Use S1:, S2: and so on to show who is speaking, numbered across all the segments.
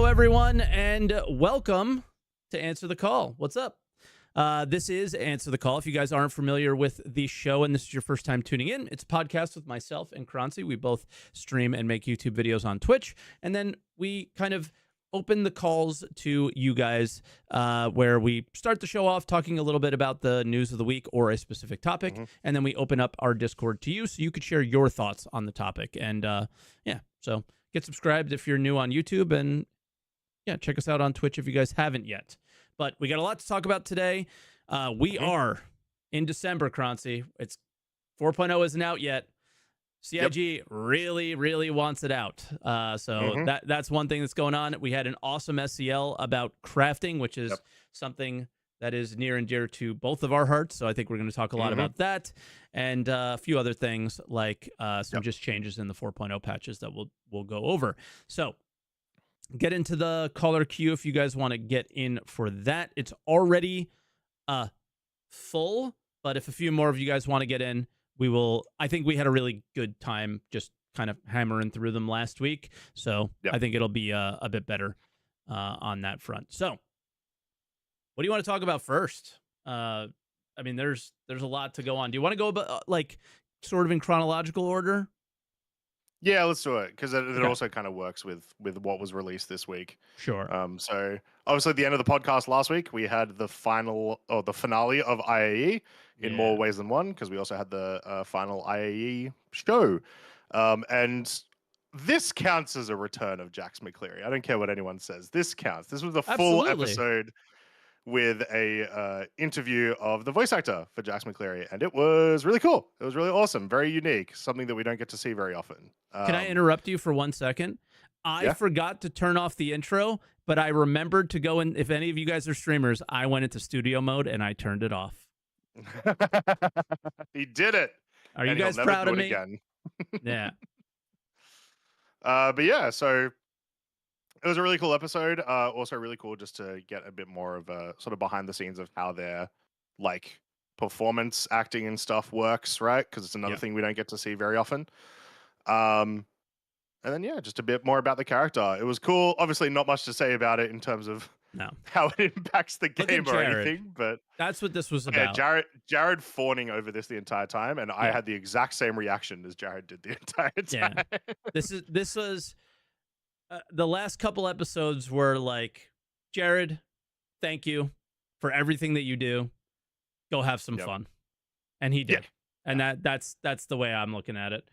S1: Hello, everyone, and welcome to Answer the Call. What's up? This is Answer the Call. If you guys aren't familiar with the show and this is your first time tuning in, it's a podcast with myself and Croncy. We both stream and make YouTube videos on Twitch, and then we kind of open the calls to you guys where we start the show off talking a little bit about the news of the week or a specific topic, and then we open up our Discord to you so you could share your thoughts on the topic. And yeah, so get subscribed if you're new on YouTube, and yeah, check us out on Twitch if you guys haven't yet. But we got a lot to talk about today. We are in December, Croncy. It's 4.0 isn't out yet. CIG really wants it out. So that's one thing that's going on. We had an awesome SCL about crafting, which is something that is near and dear to both of our hearts. So I think we're going to talk a lot about that and a few other things like some just changes in the 4.0 patches that we'll go over. So get into the caller queue if you guys want to get in for that. It's already full, but if a few more of you guys want to get in, we will. I think we had a really good time just kind of hammering through them last week. So I think it'll be a bit better on that front. So what do you want to talk about first? I mean, there's a lot to go on. Do you want to go about like sort of in chronological order?
S2: Yeah, let's do it because it also kind of works with what was released this week.
S1: Sure.
S2: So obviously at the end of the podcast last week, we had the finale of IAE in more ways than one because we also had the final IAE show. And this counts as a return of Jax McCleary. I don't care what anyone says. This counts. This was a full episode with a interview of the voice actor for Jax McCleary, and it was really cool. It was really awesome, very unique, something that we don't get to see very often.
S1: Can I interrupt you for 1 second? I forgot to turn off the intro, but I remembered to go in. If any of you guys are streamers, I went into studio mode and I turned it off.
S2: He did it.
S1: Are you guys proud of me?
S2: Again.
S1: Yeah.
S2: But yeah, so it was a really cool episode. Also really cool just to get a bit more of a sort of behind the scenes of how their like performance acting and stuff works, right? Because it's another thing we don't get to see very often. And then just a bit more about the character. It was cool. Obviously, not much to say about it in terms of how it impacts the game or anything, but
S1: that's what this was about.
S2: Jared fawning over this the entire time, and I had the exact same reaction as Jared did the entire time.
S1: This was. The last couple episodes were like, Jared, thank you for everything that you do. Go have some fun. And he did. And that's the way I'm looking at it.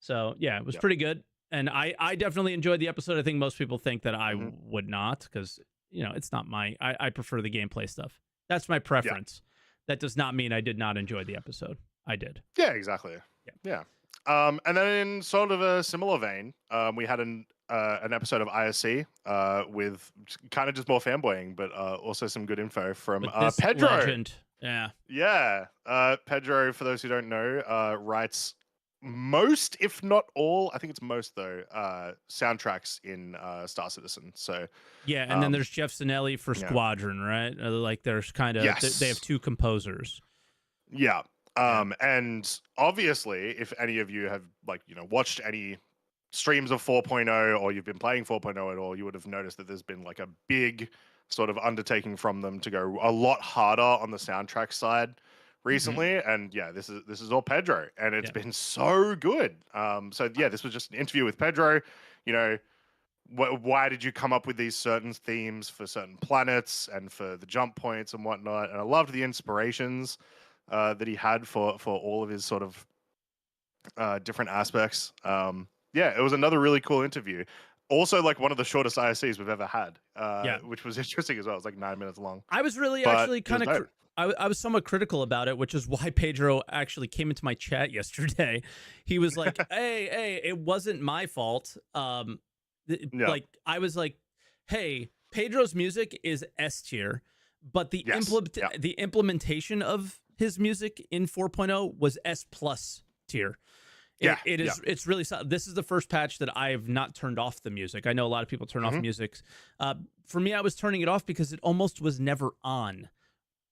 S1: So, yeah, it was pretty good. And I definitely enjoyed the episode. I think most people think that I would not because, you know, it's not I prefer the gameplay stuff. That's my preference. That does not mean I did not enjoy the episode. I did.
S2: Yeah, exactly. Yeah. And then in sort of a similar vein, we had an episode of ISC with kind of just more fanboying, but also some good info from Pedro.
S1: Legend.
S2: Yeah. Pedro, for those who don't know, writes most, if not all, I think it's most though, soundtracks in Star Citizen. So
S1: and then there's Jeff Sinelli for Squadron, right? Like there's kind of they have two composers.
S2: Yeah. And obviously, if any of you have watched any streams of 4.0 or you've been playing 4.0 at all, you would have noticed that there's been like a big sort of undertaking from them to go a lot harder on the soundtrack side recently. And this is all Pedro, and it's been so good. This was just an interview with Pedro. You know, why did you come up with these certain themes for certain planets and for the jump points and whatnot? And I loved the inspirations that he had for all of his sort of different aspects. It was another really cool interview. Also, like one of the shortest ISCs we've ever had, which was interesting as well. It was like 9 minutes long.
S1: I was really actually kind of, I was somewhat critical about it, which is why Pedro actually came into my chat yesterday. He was like, hey, it wasn't my fault. Like I was like, hey, Pedro's music is S tier, but the implementation of his music in 4.0 was S plus tier. It's really solid. This is the first patch that I have not turned off the music. I know a lot of people turn off music. For me, I was turning it off because it almost was never on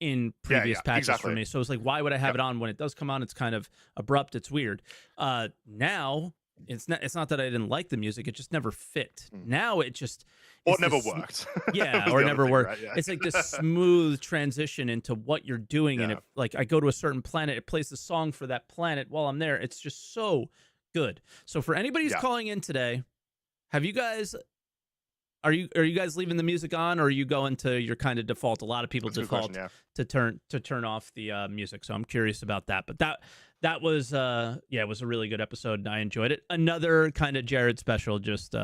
S1: in previous patches for me. So it's like, why would I have it on when it does come on? It's kind of abrupt. It's weird. Now it's not that I didn't like the music, it just never fit.
S2: Mm.
S1: Now it just
S2: Or
S1: it's
S2: never
S1: this
S2: worked.
S1: yeah,
S2: Was
S1: or
S2: the other
S1: never
S2: thing,
S1: worked.
S2: right? Yeah.
S1: It's like this smooth transition into what you're doing, and
S2: Yeah.
S1: if like I go to a certain planet, it plays the song for that planet while I'm there. It's just so good. So for anybody who's
S2: Yeah.
S1: calling in today, have you guys are you guys leaving the music on, or are you going to your kind of default? A lot of people
S2: That's a good
S1: default
S2: question,
S1: to turn off the music, so I'm curious about that. But that was it was a really good episode, and I enjoyed it. Another kind of Jared special. Just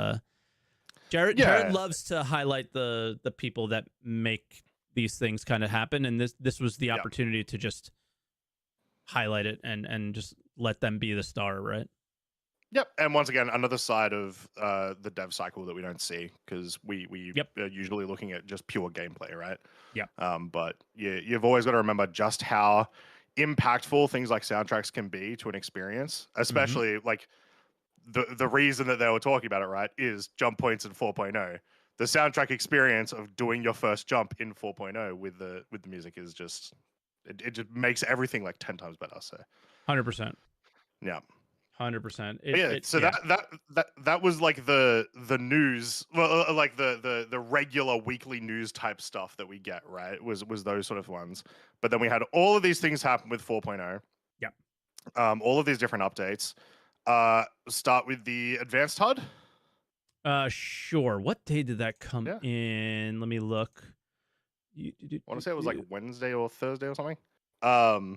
S1: Jared
S2: Yeah.
S1: loves to highlight the people that make these things kind of happen, and this was the
S2: Yeah.
S1: opportunity to just highlight it and just let them be the star, right?
S2: Yep, and once again, another side of the dev cycle that we don't see because we
S1: Yep.
S2: are usually looking at just pure gameplay, right?
S1: Yep.
S2: But you've always got to remember just how impactful things like soundtracks can be to an experience, especially like the reason that they were talking about it, right, is jump points in 4.0. The soundtrack experience of doing your first jump in 4.0 with the music is just it just makes everything like 10 times better. So
S1: 100%.
S2: yeah.
S1: 100%.
S2: So that was like the news, well, like the regular weekly news type stuff that we get, right? Was those sort of ones. But then we had all of these things happen with 4.0.
S1: Yep.
S2: All of these different updates. Start with the advanced HUD.
S1: Sure. What day did that come
S2: Yeah.
S1: in? Let me look.
S2: I want to say it was like Wednesday or Thursday or something. Or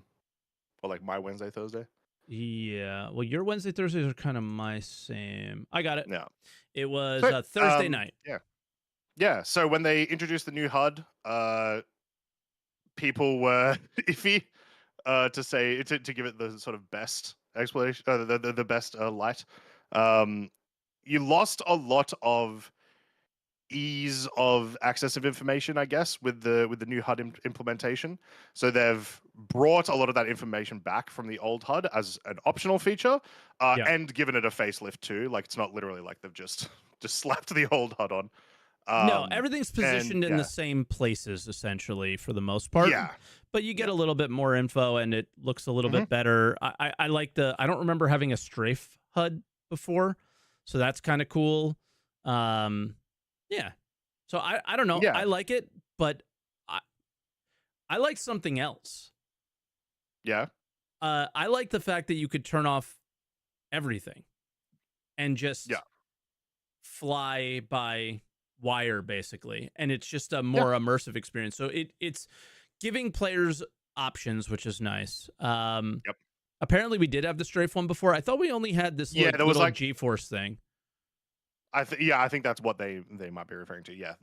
S2: like my Wednesday, Thursday.
S1: Yeah. Well, your Wednesday, Thursdays are kind of my same. I got it.
S2: Yeah.
S1: It was
S2: So,
S1: Thursday night.
S2: Yeah. Yeah. So when they introduced the new HUD, people were iffy to say to give it the sort of best explanation, the best light. You lost a lot of ease of access of information, I guess, with the new HUD implementation. So they've brought a lot of that information back from the old HUD as an optional feature, and given it a facelift too. Like it's not literally like they've just slapped the old HUD on.
S1: No, everything's positioned in the same places essentially for the most part.
S2: Yeah.
S1: But you get a little bit more info, and it looks a little bit better. I like I don't remember having a strafe HUD before, so that's kind of cool. Yeah. So I don't know.
S2: Yeah.
S1: I like it, but I like something else.
S2: Yeah.
S1: I like the fact that you could turn off everything and just fly by wire, basically. And it's just a more immersive experience. So it's giving players options, which is nice. Apparently we did have the strafe one before. I thought we only had this little
S2: like
S1: G-force thing.
S2: I think that's what they might be referring to. Yeah,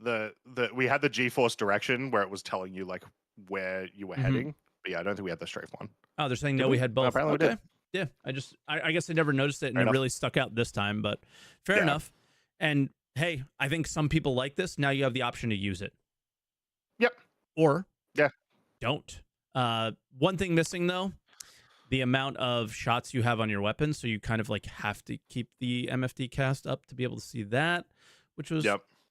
S2: we had the G-force direction where it was telling you like where you were heading. But yeah, I don't think we had the strafe one.
S1: Oh, they're saying no, we had both.
S2: Apparently we did.
S1: Yeah, I guess I never noticed it, and it really stuck out this time. But fair enough. And hey, I think some people like this. Now you have the option to use it.
S2: Yep.
S1: Or don't. One thing missing though, the amount of shots you have on your weapon, so you kind of like have to keep the MFD cast up to be able to see that, which was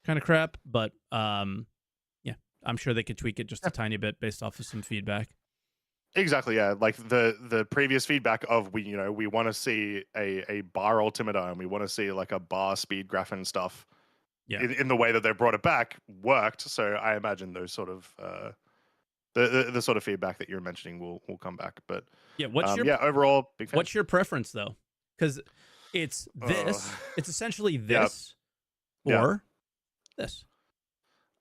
S1: kind of crap. But yeah, I'm sure they could tweak it just a tiny bit based off of some feedback.
S2: Exactly, yeah. Like the previous feedback of we want to see a bar altimeter and we want to see like a bar speed graph and stuff. Yeah. In the way that they brought it back worked. So I imagine those sort of the sort of feedback that you're mentioning will come back. But
S1: yeah, what's your
S2: overall big fan.
S1: What's your preference though? Because it's this, it's essentially this or this.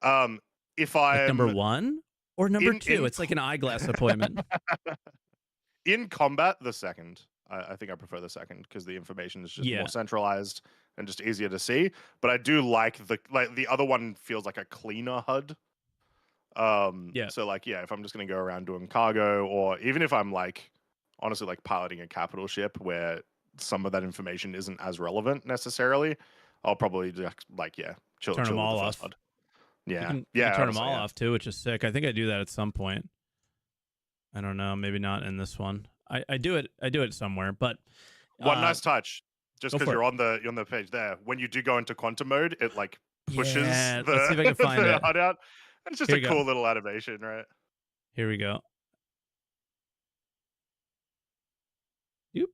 S2: If I
S1: like number one or number two, it's like an eyeglass appointment.
S2: In combat, the second. I think I prefer the second because the information is just more centralized and just easier to see. But I do like the other one feels like a cleaner HUD. So like if I'm just gonna go around doing cargo, or even if I'm like honestly like piloting a capital ship where some of that information isn't as relevant necessarily, I'll probably just chill
S1: them all
S2: with the
S1: off.
S2: first HUD. Yeah,
S1: you can turn them all off too, which is sick. I think I do that at some point. I don't know, maybe not in this one. I do it somewhere, but
S2: one nice touch, just because you're on the page there. When you do go into quantum mode, it like pushes
S1: let's see if I can find it.
S2: HUD out. It's just a cool little animation, right?
S1: Here we go. Yep.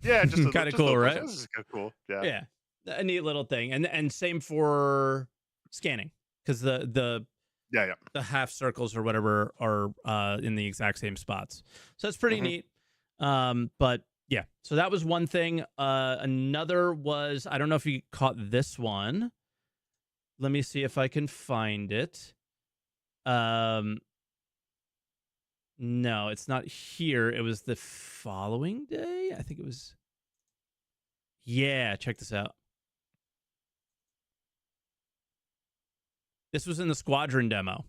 S2: Yeah, just
S1: Kind of cool, right?
S2: This is kind of cool. Yeah.
S1: Yeah, a neat little thing, and same for scanning, because
S2: Yeah.
S1: the half circles or whatever are in the exact same spots. So that's pretty neat. But yeah, so that was one thing. Another was, I don't know if you caught this one. Let me see if I can find it. No, it's not here. It was the following day. I think it was. Yeah, check this out. This was in the Squadron demo.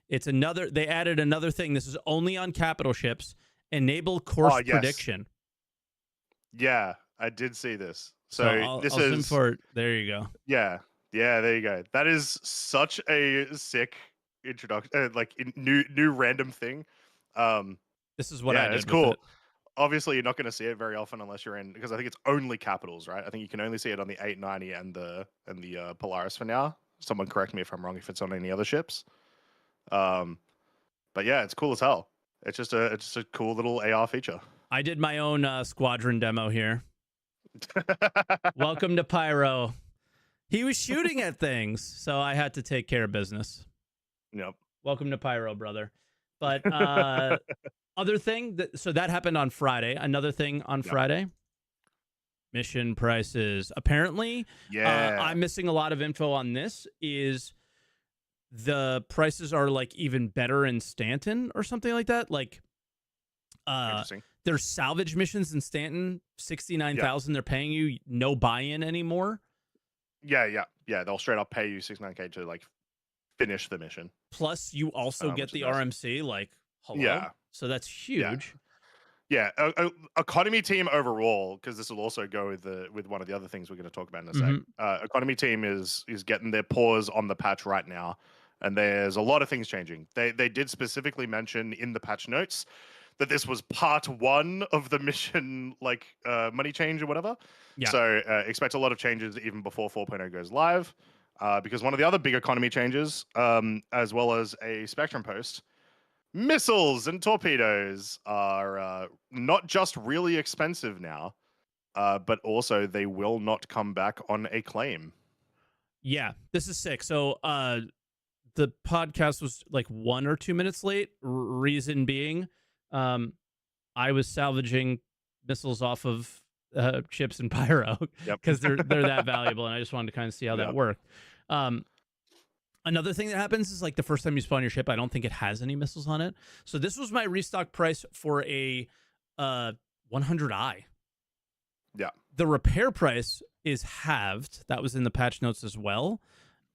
S1: It's another, they added another thing. This is only on capital ships. Enable course prediction.
S2: Yeah, I did see this. So
S1: I'll zoom for it. There you go.
S2: Yeah, there you go. That is such a sick introduction, new random thing.
S1: This is what I did.
S2: It's cool. Obviously, you're not going to see it very often unless you're in, because I think it's only capitals, right? I think you can only see it on the 890 and the Polaris for now. Someone correct me if I'm wrong if it's on any other ships. But yeah, it's cool as hell. It's just a cool little AR feature.
S1: I did my own Squadron demo here. Welcome to Pyro. He was shooting at things, so I had to take care of business.
S2: Yep.
S1: Welcome to Pyro, brother. But other thing, so that happened on Friday. Another thing on Friday, mission prices. Apparently, I'm missing a lot of info on this, is the prices are like even better in Stanton or something like that. Like, there's salvage missions in Stanton, 69,000. They're paying you no buy-in anymore.
S2: Yeah. They'll straight up pay you 69K to like finish the mission.
S1: Plus, you also get the RMC. Like, hello.
S2: Yeah.
S1: So that's huge.
S2: Yeah. Economy team overall, because this will also go with one of the other things we're going to talk about in a sec. Economy team is getting their paws on the patch right now, and there's a lot of things changing. They did specifically mention in the patch notes that this was part 1 of the mission, money change or whatever. Yeah. So expect a lot of changes even before 4.0 goes live, because one of the other big economy changes, as well as a Spectrum post, missiles and torpedoes are not just really expensive now, but also they will not come back on a claim.
S1: Yeah, this is sick. So the podcast was like 1 or 2 minutes late. Reason being, I was salvaging missiles off of ships in Pyro because they're that valuable, and I just wanted to kind of see how that worked. Another thing that happens is, like, the first time you spawn your ship, I don't think it has any missiles on it. So this was my restock price for a 100i.
S2: Yeah.
S1: The repair price is halved. That was in the patch notes as well.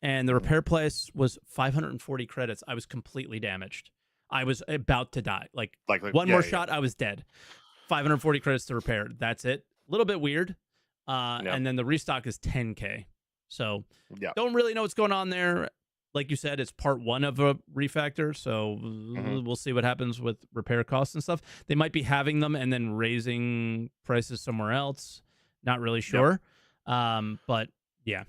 S1: And the repair price was 540 credits. I was completely damaged. I was about to die. Like one more shot, I was dead. 540 credits to repair. That's it. A little bit weird. And then the restock is 10K. So don't really know what's going on there. Like you said, it's part 1 of a refactor, so we'll see what happens with repair costs and stuff. They might be having them and then raising prices somewhere else. Not really sure. But yeah.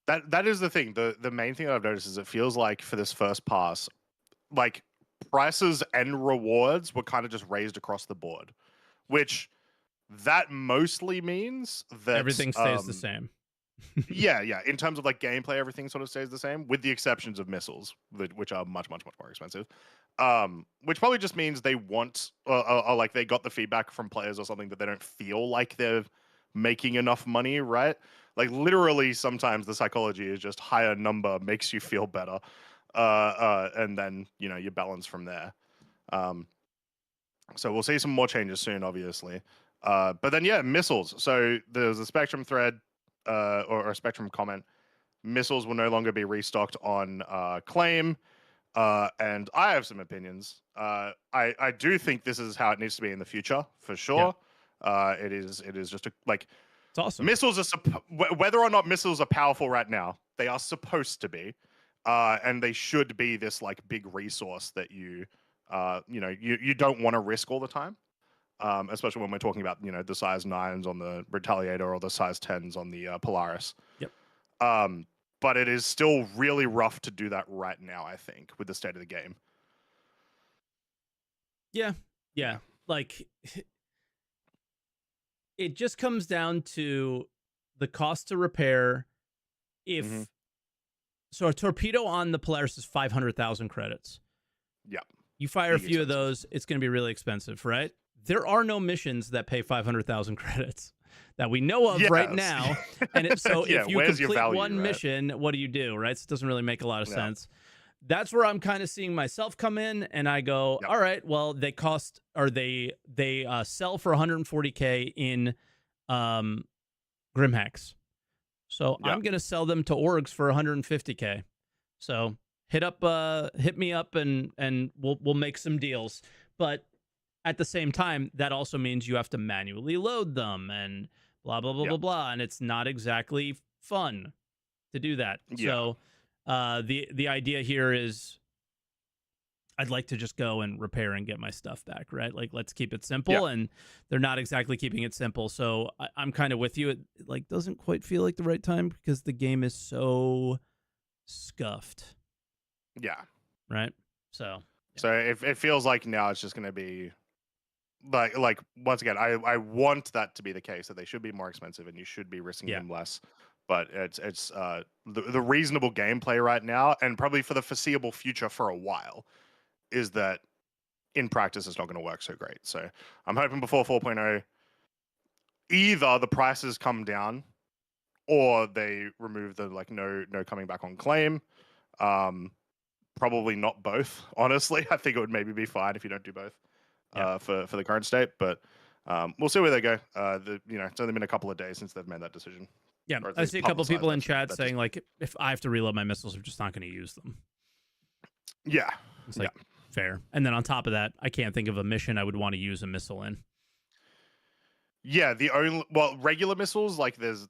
S2: That is the thing. The main thing that I've noticed is it feels like for this first pass, like, prices and rewards were kind of just raised across the board, which that mostly means that
S1: everything stays the same.
S2: yeah. In terms of like gameplay, everything sort of stays the same, with the exceptions of missiles, which are much more expensive. Which probably just means they want, or like they got the feedback from players or something that they don't feel like they're making enough money, right? Like, literally, sometimes the psychology is just higher number makes you feel better, and then you balance from there. So we'll see some more changes soon, obviously. But then missiles. So there's a Spectrum thread. Or a Spectrum comment, missiles will no longer be restocked on claim, and I have some opinions. I do think this is how it needs to be in the future, for sure. It is just it's
S1: awesome.
S2: Missiles are whether or not missiles are powerful right now, they are supposed to be, and they should be this like big resource that you don't want to risk all the time. Especially when we're talking about, the size 9s on the Retaliator or the size 10s on the Polaris.
S1: Yep.
S2: But it is still really rough to do that right now, I think, with the state of the game.
S1: Yeah. like it just comes down to the cost to repair. If so, a torpedo on the Polaris is 500,000 credits.
S2: Yeah.
S1: You fire a
S2: Big
S1: few of
S2: expensive.
S1: those, it's going to be really expensive, right? There are no missions that pay 500,000 credits that we know of right now. And so
S2: Yeah,
S1: if you
S2: where's your
S1: complete
S2: value,
S1: one
S2: right?
S1: mission, what do you do, right? So it doesn't really make a lot of
S2: Yeah.
S1: sense. That's where I'm kind of seeing myself come in, and I go,
S2: Yep.
S1: all right, well, they cost, or they sell for 140K in Grimhacks. So
S2: Yep.
S1: I'm going to sell them to orgs for 150K. So hit me up and we'll make some deals. But at the same time, that also means you have to manually load them and blah blah blah blah blah, and it's not exactly fun to do that.
S2: Yeah.
S1: So the idea here is I'd like to just go and repair and get my stuff back, right? Like, let's keep it simple, and they're not exactly keeping it simple. So I'm kind of with you. It like doesn't quite feel like the right time because the game is so scuffed.
S2: Yeah.
S1: Right. So
S2: it feels like now it's just going to be like once again, I want that to be the case, that they should be more expensive and you should be risking them less. But it's the reasonable gameplay right now, and probably for the foreseeable future for a while, is that in practice it's not going to work so great. So I'm hoping before 4.0, either the prices come down or they remove the like no coming back on claim. Probably not both, honestly. I think it would maybe be fine if you don't do both for the current state, but we'll see where they go. It's only been a couple of days since they've made that decision.
S1: Yeah, I see a couple of people in chat saying like, if I have to reload my missiles, I'm just not going to use them.
S2: Yeah,
S1: it's like fair. And then on top of that, I can't think of a mission I would want to use a missile in.
S2: Yeah, regular missiles, like there's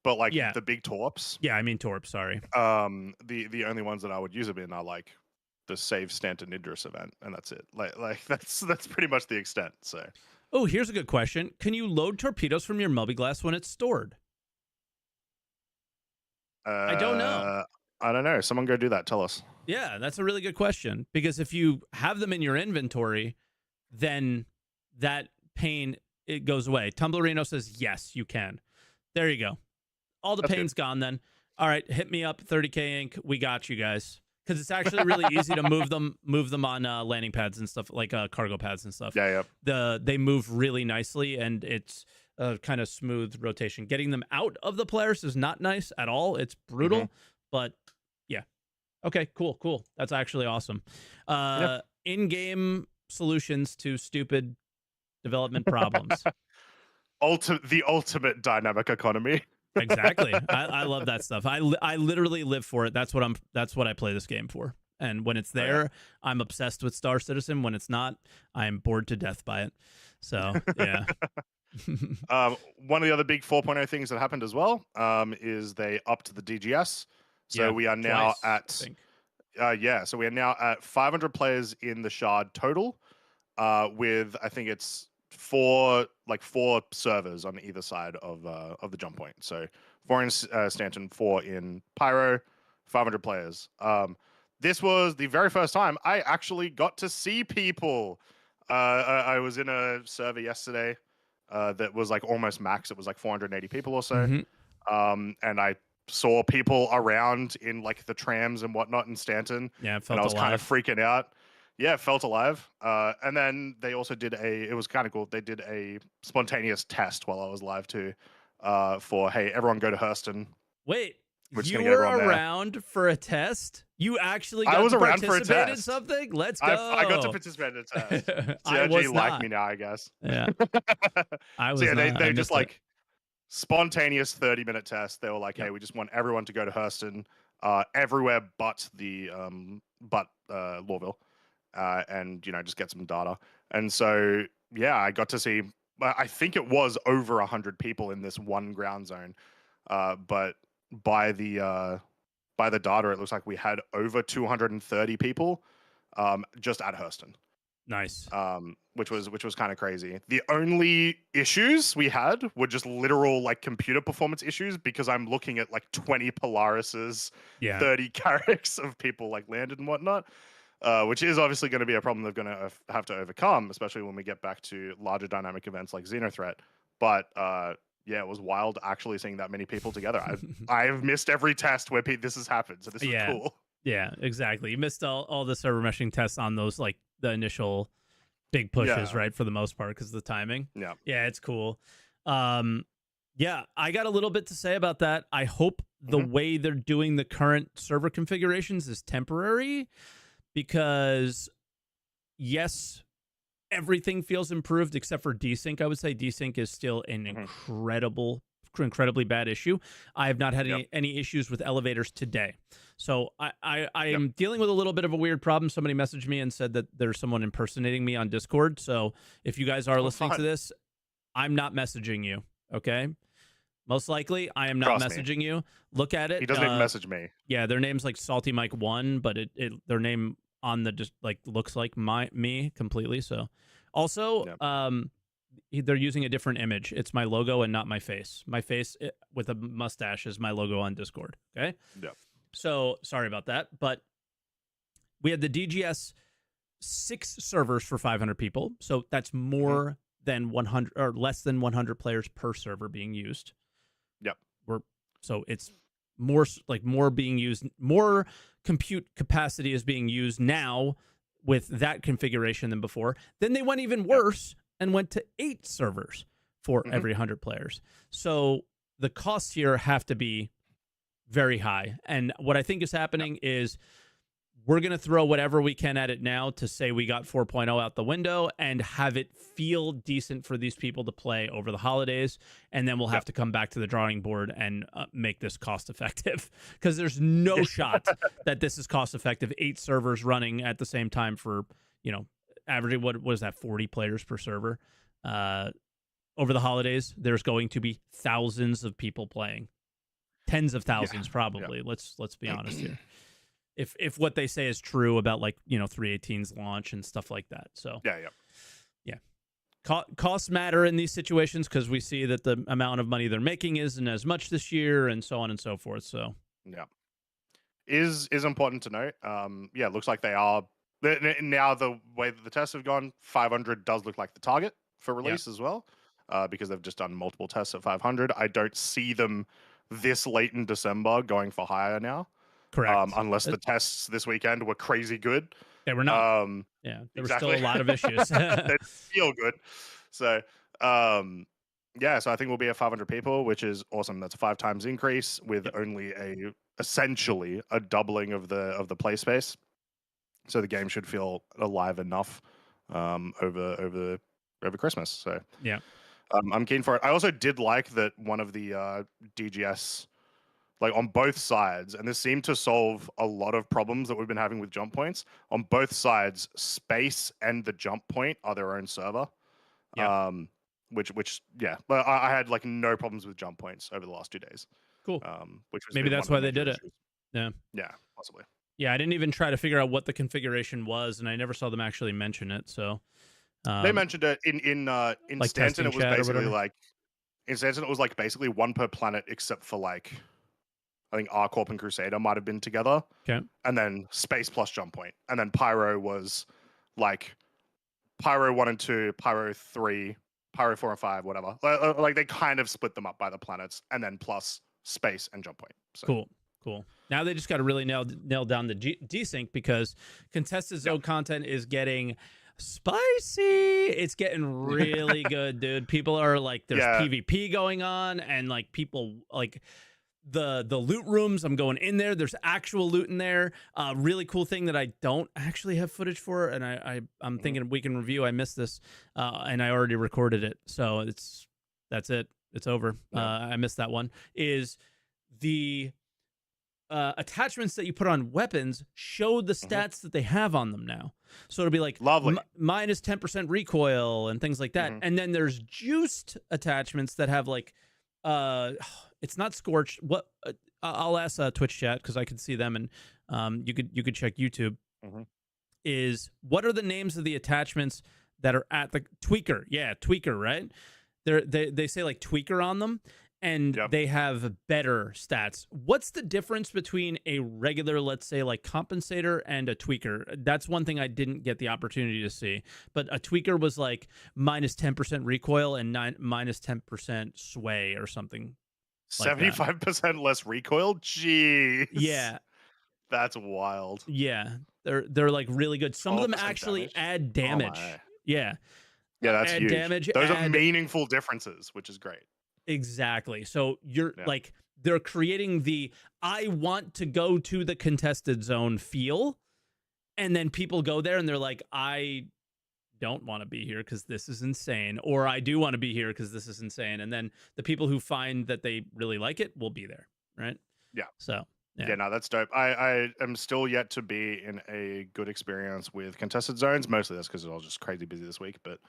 S2: but like the big torps.
S1: Yeah, I mean torps. Sorry.
S2: The only ones that I would use them in are like the Save Stanton Idris event, and that's it. Like that's pretty much the extent. So.
S1: Oh, here's a good question. Can you load torpedoes from your Moby-Glass when it's stored? I don't know.
S2: I don't know. Someone go do that. Tell us.
S1: Yeah, that's a really good question, because if you have them in your inventory, then that pain, it goes away. Tumblerino says, yes, you can. There you go. All the pain's gone then. All right, hit me up, 30K Inc. We got you guys. Because it's actually really easy to move them on landing pads and stuff, like cargo pads and stuff.
S2: Yeah.
S1: They move really nicely, and it's a kind of smooth rotation. Getting them out of the Polaris is not nice at all. It's brutal, but yeah. Okay, cool. That's actually awesome. In-game solutions to stupid development problems.
S2: The ultimate dynamic economy.
S1: Exactly. I love that stuff. I literally live for it. That's what I play this game for. And when it's there, I'm obsessed with Star Citizen. When it's not, I'm bored to death by it. So yeah.
S2: One of the other big 4.0 things that happened as well is they upped the DGS. So we are now
S1: twice,
S2: so we are now at 500 players in the Shard total, with I think it's four servers on either side of the jump point. So 4 in Stanton, 4 in Pyro, 500 players. This was the very first time I actually got to see people. I was in a server yesterday that was like almost max. It was like 480 people or so. And I saw people around in like the trams and whatnot in Stanton.
S1: Yeah, it felt
S2: and I was
S1: alive.
S2: kind of freaking out. Yeah, it felt alive. And then they also did it was kind of cool. They did a spontaneous test while I was live too, for, hey, everyone go to Hurston.
S1: Wait, you were around for a test? You actually got to participate in something? Let's go.
S2: I got to participate in a test. CRG like me now, I guess.
S1: Yeah. I was
S2: they just like spontaneous 30-minute test. They were like, hey, we just want everyone to go to Hurston, everywhere but Lawville. And just get some data. And so I got to see, I think it was over 100 people in this one ground zone, but by the data it looks like we had over 230 people just at Hurston.
S1: Nice.
S2: Which was kind of crazy. The only issues we had were just literal like computer performance issues, because I'm looking at like 20 Polarises, 30 Carracks of people like landed and whatnot. which is obviously going to be a problem they're going to have to overcome, especially when we get back to larger dynamic events like Xenothreat. But yeah, it was wild actually seeing that many people together. I've missed every test where this has happened, so this is cool.
S1: Yeah, exactly. You missed all the server meshing tests on those, like the initial big pushes, right? For the most part, because of the timing. Yeah, it's cool. Yeah, I got a little bit to say about that. I hope the way they're doing the current server configurations is temporary, because yes, everything feels improved except for desync. I would say desync is still an incredibly bad issue. I have not had any issues with elevators today. So I am dealing with a little bit of a weird problem. Somebody messaged me and said that there's someone impersonating me on Discord. So if you guys are listening to this, I'm not messaging you, okay? Most likely, I am not messaging you. Look at it.
S2: He doesn't even message me.
S1: Yeah, their name's like SaltEMike 1, but their name on the just like looks like me completely. So also, they're using a different image. It's my logo and not my face. My face with a mustache is my logo on Discord. Okay.
S2: Yeah.
S1: So sorry about that, but we had the DGS 6 servers for 500 people. So that's more than 100 or less than 100 players per server being used.
S2: Yep.
S1: So it's more being used, more compute capacity is being used now with that configuration than before. Then they went even worse and went to 8 servers for every 100 players. So the costs here have to be very high. And what I think is happening is we're going to throw whatever we can at it now to say we got 4.0 out the window and have it feel decent for these people to play over the holidays. And then we'll have to come back to the drawing board and make this cost effective, because there's no shot that this is cost effective. 8 servers running at the same time for, averaging, what was that, 40 players per server. Over the holidays, there's going to be thousands of people playing. Tens of thousands, probably. Yeah. Let's be honest here. If what they say is true about 318's launch and stuff like that. So yeah. Costs matter in these situations, because we see that the amount of money they're making isn't as much this year, and so on and so forth. So
S2: is important to note. It looks like they are now. The way that the tests have gone, 500 does look like the target for release as well, because they've just done multiple tests at 500. I don't see them this late in December going for higher now.
S1: Correct.
S2: Unless the tests this weekend were crazy good.
S1: They were not. There were still a lot of issues.
S2: They feel good. So, so I think we'll be at 500 people, which is awesome. That's a 5 times increase with only essentially a doubling of the play space. So the game should feel alive enough over Christmas. So I'm keen for it. I also did like that one of the DGS, on both sides, and this seemed to solve a lot of problems that we've been having with jump points. On both sides, space and the jump point are their own server. But I had no problems with jump points over the last 2 days.
S1: Cool.
S2: Which was
S1: maybe that's why they did it. Yeah,
S2: possibly.
S1: Yeah, I didn't even try to figure out what the configuration was, and I never saw them actually mention it. So
S2: they mentioned it in Stanton. It was basically in Stanton, it was basically 1 per planet, except for I think R-Corp and Crusader might have been together.
S1: Okay.
S2: And then Space plus Jump Point. And then Pyro was Pyro 1 and 2, Pyro 3, Pyro 4 and 5, whatever. They kind of split them up by the planets, and then plus Space and Jump Point. So.
S1: Cool. Now they just got to really nail down the desync, because contested zone content is getting spicy. It's getting really good, dude. People are there's PvP going on, and people the loot rooms. I'm going in there. There's actual loot in there. Really cool thing that I don't actually have footage for, and I'm thinking we can review. I missed this, and I already recorded it, so that's it. It's over. I missed that one. Is the attachments that you put on weapons show the stats that they have on them now. So it'll be
S2: lovely
S1: minus 10% recoil and things like that. And then there's juiced attachments that have it's not scorched. What I'll ask Twitch chat, because I can see them, and you could check YouTube. Is what are the names of the attachments that are at the tweaker? Yeah, tweaker, right? They say tweaker on them, and
S2: Yep.
S1: they have better stats. What's the difference between a regular, let's say, like compensator and a tweaker? That's one thing I didn't get the opportunity to see. But a tweaker was like minus 10% recoil and minus 10% sway or something like that.
S2: 75% less recoil? Jeez.
S1: Yeah.
S2: That's wild.
S1: Yeah. They're like really good. Some of them
S2: 12%
S1: actually
S2: damage?
S1: add
S2: Oh
S1: damage.
S2: my.
S1: Yeah.
S2: Yeah, that's
S1: Add
S2: huge.
S1: damage.
S2: Those are meaningful differences, which is great.
S1: Exactly. So you're
S2: Yeah.
S1: like, they're creating the I want to go to the contested zone feel. And then people go there and they're like, I don't want to be here because this is insane. Or I do want to be here because this is insane. And then the people who find that they really like it will be there. Right.
S2: Yeah.
S1: So,
S2: Yeah, no, that's dope. I am still yet to be in a good experience with contested zones. Mostly that's because I was just crazy busy this week. But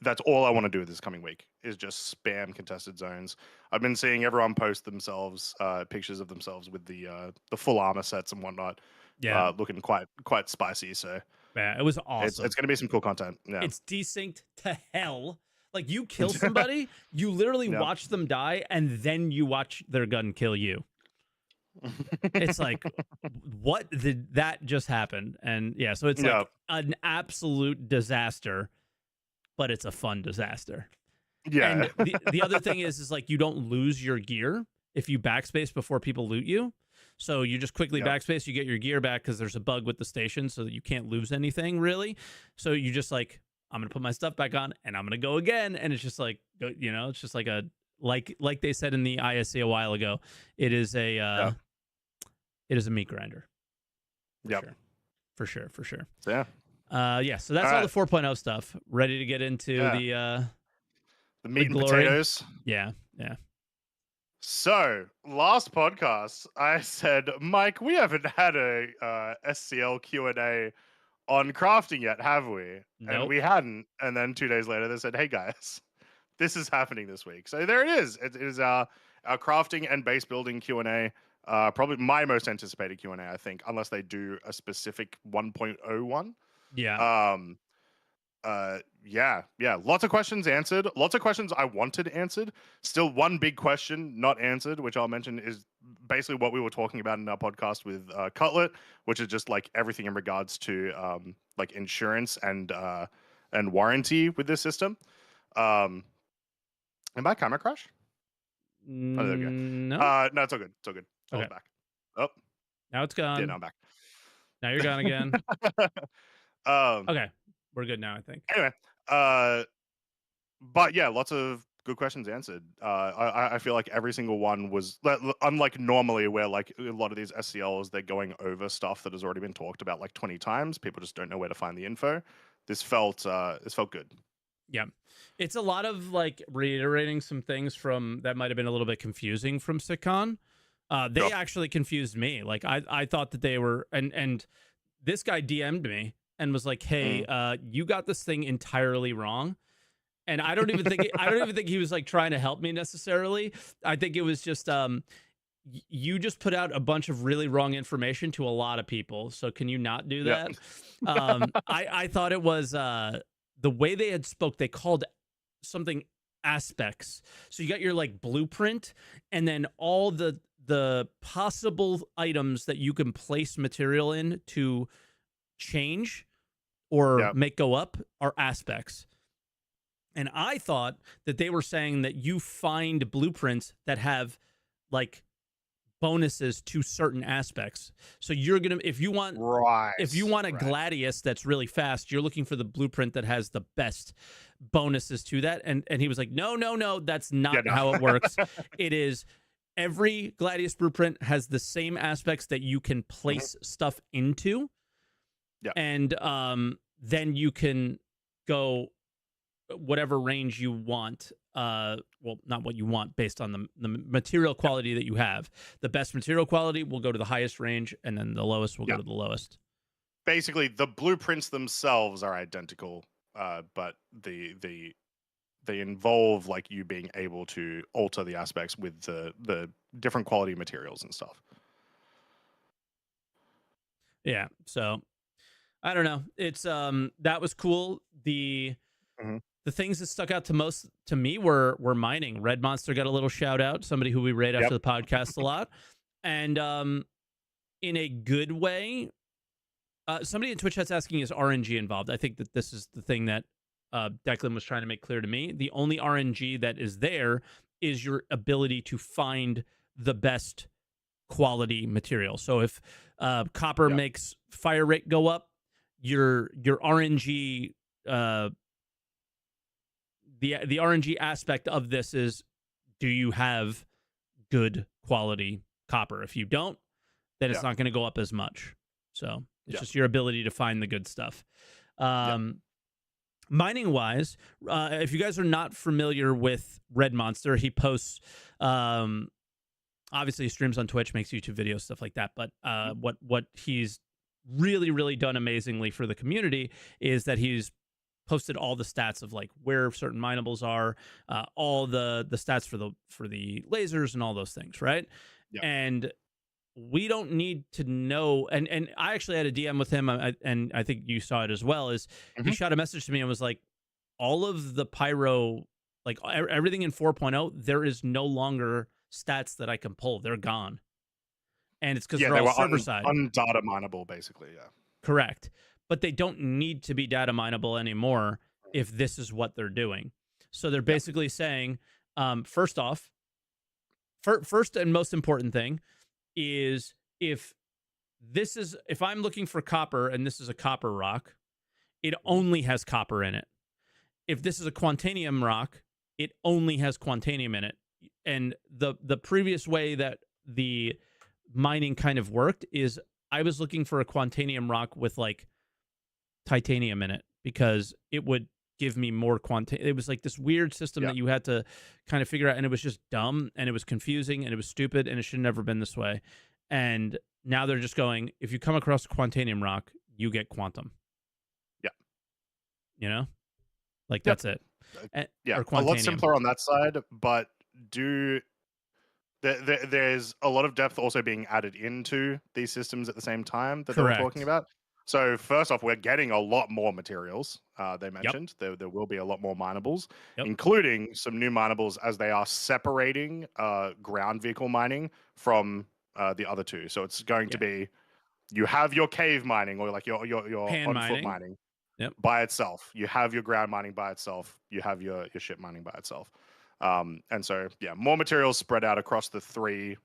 S2: that's all I want to do this coming week is just spam contested zones. I've been seeing everyone post themselves pictures of themselves with the full armor sets and whatnot.
S1: yeah.
S2: Looking quite spicy. So
S1: Yeah, it was awesome.
S2: it's going to be some cool content. Yeah,
S1: It's desynced to hell. Like you kill somebody, you literally
S2: Yep.
S1: watch them die, and then you watch their gun kill you. It's like, what did that just happen? And yeah, so it's like
S2: Yep.
S1: an absolute disaster, but it's a fun disaster.
S2: Yeah.
S1: And the other thing is like you don't lose your gear if you backspace before people loot you. So you just quickly
S2: Yep.
S1: backspace, you get your gear back because there's a bug with the station so that you can't lose anything really. So you just like, I'm going to put my stuff back on and I'm going to go again. And it's just like, you know, it's just like a, like they said in the ISC a while ago, it is a,
S2: Yep.
S1: it is a meat grinder.
S2: Yep.
S1: For sure.
S2: So, yeah.
S1: Yeah. So that's all the 4.0 stuff. Ready to get into the
S2: meat and
S1: glory.
S2: potatoes.
S1: Yeah.
S2: So last podcast, I said, Mike, we haven't had a SCL Q&A on crafting yet, have we?
S1: Nope.
S2: And we hadn't. And then 2 days later, they said, hey guys, this is happening this week. So there it is. It is our crafting and base building Q&A. Probably my most anticipated Q&A, I think, unless they do a specific 1.0 one.
S1: Yeah.
S2: Yeah. Lots of questions answered. Lots of questions I wanted answered. Still one big question not answered, which I'll mention is basically what we were talking about in our podcast with Cutlet, which is just like everything in regards to like insurance and warranty with this system. Am I camera crash? Oh, there we go.
S1: No.
S2: No, it's all good. It's all good. I was back. Oh,
S1: now it's gone.
S2: yeah, now I'm back.
S1: Now you're gone again. Okay, we're good now, I think.
S2: Anyway, but yeah, lots of good questions answered. I feel like every single one was, unlike normally where like a lot of these SCLs, they're going over stuff that has already been talked about like 20 times. People just don't know where to find the info. This felt good.
S1: Yeah. It's a lot of like reiterating some things from that might have been a little bit confusing from SitCon. They actually confused me. Like I thought that they were, and this guy DM'd me and was like, hey, you got this thing entirely wrong. And I don't even think he was like trying to help me necessarily. I think it was just you just put out a bunch of really wrong information to a lot of people. So can you not do that? I thought it was the way they had spoke. They called something aspects. So you got your like blueprint, and then all the possible items that you can place material in to change or make go up are aspects. And I thought that they were saying that you find blueprints that have like bonuses to certain aspects. So you're going to, if you want a Gladius that's really fast, you're looking for the blueprint that has the best bonuses to that. And he was like, no, that's not how it works. It is every Gladius blueprint has the same aspects that you can place stuff into. Yeah. And then you can go whatever range you want. Well, not what you want based on the material quality that you have. The best material quality will go to the highest range, and then the lowest will go to the lowest.
S2: Basically, the blueprints themselves are identical, but they involve like you being able to alter the aspects with the different quality materials and stuff.
S1: Yeah, so I don't know. It's that was cool. The the things that stuck out to me were mining. Red Monster got a little shout out, somebody who we rate after the podcast a lot, and in a good way. Somebody in Twitch chat's asking, is RNG involved? I think that this is the thing that Declan was trying to make clear to me. The only RNG that is there is your ability to find the best quality material. So if copper makes fire rate go up, your RNG, the RNG aspect of this is, do you have good quality copper? If you don't, then it's not going to go up as much. So it's just your ability to find the good stuff. Mining wise, if you guys are not familiar with Red Monster, he posts, obviously he streams on Twitch, makes YouTube videos, stuff like that. But what he's really done amazingly for the community is that he's posted all the stats of like where certain minables are, all the stats for the lasers and all those things, right? And we don't need to know, and I actually had a DM with him, and I think you saw it as well, is he shot a message to me and was like, all of the pyro, like everything in 4.0, there is no longer stats that I can pull. They're gone. And it's because they're all server side.
S2: Undata mineable, basically,
S1: Correct. But they don't need to be data mineable anymore if this is what they're doing. So they're basically saying, first off, first and most important thing is if I'm looking for copper and this is a copper rock, it only has copper in it. If this is a Quantanium rock, it only has Quantanium in it. And the previous way that the mining kind of worked is I was looking for a Quantanium rock with like titanium in it because it would give me more it was like this weird system that you had to kind of figure out, and it was just dumb and it was confusing and it was stupid and it should have never been this way. And now they're just going, if you come across a Quantanium rock, you get quantum. You know, like that's it.
S2: A lot simpler on that side, but there's a lot of depth also being added into these systems at the same time that they were talking about. So first off, we're getting a lot more materials. They mentioned there will be a lot more minables, including some new minables as they are separating ground vehicle mining from the other two. So it's going to be, you have your cave mining or like your on-foot mining by itself. You have your ground mining by itself. You have your ship mining by itself. And so more materials spread out across the three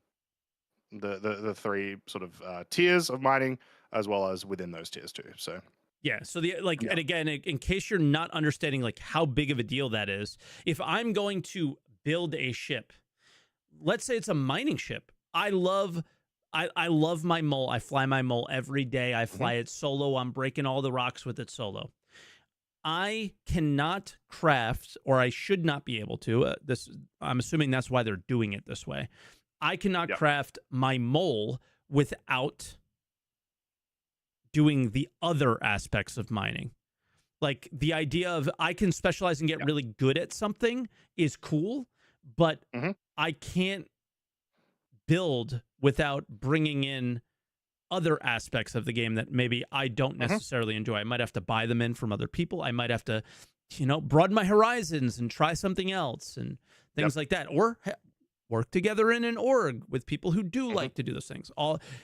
S2: sort of tiers of mining, as well as within those tiers too. So
S1: so and again, in case you're not understanding like how big of a deal that is, if I'm going to build a ship, let's say it's a mining ship, I love my mole. I fly my mole every day. I fly it solo. I'm breaking all the rocks with it solo. I cannot craft, or I should not be able to. I'm assuming that's why they're doing it this way. I cannot craft my mole without doing the other aspects of mining. Like the idea of I can specialize and get really good at something is cool, but I can't build without bringing in other aspects of the game that maybe I don't necessarily enjoy. I might have to buy them in from other people. I might have to, broaden my horizons and try something else and things like that. Or work together in an org with people who do like to do those things.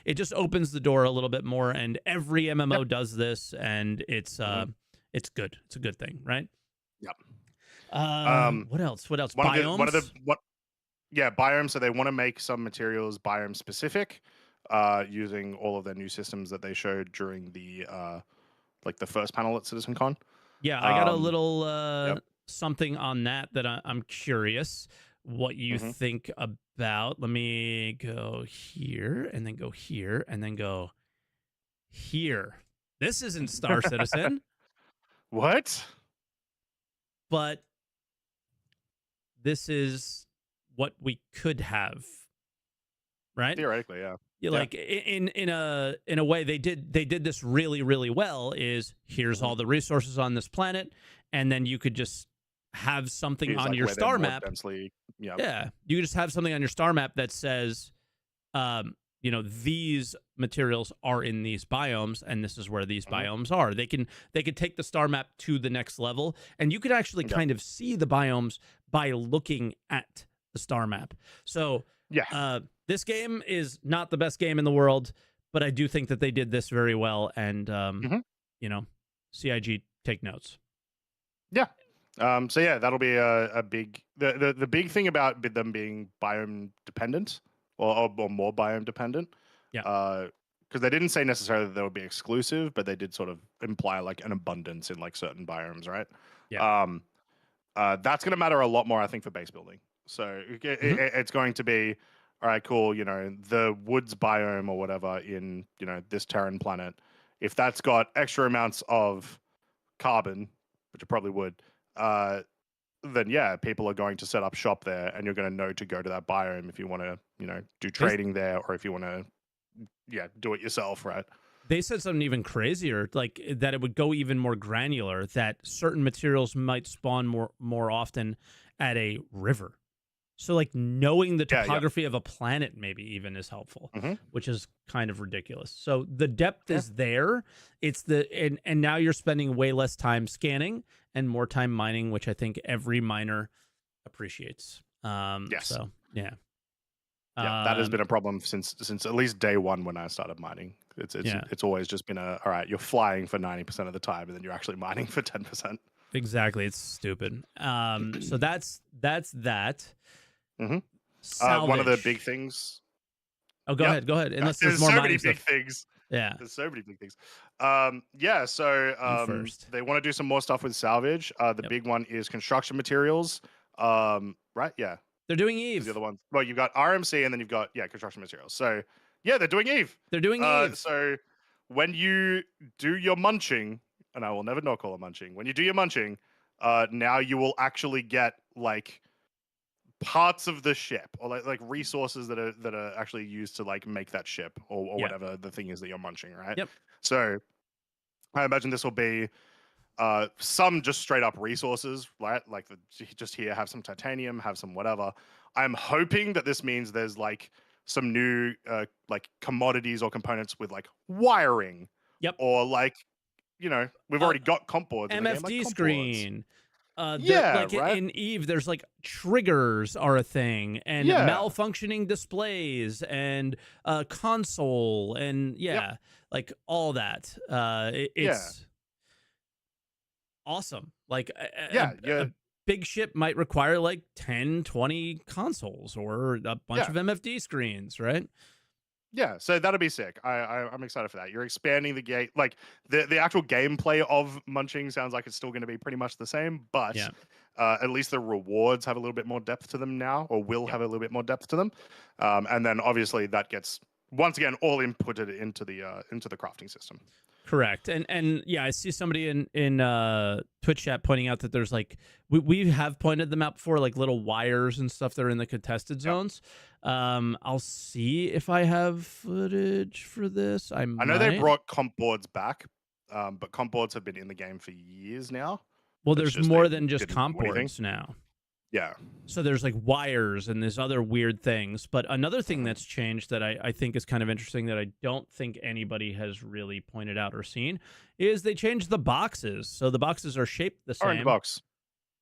S1: It just opens the door a little bit more, and every MMO does this, and it's good. It's a good thing, right? What else? Biomes?
S2: Biomes. So they want to make some materials biome specific, using all of their new systems that they showed during the the first panel at CitizenCon.
S1: Yeah, I got a little something on that I'm curious what you think about. Let me go here and then go here and then go here. This isn't Star Citizen.
S2: What?
S1: But this is what we could have, right?
S2: Theoretically,
S1: Like in a way they did this really, really well. Is here's all the resources on this planet, and then you could just have something on your star map.
S2: Densely,
S1: you could just have something on your star map that says, these materials are in these biomes, and this is where these
S2: Mhm.
S1: biomes are. They could take the star map to the next level, and you could actually
S2: Yep.
S1: kind of see the biomes by looking at the star map. So
S2: Yeah.
S1: this game is not the best game in the world, but I do think that they did this very well, and
S2: Mhm.
S1: CIG, take notes.
S2: Yeah. So yeah, that'll be a big the big thing about them being biome dependent or more biome dependent.
S1: Yeah.
S2: Because they didn't say necessarily that they would be exclusive, but they did sort of imply like an abundance in like certain biomes, right?
S1: Yeah.
S2: That's going to matter a lot more, I think, for base building. So
S1: Mhm.
S2: it's going to be, all right, cool. The woods biome or whatever in this Terran planet. If that's got extra amounts of carbon, which it probably would, then yeah, people are going to set up shop there, and you're going to know to go to that biome if you want to, do trading there, or if you want to, do it yourself, right?
S1: They said something even crazier, like that it would go even more granular, that certain materials might spawn more often at a river. So like knowing the
S2: Yeah, yeah.
S1: topography of a planet maybe even is helpful,
S2: Mm-hmm.
S1: which is kind of ridiculous. So the depth
S2: Yeah.
S1: is there. It's and now you're spending way less time scanning and more time mining, which I think every miner appreciates.
S2: Yes.
S1: So yeah.
S2: Yeah, that has been a problem since at least day one when I started mining.
S1: Yeah.
S2: It's always just been all right, you're flying for 90% of the time, and then you're actually mining for 10%.
S1: Exactly. It's stupid. So that's that.
S2: Mm-hmm.
S1: Salvage.
S2: One of the big things.
S1: Oh, go ahead. Go ahead. Unless there's
S2: There's
S1: more
S2: so
S1: mining
S2: many
S1: stuff.
S2: big things.
S1: Yeah.
S2: There's so many big things. Yeah. So
S1: You first.
S2: they want to do some more stuff with salvage. The
S1: Yep.
S2: big one is construction materials. Right. Yeah.
S1: They're doing
S2: The
S1: Eve.
S2: other ones. Well, you've got RMC, and then you've got construction materials. So yeah, they're doing Eve.
S1: They're doing Eve.
S2: So when you do your munching, and I will never not call it munching. When you do your munching, now you will actually get like parts of the ship, or like resources that are actually used to like make that ship, or
S1: Yeah.
S2: whatever the thing is that you're munching, right?
S1: Yep.
S2: So I imagine this will be some just straight up resources, right? Like just here, have some titanium, have some whatever. I'm hoping that this means there's like some new like commodities or components with like wiring.
S1: Yep.
S2: Or like, we've already got comp boards in the game, like
S1: MFD
S2: comp
S1: screen.
S2: Yeah,
S1: like
S2: right?
S1: in Eve, there's like triggers are a thing, and
S2: Yeah.
S1: malfunctioning displays, and console, and
S2: Yep.
S1: like all that. It's awesome. Like a big ship might require like 10, 20 consoles or a bunch of MFD screens, right?
S2: Yeah, so that'll be sick. I'm excited for that. You're expanding the gate, like the actual gameplay of munching sounds like it's still going to be pretty much the same, but at least the rewards have a little bit more depth to them now, or will have a little bit more depth to them. And then obviously that gets once again all inputted into the crafting system.
S1: Correct. And yeah, I see somebody in Twitch chat pointing out that there's like we have pointed them out before, like little wires and stuff that are in the contested zones. I'll see if I have footage for this. I
S2: know they brought comp boards back, but comp boards have been in the game for years now.
S1: Well, there's more than just comp boards now.
S2: Yeah.
S1: So there's like wires and there's other weird things. But another thing that's changed that I think is kind of interesting that I don't think anybody has really pointed out or seen is they changed the boxes. So the boxes are shaped the same.
S2: Orange box.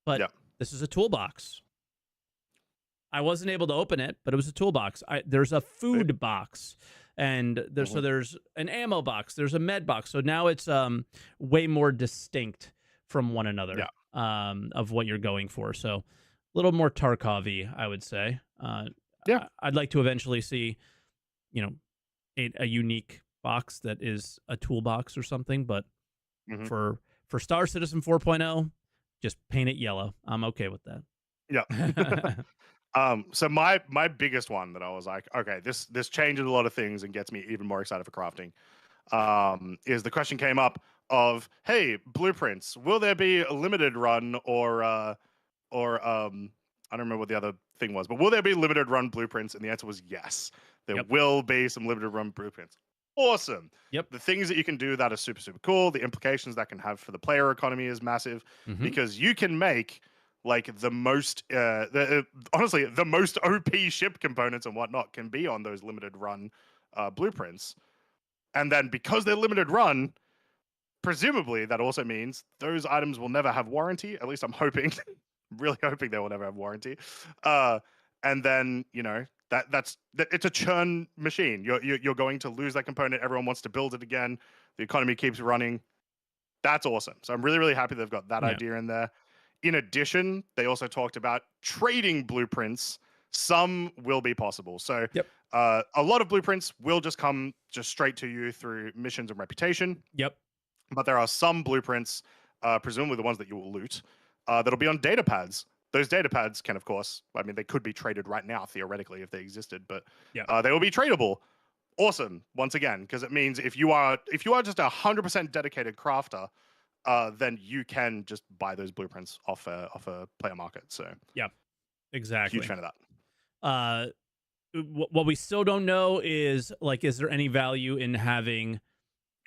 S1: But this is a toolbox. I wasn't able to open it, but it was a toolbox. There's a food box. And so there's an ammo box. There's a med box. So now it's way more distinct from one another of what you're going for. So a little more Tarkov-y, I would say. I'd like to eventually see, a unique box that is a toolbox or something. But for Star Citizen 4.0, just paint it yellow. I'm okay with that.
S2: Yeah. So my biggest one that I was like, okay, this changes a lot of things and gets me even more excited for crafting. Is the question came up of, hey, blueprints, will there be a limited run or I don't remember what the other thing was, but will there be limited run blueprints? And the answer was yes. There will be some limited run blueprints. Awesome.
S1: Yep.
S2: The things that you can do that are super, super cool. The implications that can have for the player economy is massive because you can make like the most, honestly, the most OP ship components and whatnot can be on those limited run blueprints. And then because they're limited run, presumably that also means those items will never have warranty. At least I'm hoping, really hoping they will never have warranty. And then, you know, it's a churn machine. You're going to lose that component. Everyone wants to build it again. The economy keeps running. That's awesome. So I'm really, really happy they've got that idea in there. In addition, they also talked about trading blueprints. Some will be possible. So a lot of blueprints will just come straight to you through missions and reputation.
S1: Yep.
S2: But there are some blueprints, presumably the ones that you will loot, that'll be on data pads. Those data pads can, of course, I mean, they could be traded right now, theoretically, if they existed, but they will be tradable. Awesome, once again, because it means if you are just a 100% dedicated crafter, then you can just buy those blueprints off a player market. So
S1: yeah, exactly.
S2: Huge fan of that.
S1: What we still don't know is, like, is there any value in having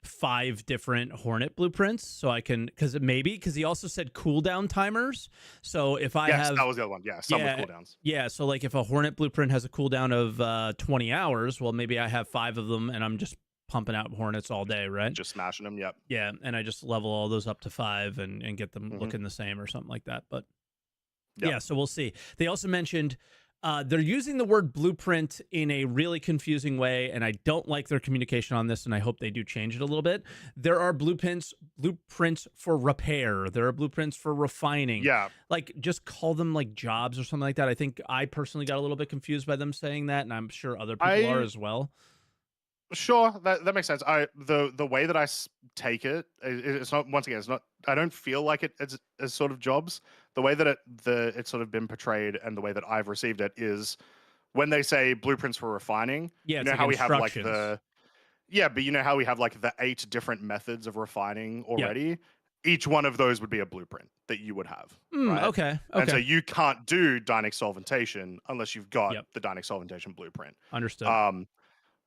S1: 5 different Hornet blueprints? So I can, because he also said cooldown timers. So if I have,
S2: that was the other one. Yeah, some with cooldowns.
S1: Yeah, so like if a Hornet blueprint has a cooldown of 20 hours, well, maybe I have 5 of them and I'm just pumping out Hornets all day, right?
S2: Just smashing them. Yep.
S1: Yeah, and I just level all those up to 5 and get them looking the same or something like that. But yeah, so we'll see. They also mentioned they're using the word blueprint in a really confusing way, and I don't like their communication on this, and I hope they do change it a little bit. There are blueprints for repair. There are blueprints for refining.
S2: Yeah.
S1: Like, just call them like jobs or something like that. I think I personally got a little bit confused by them saying that, and I'm sure other people are as well.
S2: Sure, that makes sense. The way that I take it's not, once again, it's not, I don't feel like it as sort of jobs. The way that it's sort of been portrayed and the way that I've received it is when they say blueprints for refining.
S1: Yeah,
S2: you know
S1: like
S2: how we have like
S1: instructions.
S2: but you know how we have like the 8 different methods of refining already. Each one of those would be a blueprint that you would have. Right?
S1: Okay.
S2: And so you can't do Dynex solventation unless you've got the Dynex solventation blueprint.
S1: Understood.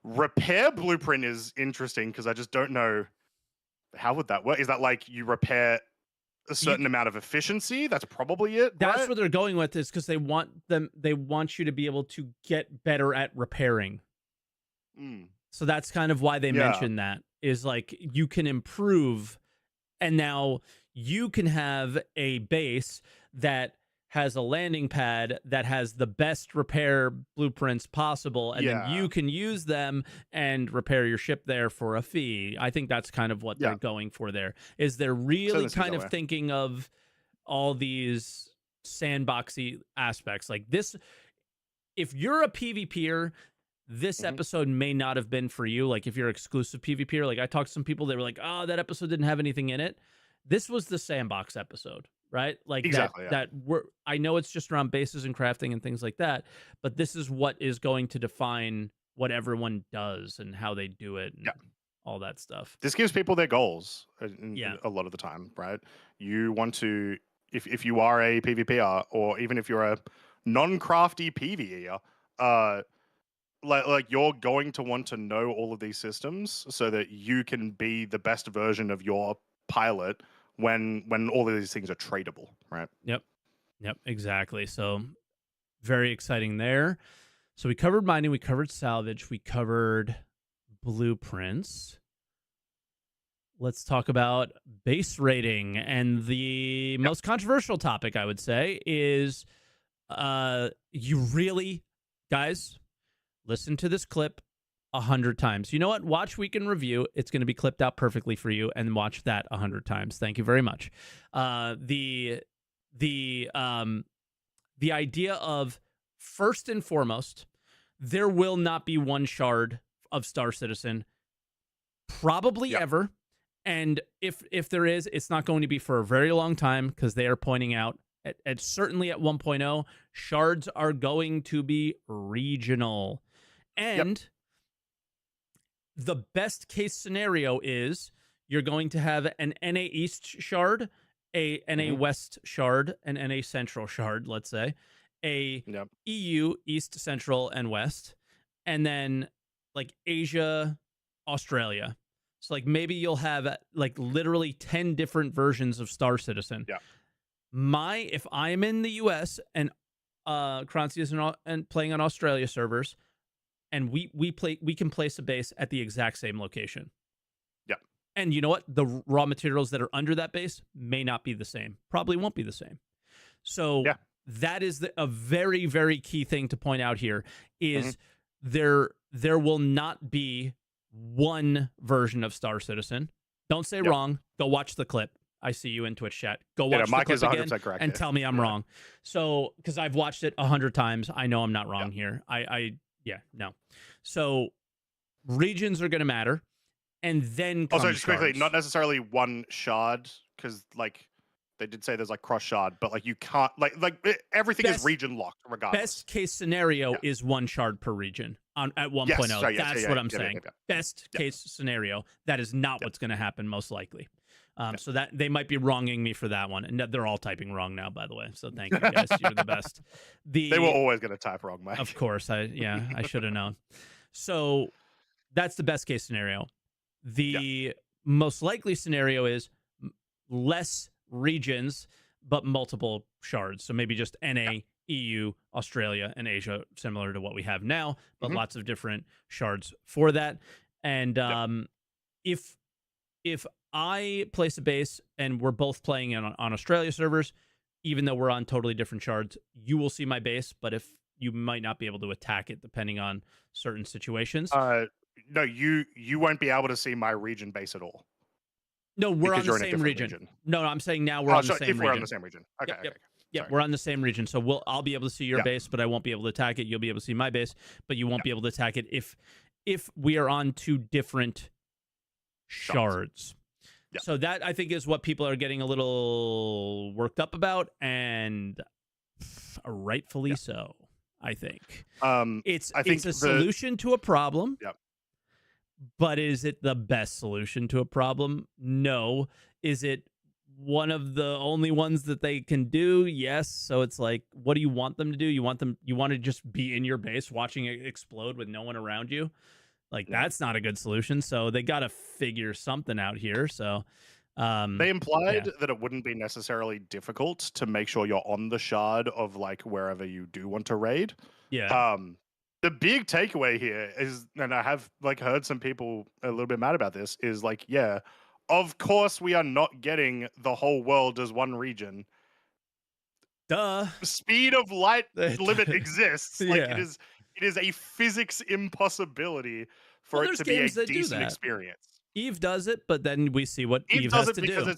S2: Repair blueprint is interesting because I just don't know how would that work. Is that like you repair a certain amount of efficiency? That's probably it.
S1: That's
S2: right?
S1: what they're going with, is because they want you to be able to get better at repairing. So that's kind of why they mentioned that, is like you can improve, and now you can have a base that has a landing pad that has the best repair blueprints possible, and then you can use them and repair your ship there for a fee. I think that's kind of what they're going for there, is they're really kind of thinking of all these sandboxy aspects. Like this, if you're a PvPer, this episode may not have been for you. Like if you're exclusive PvPer, like I talked to some people, they were like, oh, that episode didn't have anything in it. This was the sandbox episode. Right? Like I know it's just around bases and crafting and things like that, but this is what is going to define what everyone does and how they do it and all that stuff.
S2: This gives people their goals a lot of the time, right? You want to, if you are a PvPer, or even if you're a non-crafty PvEer, like you're going to want to know all of these systems so that you can be the best version of your pilot when all of these things are tradable, right?
S1: Yep, exactly. So very exciting there. So we covered mining, we covered salvage, we covered blueprints. Let's talk about base rating, and the most controversial topic, I would say, is you really, guys, listen to this clip 100 times. You know what? Watch Week in Review. It's going to be clipped out perfectly for you, and watch that 100 times. Thank you very much. The idea of, first and foremost, there will not be one shard of Star Citizen, probably ever. And if there is, it's not going to be for a very long time, because they are pointing out at certainly at 1.0, shards are going to be regional. And the best case scenario is you're going to have an NA East shard, a NA West shard, an NA Central shard, let's say, a EU East, Central, and West, and then like Asia, Australia. So like maybe you'll have like literally 10 different versions of Star Citizen. If I'm in the US and Croncy is and playing on Australia servers, and we can place a base at the exact same location.
S2: Yeah.
S1: And you know what? The raw materials that are under that base may not be the same. Probably won't be the same. So
S2: Yeah.
S1: that is a very, very key thing to point out here is
S2: Mm-hmm.
S1: there will not be one version of Star Citizen. Don't say wrong. Go watch the clip. I see you in Twitch chat. Go watch the
S2: Mike
S1: clip
S2: is
S1: again
S2: 100% correct
S1: and
S2: here.
S1: tell me I'm wrong. So, because I've watched it 100 times, I know I'm not wrong here. No. So regions are going to matter, and then
S2: Also, just quickly,
S1: shards.
S2: not necessarily one shard, because like they did say there's like cross shard, but like you can't everything is region locked regardless.
S1: Best case scenario is one shard per region at 1.0. That's what I'm saying. Best case scenario. That is not what's going to happen most likely. So that they might be wronging me for that one, and they're all typing wrong now, by the way. So thank you guys, you're the best.
S2: They were always going to type wrong, Mike.
S1: Of course, I should have known. So that's the best case scenario. The most likely scenario is less regions, but multiple shards. So maybe just NA, EU, Australia, and Asia, similar to what we have now, but lots of different shards for that. And if I place a base and we're both playing on Australia servers, even though we're on totally different shards, you will see my base, but if you might not be able to attack it depending on certain situations.
S2: No, you won't be able to see my region base at all.
S1: No, we're on the same region. No, I'm saying now we're on the same region.
S2: If we're on the same region. Okay.
S1: Yeah, we're on the same region. So I'll be able to see your base, but I won't be able to attack it. You'll be able to see my base, but you won't be able to attack it if we are on two different shards. Yeah. So that, I think, is what people are getting a little worked up about, and rightfully so, I think. It's a solution to a problem.
S2: Yep.
S1: But is it the best solution to a problem? No. Is it one of the only ones that they can do? Yes. So it's like, what do you want them to do? You want to just be in your base watching it explode with no one around you? Like, that's not a good solution. So they got to figure something out here. So
S2: they implied that it wouldn't be necessarily difficult to make sure you're on the shard of like wherever you do want to raid.
S1: Yeah.
S2: The big takeaway here is, and I have like heard some people a little bit mad about this, is like, of course we are not getting the whole world as one region.
S1: Duh.
S2: The speed of light limit exists. Like it is a physics impossibility for it to be a decent experience.
S1: Eve does it, but then we see what Eve has to do.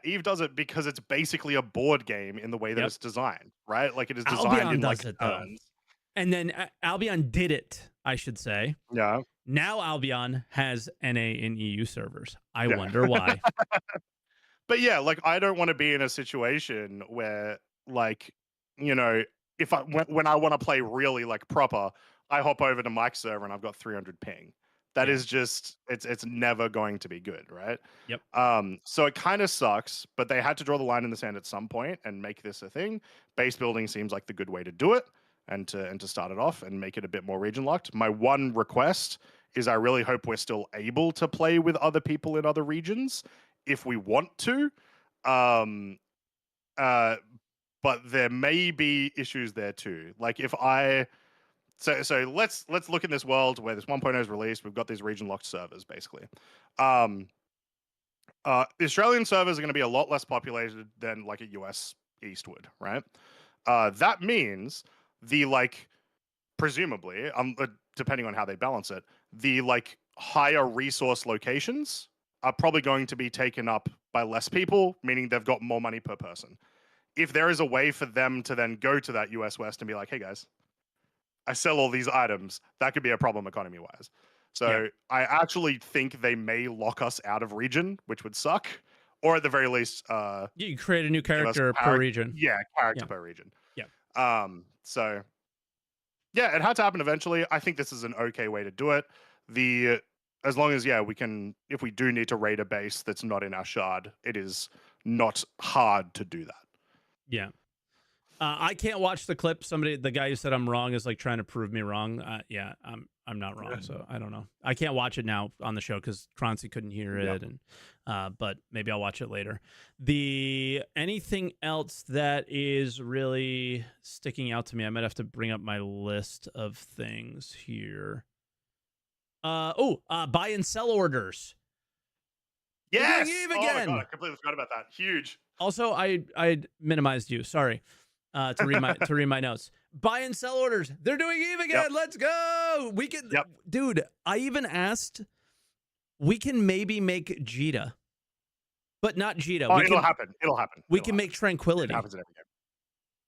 S2: Eve does it because it's basically a board game in the way that it's designed, right? Like it is designed
S1: Albion
S2: in like
S1: turns. And then Albion did it, I should say.
S2: Yeah.
S1: Now Albion has NA and EU servers. I wonder why.
S2: But yeah, like I don't want to be in a situation where, like, you know, if when I want to play really like proper, I hop over to Mike's server and I've got 300 ping. That is just it's never going to be good, right?
S1: Yep.
S2: So it kind of sucks, but they had to draw the line in the sand at some point and make this a thing. Base building seems like the good way to do it. And to start it off and make it a bit more region locked. My one request is I really hope we're still able to play with other people in other regions if we want to. But there may be issues there too. Like if so let's look in this world where this 1.0 is released. We've got these region locked servers basically. The Australian servers are going to be a lot less populated than like a US East would, right? That means the like presumably depending on how they balance it, the like higher resource locations are probably going to be taken up by less people, meaning they've got more money per person. If there is a way for them to then go to that US West and be like, hey guys, I sell all these items, that could be a problem economy wise. So I actually think they may lock us out of region, which would suck. Or at the very least,
S1: you create a new character per region.
S2: Yeah, character per region.
S1: Yeah.
S2: So yeah, it had to happen eventually. I think this is an okay way to do it. As long as we can, if we do need to raid a base that's not in our shard, it is not hard to do that.
S1: Yeah. I can't watch the clip. The guy who said I'm wrong is like trying to prove me wrong. Yeah, I'm not wrong, so I don't know. I can't watch it now on the show because Croncy couldn't hear it, and but maybe I'll watch it later. Anything else that is really sticking out to me? I might have to bring up my list of things here. Buy and sell orders.
S2: Yes.
S1: Eve
S2: Oh my
S1: again.
S2: god, I completely forgot about that. Huge.
S1: Also, I minimized you. Sorry. To read my notes. Buy and sell orders. They're doing Eve again.
S2: Yep.
S1: Let's go. We can,
S2: Yep.
S1: dude. I even asked. We can maybe make Jita, but not Jita.
S2: Oh, it'll happen. It'll happen.
S1: We can make Tranquility.
S2: It happens in every game.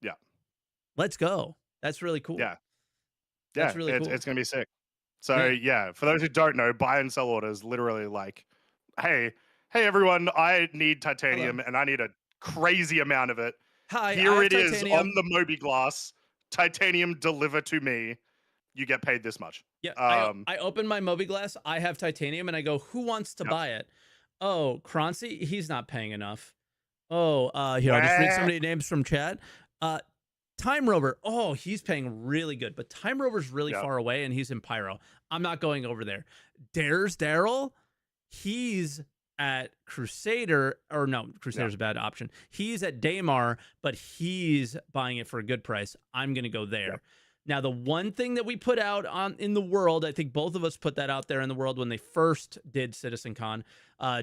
S2: Yeah.
S1: Let's go. That's really cool.
S2: Yeah.
S1: That's really cool.
S2: It's gonna be sick. So yeah, for those who don't know, buy and sell orders literally like, hey everyone, I need titanium and I need a crazy amount of it.
S1: Hi,
S2: here it is on the Moby Glass. Titanium deliver to me. You get paid this much.
S1: Yeah. I open my Moby Glass. I have titanium, and I go, "Who wants to buy it?" Oh, Croncy, he's not paying enough. Oh, here, I'll just read so many names from chat. Time Rover. Oh, he's paying really good, but Time Rover's really far away, and he's in Pyro. I'm not going over there. Daryl, he's at Crusader, or no, Crusader's a bad option. He's at Daymar, but he's buying it for a good price. I'm going to go there. Now, the one thing that we put out in the world, I think both of us put that out there in the world when they first did CitizenCon.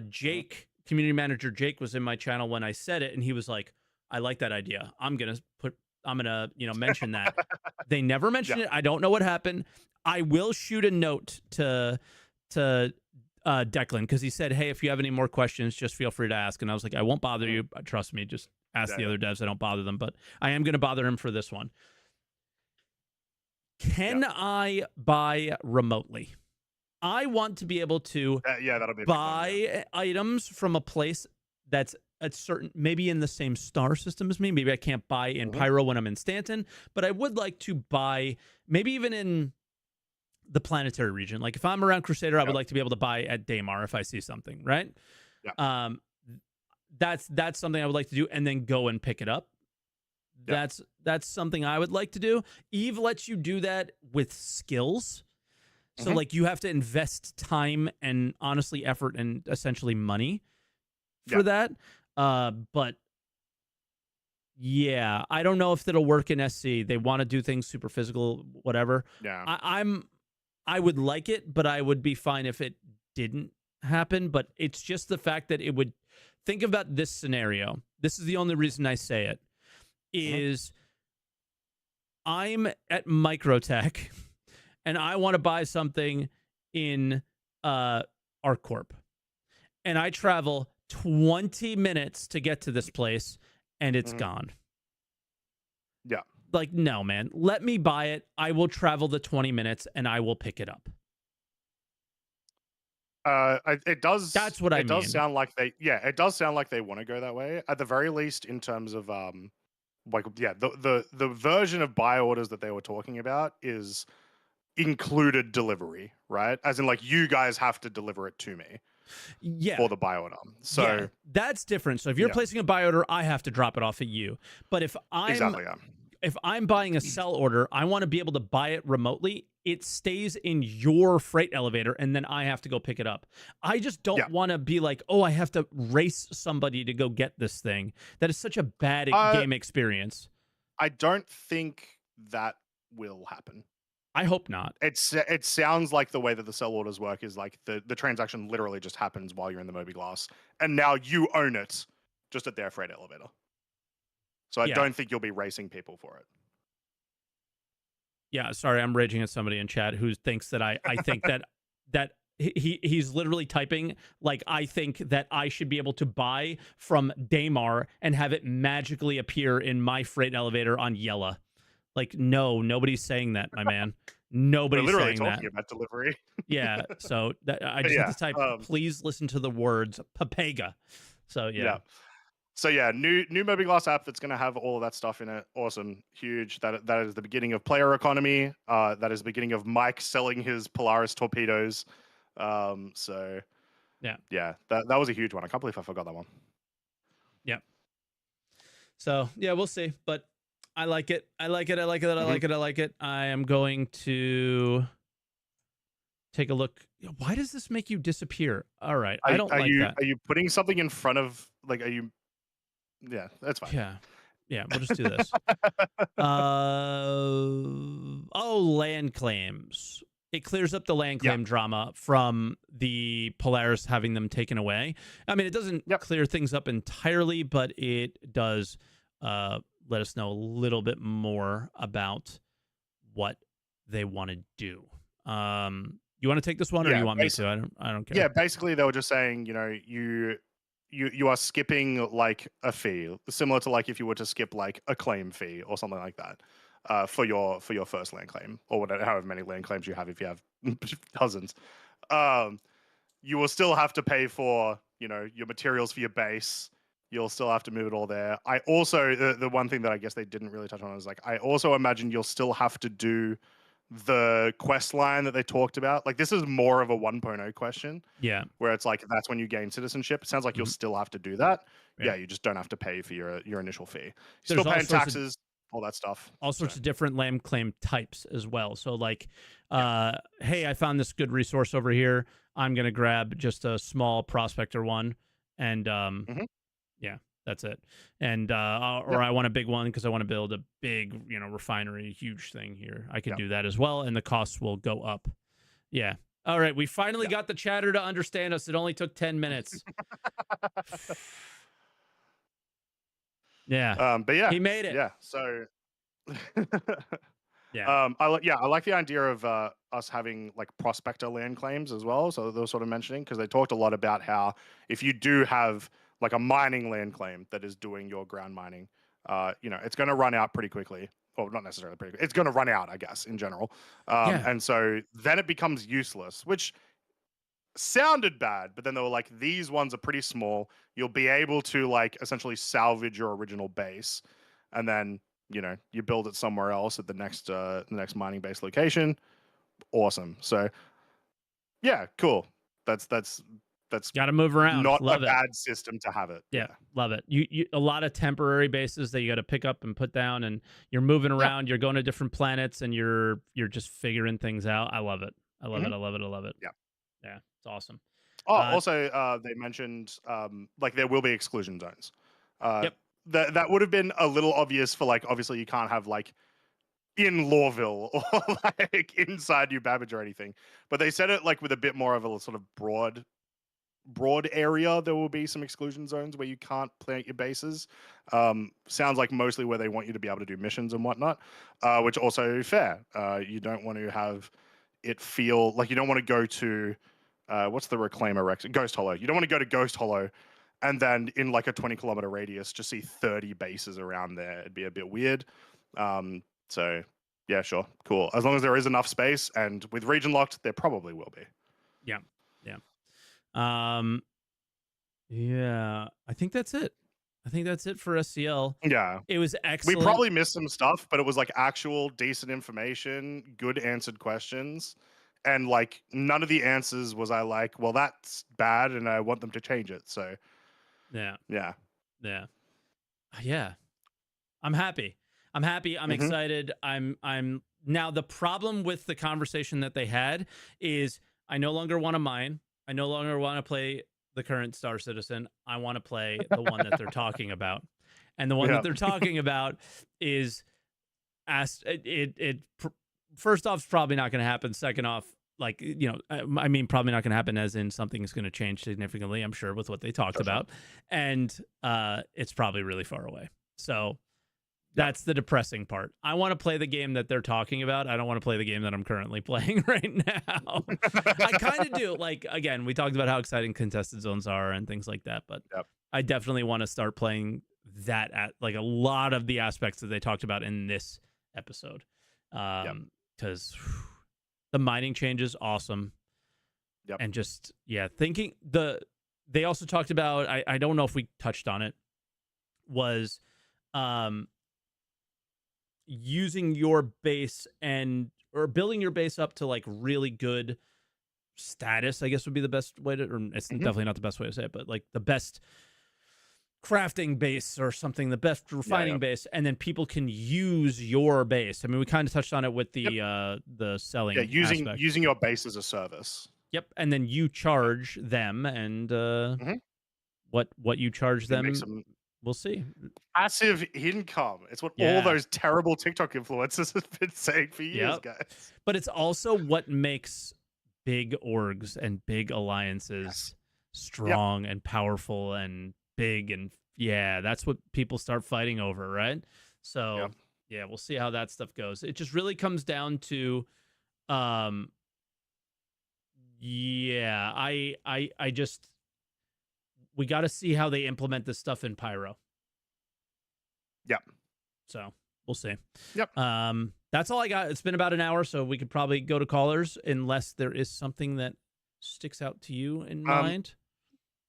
S1: Jake, community manager Jake, was in my channel when I said it, and he was like, "I like that idea. I'm gonna mention that." They never mentioned it. I don't know what happened. I will shoot a note to Declan, because he said, "Hey, if you have any more questions, just feel free to ask." And I was like, "I won't bother you. Trust me. Just ask the other devs. I don't bother them, but I am going to bother him for this one." Can I buy remotely? I want to be able to
S2: that'll be
S1: buy items from a place that's at certain, maybe in the same star system as me. Maybe I can't buy in Pyro when I'm in Stanton, but I would like to buy maybe even in the planetary region. Like if I'm around Crusader, I would like to be able to buy at Daymar if I see something, right? That's something I would like to do, and then go and pick it up. That's something I would like to do. Eve lets you do that with skills. So like you have to invest time and honestly effort and essentially money for that. But yeah, I don't know if that'll work in SC. They want to do things super physical, whatever.
S2: Yeah.
S1: I would like it, but I would be fine if it didn't happen. But it's just the fact that it would, think about this scenario. This is the only reason I say it, is I'm at Microtech and I want to buy something in ArcCorp, and I travel 20 minutes to get to this place, and it's gone.
S2: Yeah.
S1: Like, no, man. Let me buy it. I will travel the 20 minutes, and I will pick it up.
S2: It does.
S1: That's what I mean.
S2: It does sound like they. Yeah, it does sound like they want to go that way. At the very least, in terms of the version of buy orders that they were talking about is included delivery, right? As in, like, you guys have to deliver it to me.
S1: Yeah.
S2: For the buy order. So
S1: that's different. So if you're placing a buy order, I have to drop it off at you. But if I'm buying a sell order, I want to be able to buy it remotely. It stays in your freight elevator, and then I have to go pick it up. I just don't want to be like, oh, I have to race somebody to go get this thing. That is such a bad game experience.
S2: I don't think that will happen.
S1: I hope not.
S2: It sounds like the way that the sell orders work is like the transaction literally just happens while you're in the Moby Glass, and now you own it just at their freight elevator. So I don't think you'll be racing people for it.
S1: Yeah, sorry, I'm raging at somebody in chat who thinks that I think that he's literally typing like, I think that I should be able to buy from Daymar and have it magically appear in my freight elevator on Yella. Like, no, nobody's saying that, my man. Nobody's saying that.
S2: We're literally talking about delivery.
S1: Yeah, so I just have to type, please listen to the words Papega. So, yeah.
S2: So, yeah, new Moby Glass app that's going to have all of that stuff in it. Awesome. Huge. That is the beginning of player economy. That is the beginning of Mike selling his Polaris torpedoes. So, yeah, that was a huge one. I can't believe I forgot that one.
S1: Yeah. So, yeah, we'll see. But I like it. I like it. I like it. I like it. I like it. I am going to take a look. Why does this make you disappear? All right. I don't like that.
S2: Are you putting something in front of, like, are you? Yeah, that's fine.
S1: Yeah. Yeah, we'll just do this. Land claims. It clears up the land claim drama from the Polaris having them taken away. I mean, it doesn't clear things up entirely, but it does let us know a little bit more about what they want to do. You want to take this one, or you want me to? I don't care.
S2: Yeah, basically they were just saying, you are skipping like a fee, similar to like if you were to skip like a claim fee or something like that, for your first land claim, or whatever, however many land claims you have if you have dozens. You will still have to pay for your materials for your base. You'll still have to move it all there. I also the one thing that I guess they didn't really touch on is like I also imagine you'll still have to do the quest line that they talked about. Like this is more of a 1.0 question.
S1: Yeah.
S2: Where it's like that's when you gain citizenship. It sounds like you'll still have to do that. Yeah, you just don't have to pay for your initial fee. You're still paying taxes, all that stuff.
S1: All sorts of different land claim types as well. So like hey, I found this good resource over here. I'm gonna grab just a small prospector one and yeah, that's it. And or I want a big one because I want to build a big, refinery, huge thing here. I can do that as well, and the costs will go up. Yeah. All right, we finally got the chatter to understand us. It only took 10 minutes. Yeah.
S2: But yeah,
S1: he made it.
S2: Yeah. So.
S1: Yeah.
S2: I like the idea of us having like prospector land claims as well. So they were sort of mentioning, because they talked a lot about how if you do have like a mining land claim that is doing your ground mining, it's going to run out pretty quickly. Well, not necessarily pretty quickly. It's going to run out, I guess, in general. And so then it becomes useless, which sounded bad. But then they were like, these ones are pretty small. You'll be able to like essentially salvage your original base, and then you build it somewhere else at the next mining base location. Awesome. So yeah, cool. That's
S1: got to move around.
S2: Not
S1: love
S2: a
S1: it.
S2: Bad system to have it.
S1: Yeah, love it. You a lot of temporary bases that you got to pick up and put down, and you're moving around. You're going to different planets, and you're just figuring things out. I love it. I love it. I love it. I love it.
S2: Yeah,
S1: yeah, it's awesome.
S2: Oh, also they mentioned like there will be exclusion zones. That would have been a little obvious for like, obviously you can't have like in Lawville or like inside New Babbage or anything, but they said it like with a bit more of a sort of broad area. There will be some exclusion zones where you can't plant your bases. Sounds like mostly where they want you to be able to do missions and whatnot, which also fair. You don't want to have it feel like you don't want to go to what's the Reclaimer Rex? Ghost Hollow. You don't want to go to Ghost Hollow and then in like a 20-kilometer radius just see 30 bases around there. It'd be a bit weird. So yeah, sure, cool. As long as there is enough space, and with region locked, there probably will be.
S1: Yeah. Yeah, I think that's it. I think that's it for SCL.
S2: Yeah.
S1: It was excellent.
S2: We probably missed some stuff, but it was like actual decent information, good answered questions. And like none of the answers was I like, well, that's bad and I want them to change it. So
S1: yeah. I'm happy. I'm excited. I'm now, the problem with the conversation that they had is I no longer want to mine. I no longer want to play the current Star Citizen. I want to play the one that they're talking about. And the one that they're talking about is first off, it's probably not going to happen. Second off, like, I mean, probably not going to happen as in something's going to change significantly, I'm sure, with what they talked about. And it's probably really far away. So that's the depressing part. I want to play the game that they're talking about. I don't want to play the game that I'm currently playing right now. I kind of do. Like, again, we talked about how exciting contested zones are and things like that, but I definitely want to start playing that at like a lot of the aspects that they talked about in this episode. Because the mining change is awesome. And just, thinking they also talked about, I don't know if we touched on it, was using your base or building your base up to like really good status, I guess would be the best way to, or it's definitely not the best way to say it, but like the best crafting base or something, the best refining
S2: yeah.
S1: base, and then people can use your base. I mean, we kind of touched on it with
S2: Yep.
S1: the selling
S2: Yeah,
S1: aspect.
S2: using your base as a service.
S1: Yep, and then you charge them, and
S2: Mhm.
S1: what you charge
S2: You make
S1: them,
S2: some
S1: we'll see.
S2: passive income. It's what all
S1: Yeah.
S2: those terrible TikTok influencers have been saying for years,
S1: Yep.
S2: guys.
S1: But it's also what makes big orgs and big
S2: Yes.
S1: alliances
S2: Yep.
S1: strong and powerful and big, and yeah, that's what people start fighting over, right? So
S2: Yep.
S1: yeah, we'll see how that stuff goes. It just really comes down to um yeah, I just we got to see how they implement this stuff in Pyro.
S2: Yep.
S1: So we'll see.
S2: Yep.
S1: That's all I got. It's been about an hour, so we could probably go to callers unless there is something that sticks out to you in mind.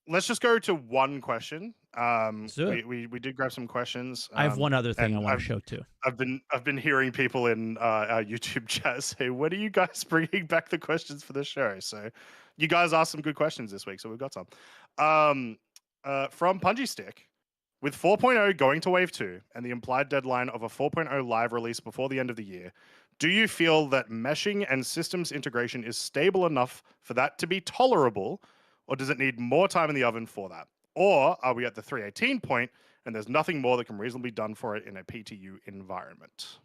S2: Let's just go to one question.
S1: Let's do it.
S2: We did grab some questions.
S1: I have one other thing I
S2: and
S1: want to show too.
S2: I've been hearing people in our YouTube chat say, "When are you guys bringing back the questions for the show?" So, you guys asked some good questions this week, so we've got some. From Punji Stick, with 4.0 going to Wave 2 and the implied deadline of a 4.0 live release before the end of the year, do you feel that meshing and systems integration is stable enough for that to be tolerable, or does it need more time in the oven for that? Or are we at the 318 point and there's nothing more that can reasonably be done for it in a PTU environment?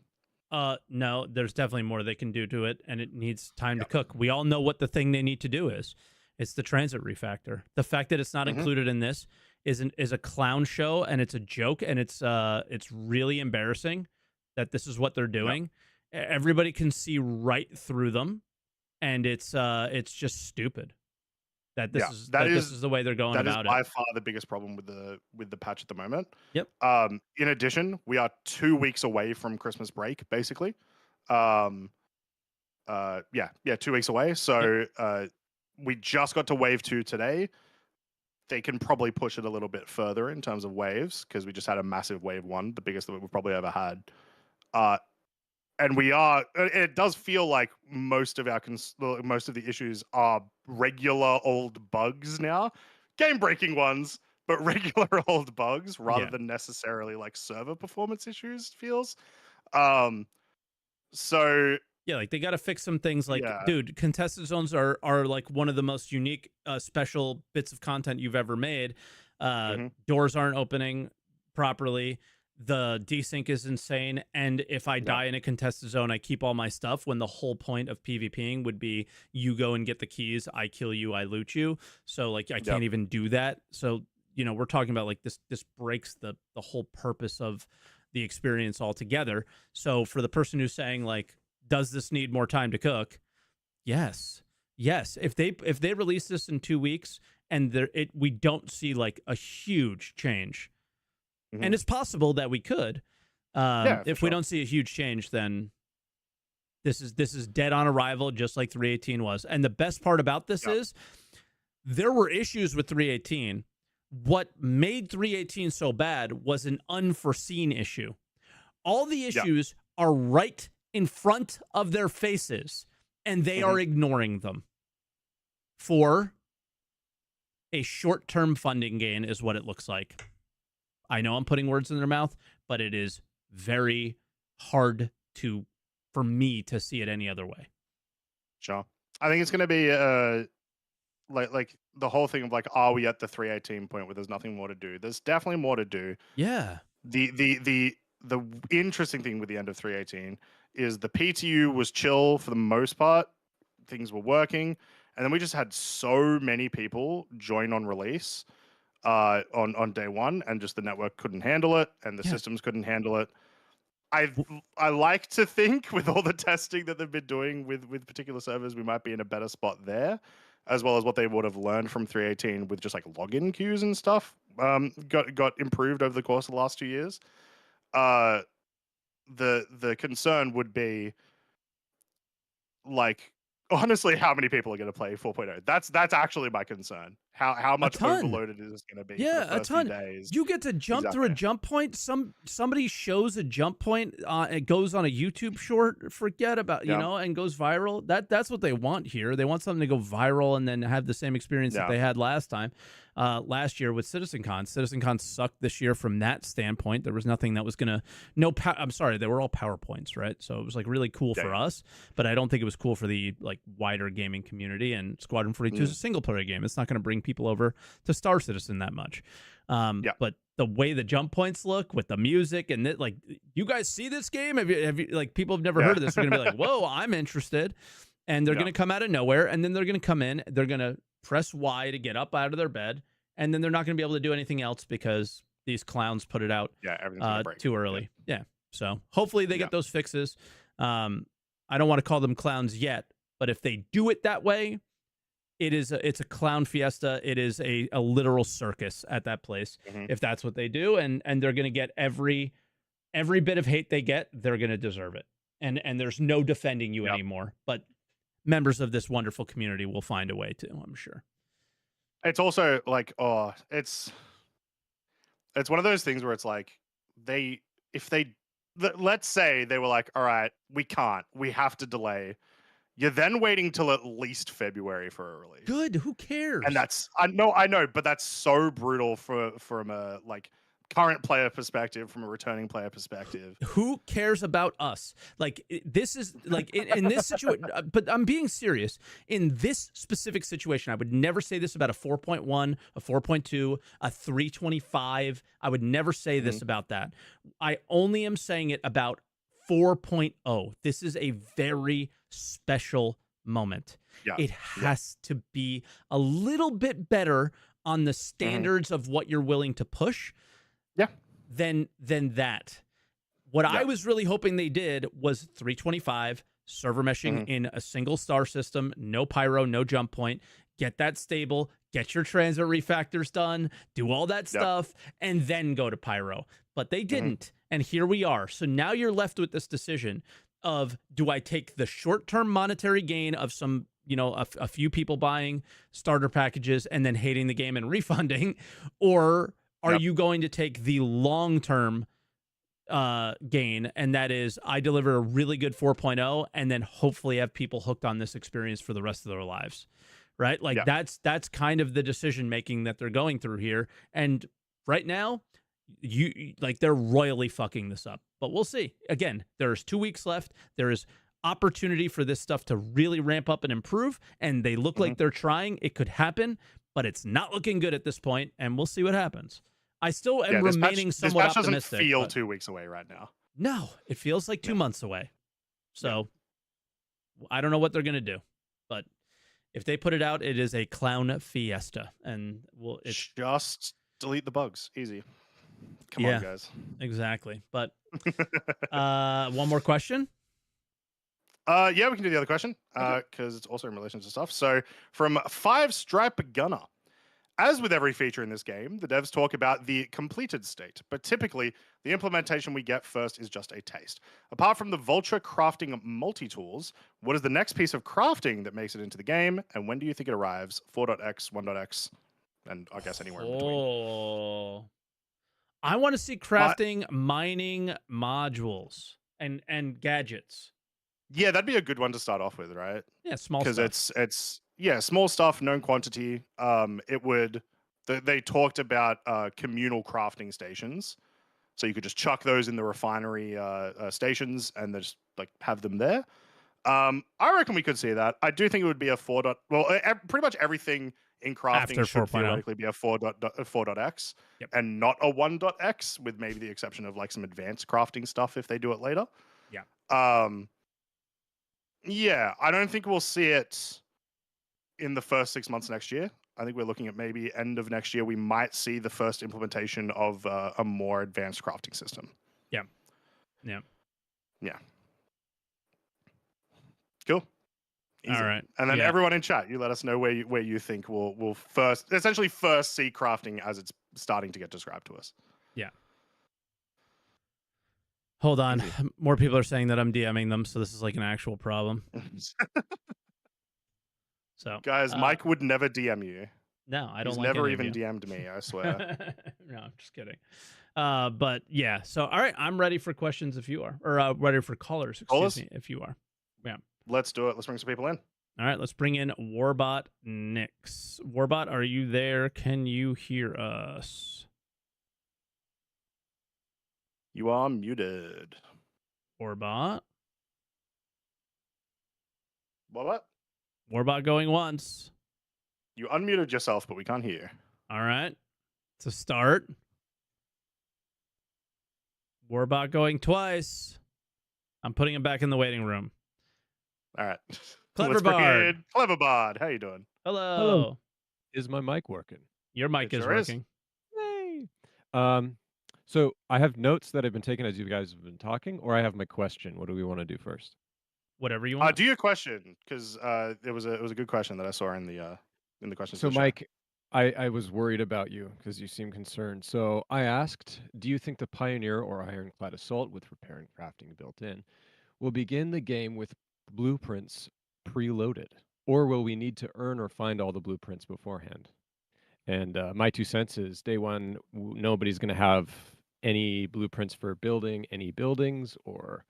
S1: No, there's definitely more they can do to it, and it needs time to
S2: Yep.
S1: cook. We all know what the thing they need to do is. It's the transit refactor. The fact that it's not included in this is a clown show, and it's a joke, and it's really embarrassing that this is what they're doing. Everybody can see right through them, and it's just stupid that this this is the way they're going about it.
S2: That is by far the biggest problem with the patch at the moment.
S1: Yep.
S2: In addition, we are 2 weeks away from Christmas break, basically. Yeah, 2 weeks away. So we just got to wave 2 today. They can probably push it a little bit further in terms of waves because we just had a massive wave 1, the biggest that we've probably ever had. And it does feel like most of the issues are regular old bugs now, game breaking ones, but regular old bugs rather than necessarily like server performance issues feels. So
S1: yeah, like they got to fix some things. Like, dude, contested zones are like one of the most unique, special bits of content you've ever made. Doors aren't opening properly. The desync is insane, and if I die in a contested zone, I keep all my stuff, when the whole point of PvPing would be you go and get the keys, I kill you, I loot you. So like I can't even do that. So, you know, we're talking about like this breaks the whole purpose of the experience altogether. So for the person who's saying like, does this need more time to cook? Yes. If they release this in 2 weeks and we don't see like a huge change, and it's possible that we could. If we don't see a huge change, then this is dead on arrival, just like 318 was. And the best part about this is there were issues with 318. What made 318 so bad was an unforeseen issue. All the issues are right in front of their faces, and they are ignoring them for a short-term funding gain is what it looks like. I know I'm putting words in their mouth, but it is very hard for me to see it any other way.
S2: Sure. I think it's going to be like the whole thing of like, are we at the 318 point where there's nothing more to do? There's definitely more to do.
S1: Yeah.
S2: The interesting thing with the end of 318 is the PTU was chill for the most part. Things were working, and then we just had so many people join on release on day one, and just the network couldn't handle it, and the systems couldn't handle it. I like to think with all the testing that they've been doing with particular servers, we might be in a better spot there, as well as what they would have learned from 318 with just like login queues and stuff. Got improved over the course of the last 2 years. The concern would be like, honestly, how many people are going to play 4.0? That's actually my concern. How much
S1: ton.
S2: overloaded is this going to be for
S1: Yeah,
S2: the
S1: a
S2: first few
S1: ton.
S2: days?
S1: You get to jump through a jump point. Somebody shows a jump point. It goes on a YouTube short. Forget about and goes viral. That's what they want here. They want something to go viral and then have the same experience that they had last time. Last year with CitizenCon. CitizenCon sucked this year from that standpoint. There was nothing that was gonna I'm sorry, they were all PowerPoints, right? So it was like really cool for us, but I don't think it was cool for the like wider gaming community. And Squadron 42 is a single player game. It's not going to bring people over to Star Citizen that much. But the way the jump points look with the music and like, you guys see this game? Have you like, people have never heard of this? They're gonna be like, whoa, I'm interested. And they're gonna come out of nowhere, and then they're gonna come in, they're gonna press Y to get up out of their bed, and then they're not gonna be able to do anything else because these clowns put it out too early. Yeah. So hopefully they get those fixes. I don't want to call them clowns yet, but if they do it that way, it's a clown fiesta. It is a literal circus at that place. If that's what they do, and they're going to get every bit of hate they get, they're going to deserve it. And there's no defending you anymore. But members of this wonderful community will find a way to, I'm sure.
S2: It's also like, it's one of those things where it's like let's say they were like, all right, we have to delay. You're then waiting till at least February for a release.
S1: Good. Who cares?
S2: And I know, but that's so brutal from a like current player perspective, from a returning player perspective.
S1: Who cares about us? Like, this is like in this situation, but I'm being serious. In this specific situation, I would never say this about a 4.1, a 4.2, a 325. I would never say this about that. I only am saying it about 4.0. This is a very special moment. It has to be a little bit better on the standards of what you're willing to push than that. What I was really hoping they did was 325, server meshing in a single star system, no pyro, no jump point, get that stable, get your transit refactors done, do all that stuff, and then go to pyro. But they didn't. And here we are. So now you're left with this decision of, do I take the short-term monetary gain of some, a few people buying starter packages and then hating the game and refunding, or are you going to take the long-term gain, and that is, I deliver a really good 4.0 and then hopefully have people hooked on this experience for the rest of their lives, right? Like that's kind of the decision-making that they're going through here. And right now, they're royally fucking this up, but we'll see. Again, there's 2 weeks left. There is opportunity for this stuff to really ramp up and improve, and they look like they're trying. It could happen, but it's not looking good at this point, and we'll see what happens. I still am remaining somewhat optimistic.
S2: This doesn't feel 2 weeks away right now.
S1: No, it feels like 2 months away. So I don't know what they're going to do, but if they put it out, it is a clown fiesta, and
S2: just delete the bugs. Easy. Come on, guys.
S1: Exactly. But one more question.
S2: We can do the other question because it's also in relation to stuff. So from 5 Stripe Gunner. As with every feature in this game, the devs talk about the completed state, but typically the implementation we get first is just a taste. Apart from the Vulture crafting multi-tools, what is the next piece of crafting that makes it into the game, and when do you think it arrives? 4.x, 1.x, and I guess anywhere in between.
S1: I want to see crafting mining modules and gadgets.
S2: Yeah, that'd be a good one to start off with, right?
S1: Yeah, small stuff.
S2: Because it's small stuff, known quantity. They talked about communal crafting stations, so you could just chuck those in the refinery stations and just like have them there. I reckon we could see that. I do think it would be a pretty much everything in crafting should theoretically be a 4.x and not a 1.x, with maybe the exception of like some advanced crafting stuff if they do it later. I don't think we'll see it in the first 6 months next year. I think we're looking at maybe end of next year. We might see the first implementation of a more advanced crafting system. Yeah. Cool. Easy.
S1: All right.
S2: And then everyone in chat, you let us know where you think we'll first see crafting as it's starting to get described to us.
S1: Yeah. Hold on. More people are saying that I'm DMing them, so this is like an actual problem. So,
S2: guys, Mike would never DM you.
S1: No, I don't
S2: He's
S1: like
S2: never
S1: any of
S2: even
S1: you.
S2: DM'd me, I swear.
S1: No, I'm just kidding. But yeah, so all right, I'm ready for questions if you are, or ready for callers, excuse
S2: Callers?
S1: me, if you are. Yeah.
S2: Let's do it. Let's bring some people in.
S1: All right, let's bring in Warbotnix. Warbot, are you there? Can you hear us?
S2: You are muted.
S1: Warbot?
S2: What?
S1: Warbot going once.
S2: You unmuted yourself, but we can't hear.
S1: All right. It's a start. Warbot going twice. I'm putting him back in the waiting room.
S2: All right.
S1: Clever
S2: Let's bring
S1: Bard.
S2: in Clever Bard. How you doing?
S1: Hello.
S3: Hello. Is my mic working?
S1: Your mic
S2: It
S1: is
S2: sure is.
S1: working.
S3: Yay. So I have notes that I've been taking as you guys have been talking, or I have my question. What do we want to do first?
S1: Whatever you want.
S2: Do your question, because it was a good question that I saw in the questions.
S3: So Mike, I was worried about you because you seem concerned. So I asked, do you think the Pioneer or Ironclad Assault with repair and crafting built in will begin the game with blueprints preloaded? Or will we need to earn or find all the blueprints beforehand? And my 2 cents is day one, nobody's going to have any blueprints for building any buildings, or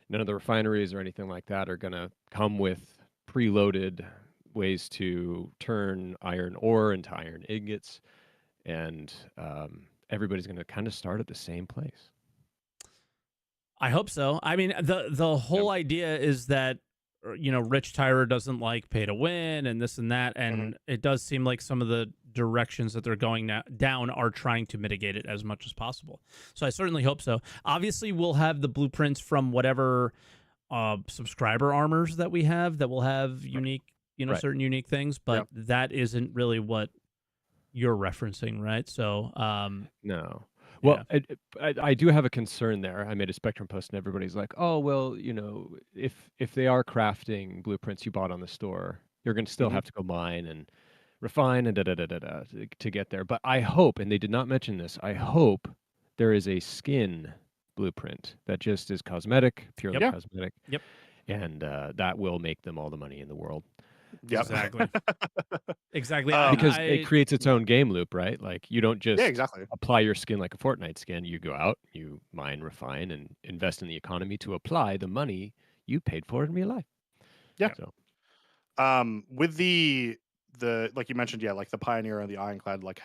S3: none of the refineries or anything like that are going to come with preloaded ways to turn iron ore into iron ingots. And everybody's going to kind of start at the same place.
S1: I hope so. I mean, the whole idea is that, Rich Tyra doesn't like pay to win and this and that, and it does seem like some of the directions that they're going down are trying to mitigate it as much as possible. So I certainly hope so. Obviously, we'll have the blueprints from whatever subscriber armors that we have that will have unique, certain unique things, but that isn't really what you're referencing, right? So
S3: no. Well, I do have a concern there. I made a Spectrum post, and everybody's like, "Oh, well, if they are crafting blueprints you bought on the store, you're going to still have to go mine and refine and to get there." But I hope, and they did not mention this, I hope there is a skin blueprint that just is cosmetic, purely cosmetic.
S1: Yep.
S3: And that will make them all the money in the world.
S2: Yep.
S1: Exactly. Exactly.
S3: Because it creates its own game loop, right? Like you don't just
S2: exactly.
S3: apply your skin like a Fortnite skin. You go out, you mine, refine, and invest in the economy to apply the money you paid for in real life.
S2: Yeah.
S3: So,
S2: with the like you mentioned, like the Pioneer and the Ironclad, like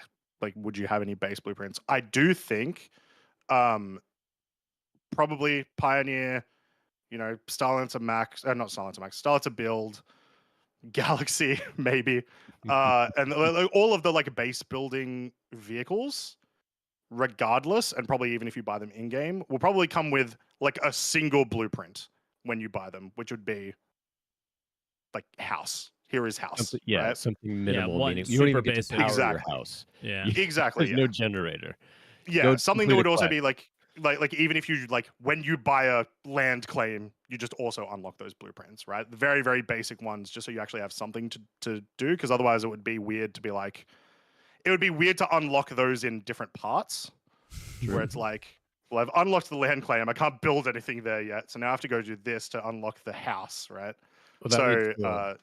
S2: would you have any base blueprints? I do think, probably Pioneer, Starlancer Max, not Starlancer Max, Starlancer Build, Galaxy maybe, and all of the like base building vehicles, regardless, and probably even if you buy them in game, will probably come with like a single blueprint when you buy them, which would be like house. Here is house. Right?
S3: Something minimal. Meaning
S1: super
S3: you don't even get
S1: basic.
S3: to power your house.
S1: Yeah,
S2: exactly.
S3: There's no generator.
S2: Yeah, something that would also be like even if you when you buy a land claim, you just also unlock those blueprints, right? The very, very basic ones, just so you actually have something to do, because otherwise it would be weird to be like, it would be weird to unlock those in different parts, where it's like, well, I've unlocked the land claim, I can't build anything there yet, so now I have to go do this to unlock the house, right?
S3: Well,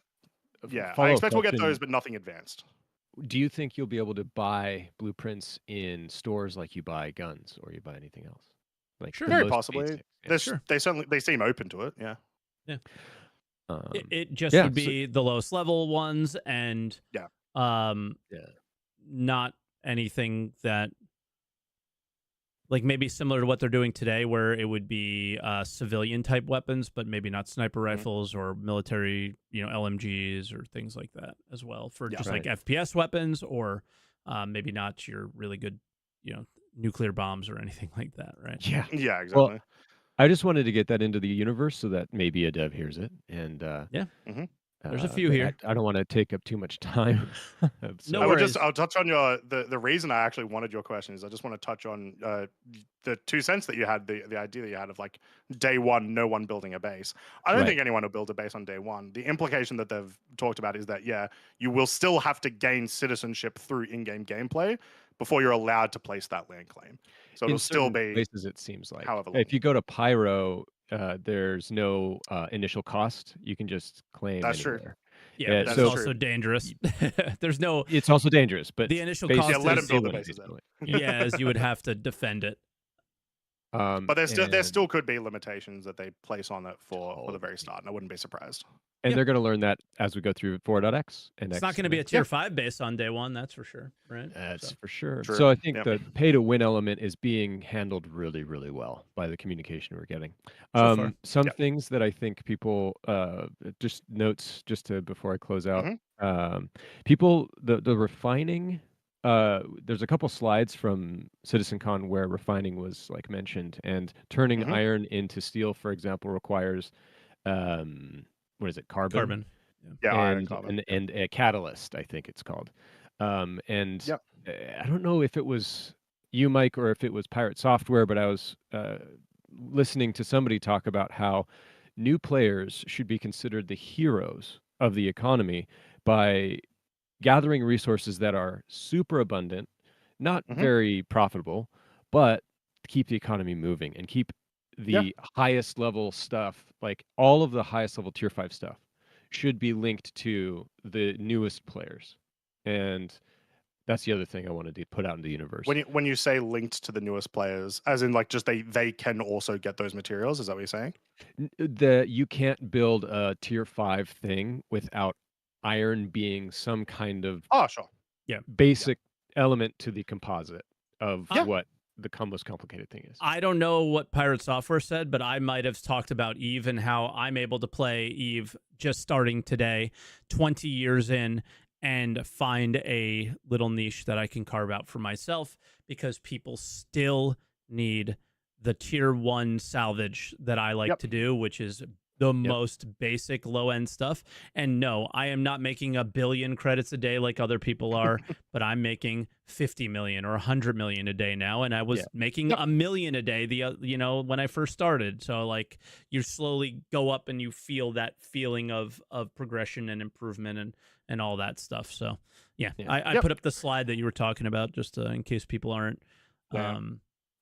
S2: I expect we'll get those, but nothing advanced.
S3: Do you think you'll be able to buy blueprints in stores like you buy guns or you buy anything else? Like
S2: sure, very possibly. They seem open to it. Yeah.
S1: Yeah. It just would be the lowest level ones, and not anything that, like, maybe similar to what they're doing today, where it would be civilian type weapons, but maybe not sniper rifles or military, LMGs or things like that as well, for just like FPS weapons, or maybe not your really good, nuclear bombs or anything like that, right?
S2: Yeah, exactly.
S3: Well, I just wanted to get that into the universe so that maybe a dev hears it, and
S1: there's a few here.
S3: I don't want to take up too much time.
S1: No worries.
S2: I'll touch on the reason I actually wanted your question is I just want to touch on the 2 cents that you had, the idea that you had of like day one, no one building a base. I don't think anyone will build a base on day one. The implication that they've talked about is that, you will still have to gain citizenship through in-game gameplay before you're allowed to place that land claim. So it'll still be
S3: places, it seems like.
S2: However long.
S3: If you go to Pyro, there's no initial cost. You can just claim
S2: That's
S3: anywhere.
S1: Yeah,
S3: Yeah,
S1: but it's
S2: so-
S1: also dangerous. There's no
S3: It's also dangerous, but
S1: the initial
S3: base-
S1: cost.
S2: Yeah, let
S1: is,
S2: him build the
S3: one
S2: bases then.
S3: basically.
S1: yeah, as you would have to defend it.
S2: But there
S3: and-
S2: still could be limitations that they place on it for the very start, and I wouldn't be surprised.
S3: And
S1: Yeah.
S3: they're going to learn that as we go through 4.x and
S1: It's
S3: X.
S1: not going to be a tier 5 base on day one, that's for sure, right?
S3: That's
S1: So-
S3: for sure.
S2: True.
S3: So I think
S2: Yep.
S3: the pay to win element is being handled really, really well by the communication we're getting.
S1: So far.
S3: Some
S2: Yep.
S3: things that I think people just notes just to before I close out. People the refining. There's a couple slides from CitizenCon where refining was like mentioned, and turning
S2: Mhm.
S3: iron into steel, for example, requires what is it? Carbon.
S2: Yeah, iron and carbon.
S3: And a catalyst, I think it's called. And
S2: Yep.
S3: I don't know if it was you, Mike, or if it was Pirate Software, but I was listening to somebody talk about how new players should be considered the heroes of the economy by gathering resources that are super abundant, not
S2: Mhm.
S3: very profitable, but keep the economy moving and keep the highest level stuff, like all of the highest level tier 5 stuff should be linked to the newest players. And that's the other thing I wanted to put out in the universe.
S2: When you say linked to the newest players, as in like just they can also get those materials, is that what you're saying?
S3: You can't build a tier 5 thing without iron being some kind of
S2: Oh, sure.
S3: basic element to the composite of
S1: Yeah.
S3: what the most complicated thing is.
S1: I don't know what Pirate Software said, but I might have talked about Eve and how I'm able to play Eve just starting today, 20 years in, and find a little niche that I can carve out for myself because people still need the tier 1 salvage that I like to do, which is the most basic low-end stuff. And no, I am not making 1 billion credits a day like other people are, but I'm making 50 million or 100 million a day now, and I was making 1 million a day when I first started. So like you slowly go up and you feel that feeling of progression and improvement and all that stuff. So I put up the slide that you were talking about just in case people aren't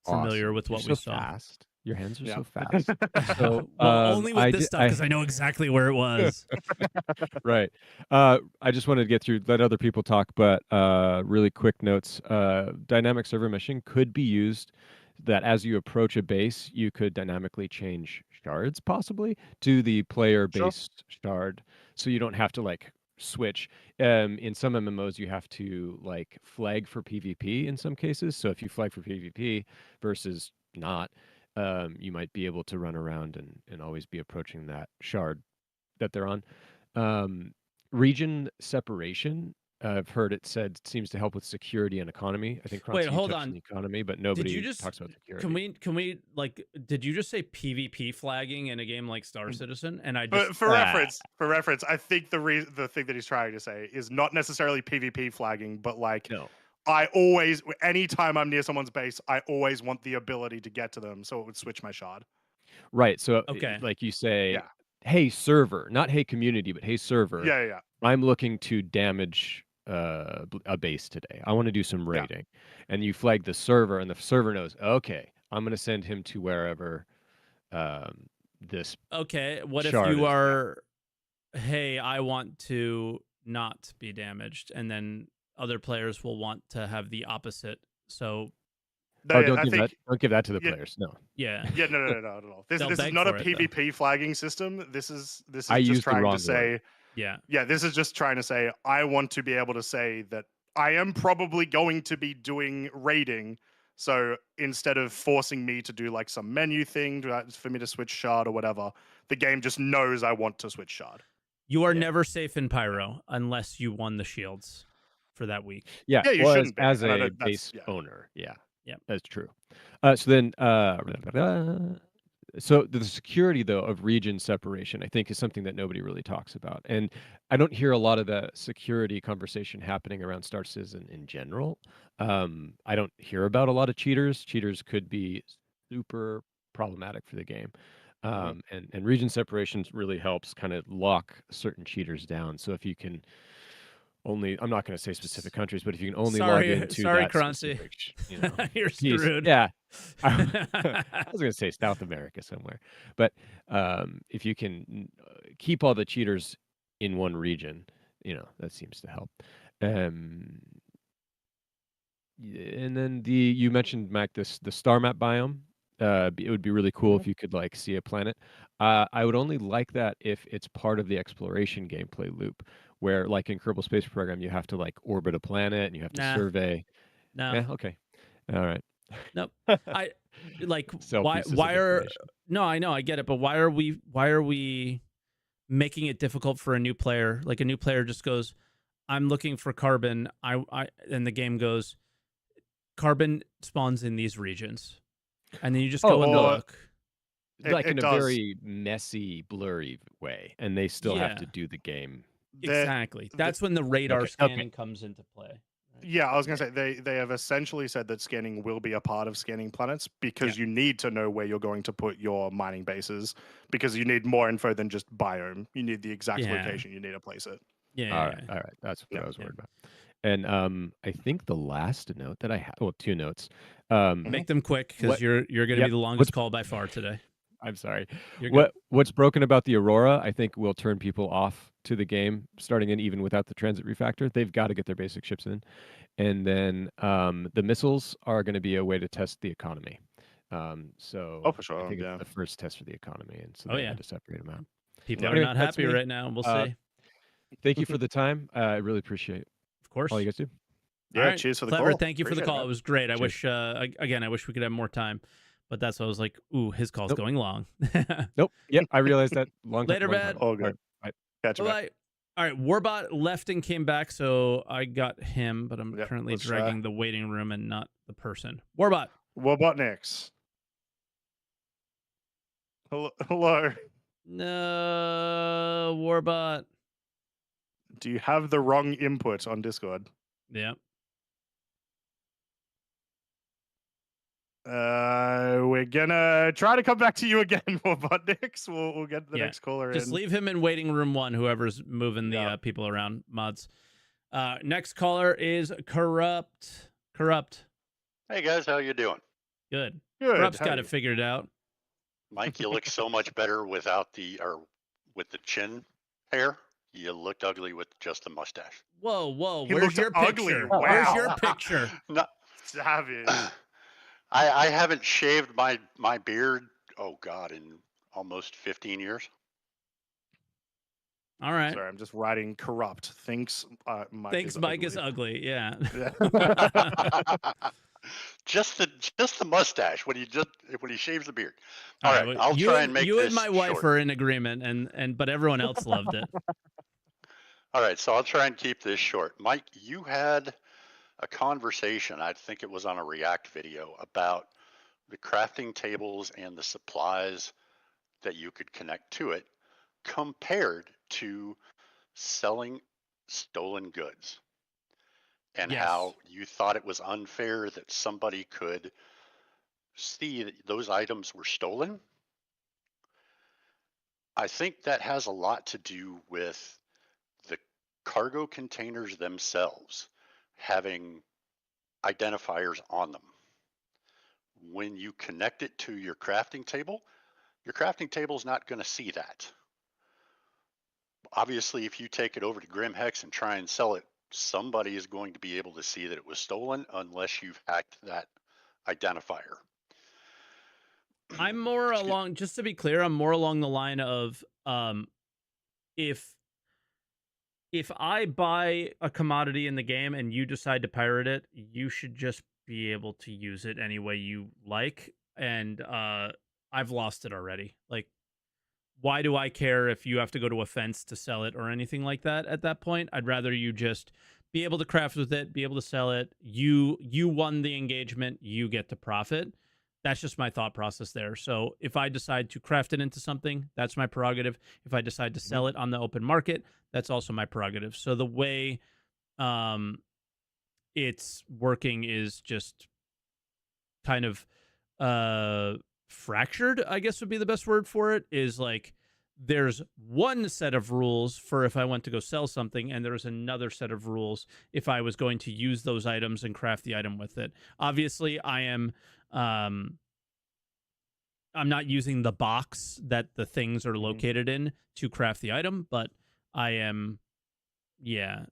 S1: familiar with what we saw.
S3: Fast. Your hands are so fast.
S1: So, only with this stuff because I know exactly where it was.
S3: Right. I just wanted to get through, let other people talk, but really quick notes. Dynamic server meshing could be used that as you approach a base, you could dynamically change shards possibly to the player-based shard. So you don't have to like switch. In some MMOs, you have to like flag for PvP in some cases. So if you flag for PvP versus not, you might be able to run around and always be approaching that shard that they're on. Region separation, I've heard it said seems to help with security and economy. I think Croncy
S1: Wait, hold
S3: touched
S1: on.
S3: the economy, but nobody talks about security.
S1: Can we like? Did you just say PvP flagging in a game like Star Citizen? And I just
S2: For reference, I think the thing that he's trying to say is not necessarily PvP flagging, but like I always, anytime I'm near someone's base, I always want the ability to get to them, so it would switch my shard.
S3: Right. So, like you say, hey server, not hey community, but hey server.
S2: Yeah.
S3: I'm looking to damage a base today. I want to do some raiding, and you flag the server, and the server knows. Okay, I'm going to send him to wherever this.
S1: Okay. What if
S3: shard
S1: you
S3: is.
S1: are? Hey, I want to not be damaged, and then other players will want to have the opposite. So
S3: Don't give that to the players. No.
S1: Yeah.
S2: Yeah, no, not at all. This is
S1: beg
S2: not a
S1: for it,
S2: PvP flagging system. This is
S3: I
S2: just
S3: used the
S2: trying
S3: wrong
S2: to say.
S3: word.
S2: Yeah, this is just trying to say I want to be able to say that I am probably going to be doing raiding. So instead of forcing me to do like some menu thing for me to switch shard or whatever, the game just knows I want to switch shard.
S1: You are never safe in Pyro unless you won the shields for that week.
S3: Yeah,
S2: you shouldn't be.
S3: as
S2: And
S3: a base owner. Yeah, that's true. So then, so the security though of region separation, I think, is something that nobody really talks about, and I don't hear a lot of the security conversation happening around Star Citizen in general. I don't hear about a lot of cheaters. Cheaters could be super problematic for the game. And region separations really helps kind of lock certain cheaters down. So if you can only, I'm not going to say specific countries, but if you can only log into that
S1: Croncy.
S3: specific,
S1: You're screwed.
S3: Yeah. I was going to say South America somewhere, but if you can keep all the cheaters in one region. That seems to help. Um, and then you mentioned, Mac, the star map biome. It would be really cool if you could like see a planet. I would only like that if it's part of the exploration gameplay loop, where like in Kerbal Space Program, you have to like orbit a planet and you have to
S1: Nah,
S3: survey.
S1: no,
S3: Yeah, okay, all right.
S1: nope. I like
S3: Sell
S1: why.
S3: pieces of
S1: Why are
S3: information.
S1: no? I know, I get it, but why are we making it difficult for a new player? Like a new player just goes, "I'm looking for carbon." And the game goes, "Carbon spawns in these regions," and then you just go and
S2: no.
S1: look.
S3: Like
S2: It
S3: in a
S2: does.
S3: very messy, blurry way, and they still have
S1: Yeah.
S3: to do the game.
S1: Exactly. That's when the radar
S3: Okay,
S1: scanning comes into play. Right?
S2: Yeah, I was going to say they have essentially said that scanning will be a part of scanning planets because you need to know where you're going to put your mining bases because you need more info than just biome. You need the exact location you need to place it.
S1: Yeah.
S3: All right. That's what I was
S1: Yeah.
S3: worried about. And I think the last note that I have, well, two notes.
S1: Make them quick because
S3: what-
S1: you're going to be
S3: Yep.
S1: the longest call by far today.
S3: I'm sorry.
S1: You're good.
S3: What's broken about the Aurora, I think, will turn people off to the game starting in even without the transit refactor. They've got to get their basic ships in. And then the missiles are going to be a way to test the economy. So
S2: for sure.
S3: I think
S2: Yeah.
S3: it's the first test for the economy, and so
S1: Oh,
S3: they
S1: yeah.
S3: had to separate them out.
S1: People
S3: Anyway,
S1: are not
S3: that's
S1: happy
S3: me.
S1: right now. We'll see.
S3: Thank you for the time. I really appreciate it.
S1: Of course.
S3: All you guys do.
S2: Yeah,
S1: All right.
S2: cheers for the
S1: Clever.
S2: call.
S1: Thank you for the
S2: Appreciate
S1: call.
S2: it,
S1: It was great. I
S3: Cheers.
S1: wish, again, I wish we could have more time, but that's what I was like, ooh, his call's
S3: Nope.
S1: going long.
S3: Nope. Yep. I realized that long
S1: Later,
S3: long
S1: Bad.
S3: time.
S2: All good.
S3: Right.
S2: Catch you, man.
S1: Bye-bye. All right, Warbot left and came back, so I got him, but I'm
S2: Yep,
S1: currently
S2: let's
S1: dragging the waiting room and not the person. Warbot.
S2: Warbotnix. Hello.
S1: No, Warbot.
S2: Do you have the wrong input on Discord?
S1: Yeah.
S2: We're gonna try to come back to you again, Warbotnix. We'll get the next caller
S1: Just
S2: in.
S1: leave him in waiting room 1, whoever's moving the people around, mods. Next caller is Kurupt. Kurupt.
S4: Hey guys, how you doing?
S1: Good.
S2: Good.
S1: Kurupt's
S2: how
S1: got
S2: are
S1: it
S2: you?
S1: figured out.
S4: Mike, you look so much better with the chin hair. You looked ugly with just a mustache.
S1: Whoa.
S2: He
S1: Where's
S2: looked
S1: your
S2: ugly.
S1: picture?
S2: Wow.
S1: Where's your picture?
S4: No,
S2: Savage.
S4: I haven't shaved my beard, oh God, in almost 15 years.
S1: All right.
S2: Sorry, I'm just writing Kurupt. Thinks Mike
S1: Thanks,
S2: is
S1: Mike
S2: ugly.
S1: is ugly. Yeah.
S4: just the mustache when he shaves the beard.
S1: All
S4: All right,
S1: well,
S4: I'll try and make
S1: you
S4: this
S1: and my wife
S4: short.
S1: are in agreement, but everyone else loved it.
S4: All right, so I'll try and keep this short. Mike, you had a conversation, I think it was on a React video, about the crafting tables and the supplies that you could connect to it compared to selling stolen goods, and
S1: Yes.
S4: how you thought it was unfair that somebody could see that those items were stolen. I think that has a lot to do with the cargo containers themselves having identifiers on them. When you connect it to your crafting table is not going to see that. Obviously, if you take it over to GrimHex and try and sell it, somebody is going to be able to see that it was stolen unless you've hacked that identifier.
S1: I'm more along, just to be clear, I'm more along the line of if I buy a commodity in the game and you decide to pirate it, you should just be able to use it any way you like. And I've lost it already. Like, why do I care if you have to go to a fence to sell it or anything like that at that point? I'd rather you just be able to craft with it, be able to sell it. You won the engagement, you get to profit. That's just my thought process there. So if I decide to craft it into something, that's my prerogative. If I decide to sell it on the open market, that's also my prerogative. So the way it's working is just kind of fractured, I guess would be the best word for it, is like there's one set of rules for if I went to go sell something, and there's another set of rules if I was going to use those items and craft the item with it. Obviously, I'm not using the box that the things are located in to craft the item, but I am, yeah,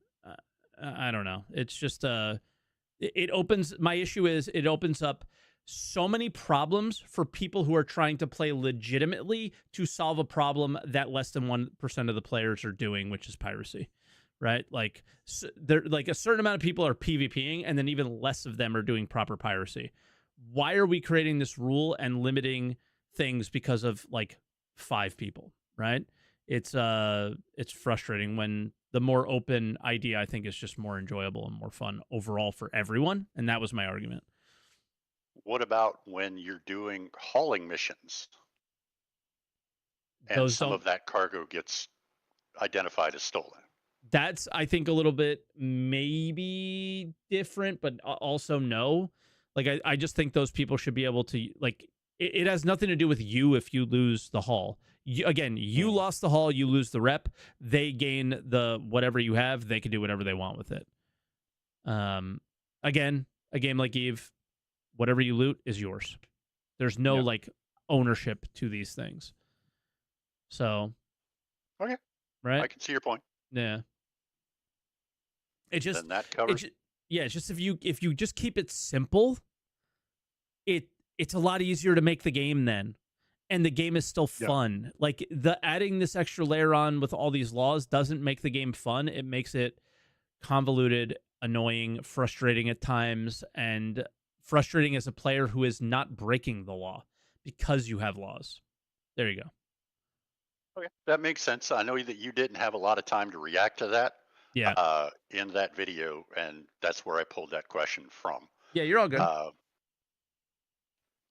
S1: I don't know. It's just it opens. My issue is it opens up so many problems for people who are trying to play legitimately to solve a problem that less than 1% of the players are doing, which is piracy, right? Like there, like a certain amount of people are PvPing, and then even less of them are doing proper piracy. Why are we creating this rule and limiting things because of like 5 people, right? It's frustrating when the more open idea, I think, is just more enjoyable and more fun overall for everyone. And that was my argument.
S4: What about when you're doing hauling missions and
S1: Those
S4: some
S1: don't.
S4: of that cargo gets identified as stolen?
S1: That's, I think, a little bit maybe different, but also no. Like, I just think those people should be able to, like, it has nothing to do with you if you lose the haul. You lost the haul, you lose the rep. They gain the whatever you have. They can do whatever they want with it. Again, a game like Eve, whatever you loot is yours. There's no like ownership to these things. So,
S4: okay,
S1: right?
S4: I can see your point.
S1: Yeah. It just
S4: then that covers.
S1: It's just if you just keep it simple, it's a lot easier to make the game then. And the game is still fun. Like adding this extra layer on with all these laws doesn't make the game fun. It makes it convoluted, annoying, frustrating at times, and frustrating as a player who is not breaking the law because you have laws. There you go.
S4: Okay, that makes sense. I know that you didn't have a lot of time to react to that.
S1: Yeah.
S4: In that video, and that's where I pulled that question from.
S1: Yeah, you're all good.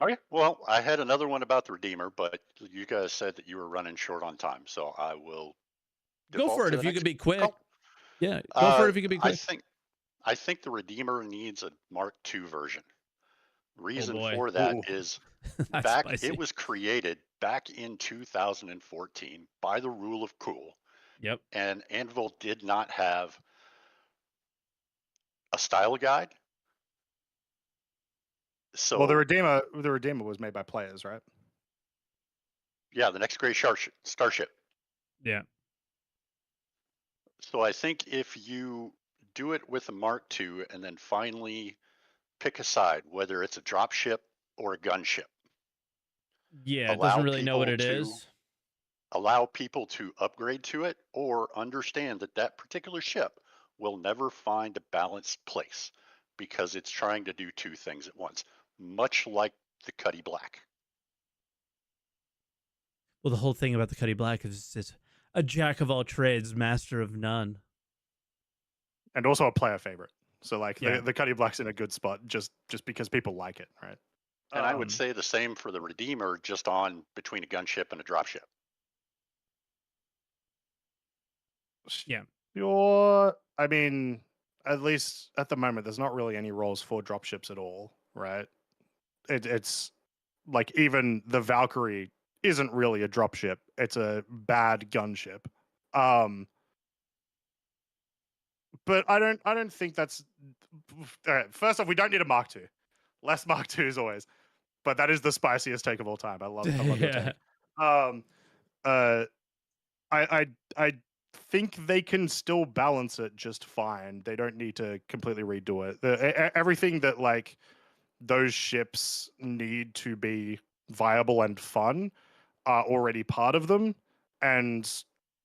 S4: Okay, well, I had another one about the Redeemer, but you guys said that you were running short on time, so I will
S1: go for it if you can be quick. Yeah, go for it if you can be quick.
S4: I think the Redeemer needs a Mark II version. Reason
S1: boy.
S4: for that is
S1: That's spicy.
S4: it was created back in 2014 by the rule of cool.
S1: Yep.
S4: And Anvil did not have a style guide. So
S2: well, the Redeemer was made by players, right?
S4: Yeah, the next great starship.
S1: Yeah.
S4: So I think if you do it with a Mark II and then finally pick a side, whether it's a dropship or a gunship.
S1: Yeah, it doesn't really know what it is.
S4: Allow people to upgrade to it or understand that that particular ship will never find a balanced place because it's trying to do 2 things at once, much like the Cuddy Black.
S1: Well, the whole thing about the Cuddy Black is it's a jack of all trades, master of none.
S2: And also a player favorite. So like the Cuddy Black's in a good spot just because people like it, right?
S4: And I would say the same for the Redeemer, just on between a gunship and a dropship.
S1: Yeah.
S2: I mean, at least at the moment, there's not really any roles for dropships at all, right? It's like even the Valkyrie isn't really a dropship. It's a bad gunship. But I don't think that's. All right, first off, we don't need a Mark II. Less Mark IIs always. But that is the spiciest take of all time. I love your take. I think they can still balance it just fine. They don't need to completely redo it. Everything that like those ships need to be viable and fun are already part of them, and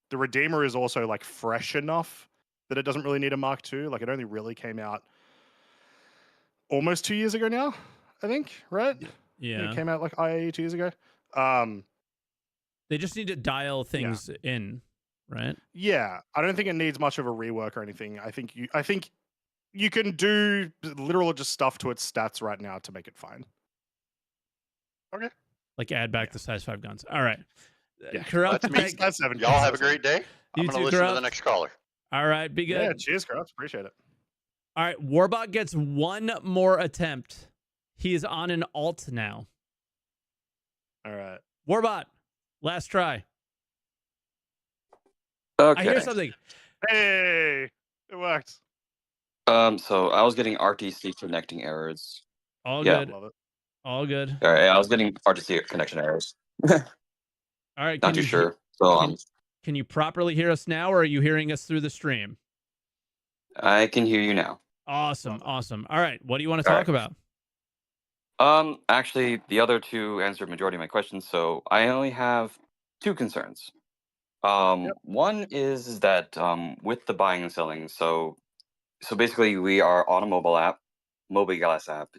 S2: the Redeemer is also like fresh enough that it doesn't really need a Mark II. Like it only really came out almost 2 years ago now, I think, right?
S1: Yeah.
S2: It came out like IAE 2 years ago.
S1: They just need to dial things in, right?
S2: Yeah. I don't think it needs much of a rework or anything. I think you can do literal just stuff to its stats right now to make it fine.
S4: Okay.
S1: Like add back the size 5 guns. All right.
S2: Yeah.
S1: Kurupt,
S2: that's 7.
S4: Y'all have a great day. I'm
S1: You
S4: going to
S1: too,
S4: listen
S1: Kurupt.
S4: to the next caller.
S1: All right. Be good.
S2: Yeah. Cheers, Kurupt. Appreciate it.
S1: All right. Warbot gets one more attempt. He is on an alt now.
S2: All right.
S1: Warbot, last try.
S5: Okay.
S1: I hear something.
S2: Hey, it worked.
S5: So I was getting RTC connecting errors.
S1: All
S5: Yeah.
S1: good. All good.
S5: All right, I was getting RTC connection errors.
S1: All right.
S5: Not too sure. So
S1: Can you properly hear us now, or are you hearing us through the stream?
S5: I can hear you now.
S1: Awesome. Awesome. All right. What do you want to
S5: All
S1: talk about?
S5: Actually, the other two answered majority of my questions, so I only have two concerns. One is that with the buying and selling, so basically we are on a mobile app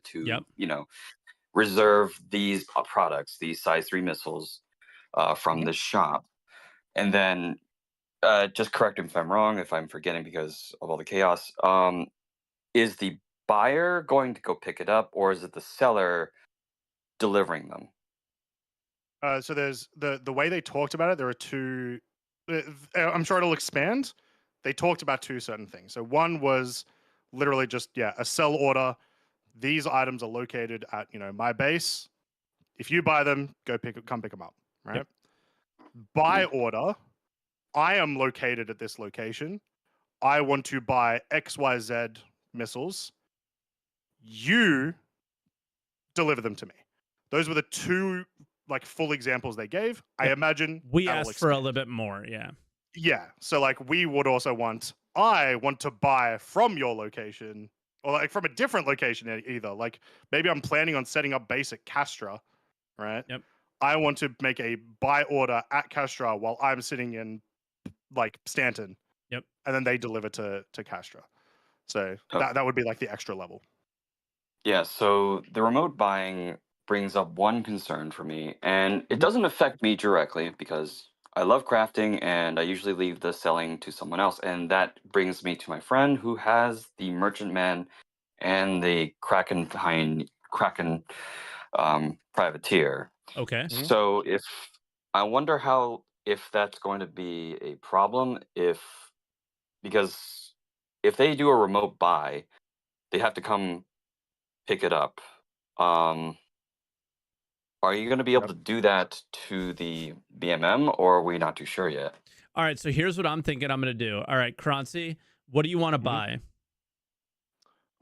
S5: to reserve these products, these size 3 missiles from the shop, and then just correct me if I'm wrong, if I'm forgetting because of all the chaos. Is the buyer going to go pick it up, or is it the seller delivering them?
S2: So there's the way they talked about it. There are two. I'm sure it'll expand. They talked about two certain things. So one was literally just a sell order. These items are located at my base. If you buy them, come pick them up. Right.
S1: Yep.
S2: Buy order. I am located at this location. I want to buy XYZ missiles. You deliver them to me. Those were the two full examples they gave. I imagine
S1: we asked for a little bit more. Yeah.
S2: So we would also I want to buy from your location, or from a different location either. Maybe I'm planning on setting up base at Castra, right?
S1: Yep.
S2: I want to make a buy order at Castra while I'm sitting in Stanton.
S1: Yep.
S2: And then they deliver to Castra. So that would be the extra level.
S5: Yeah, so the remote buying brings up one concern for me, and it doesn't affect me directly because I love crafting and I usually leave the selling to someone else, and that brings me to my friend who has the Merchantman and the Kraken privateer.
S1: Okay.
S5: So I wonder if that's going to be a problem because if they do a remote buy, they have to come pick it up. Are you going to be able to do that to the BMM, or are we not too sure yet?
S1: All right, so here's what I'm thinking I'm going to do. All right, Croncy, what do you want to buy?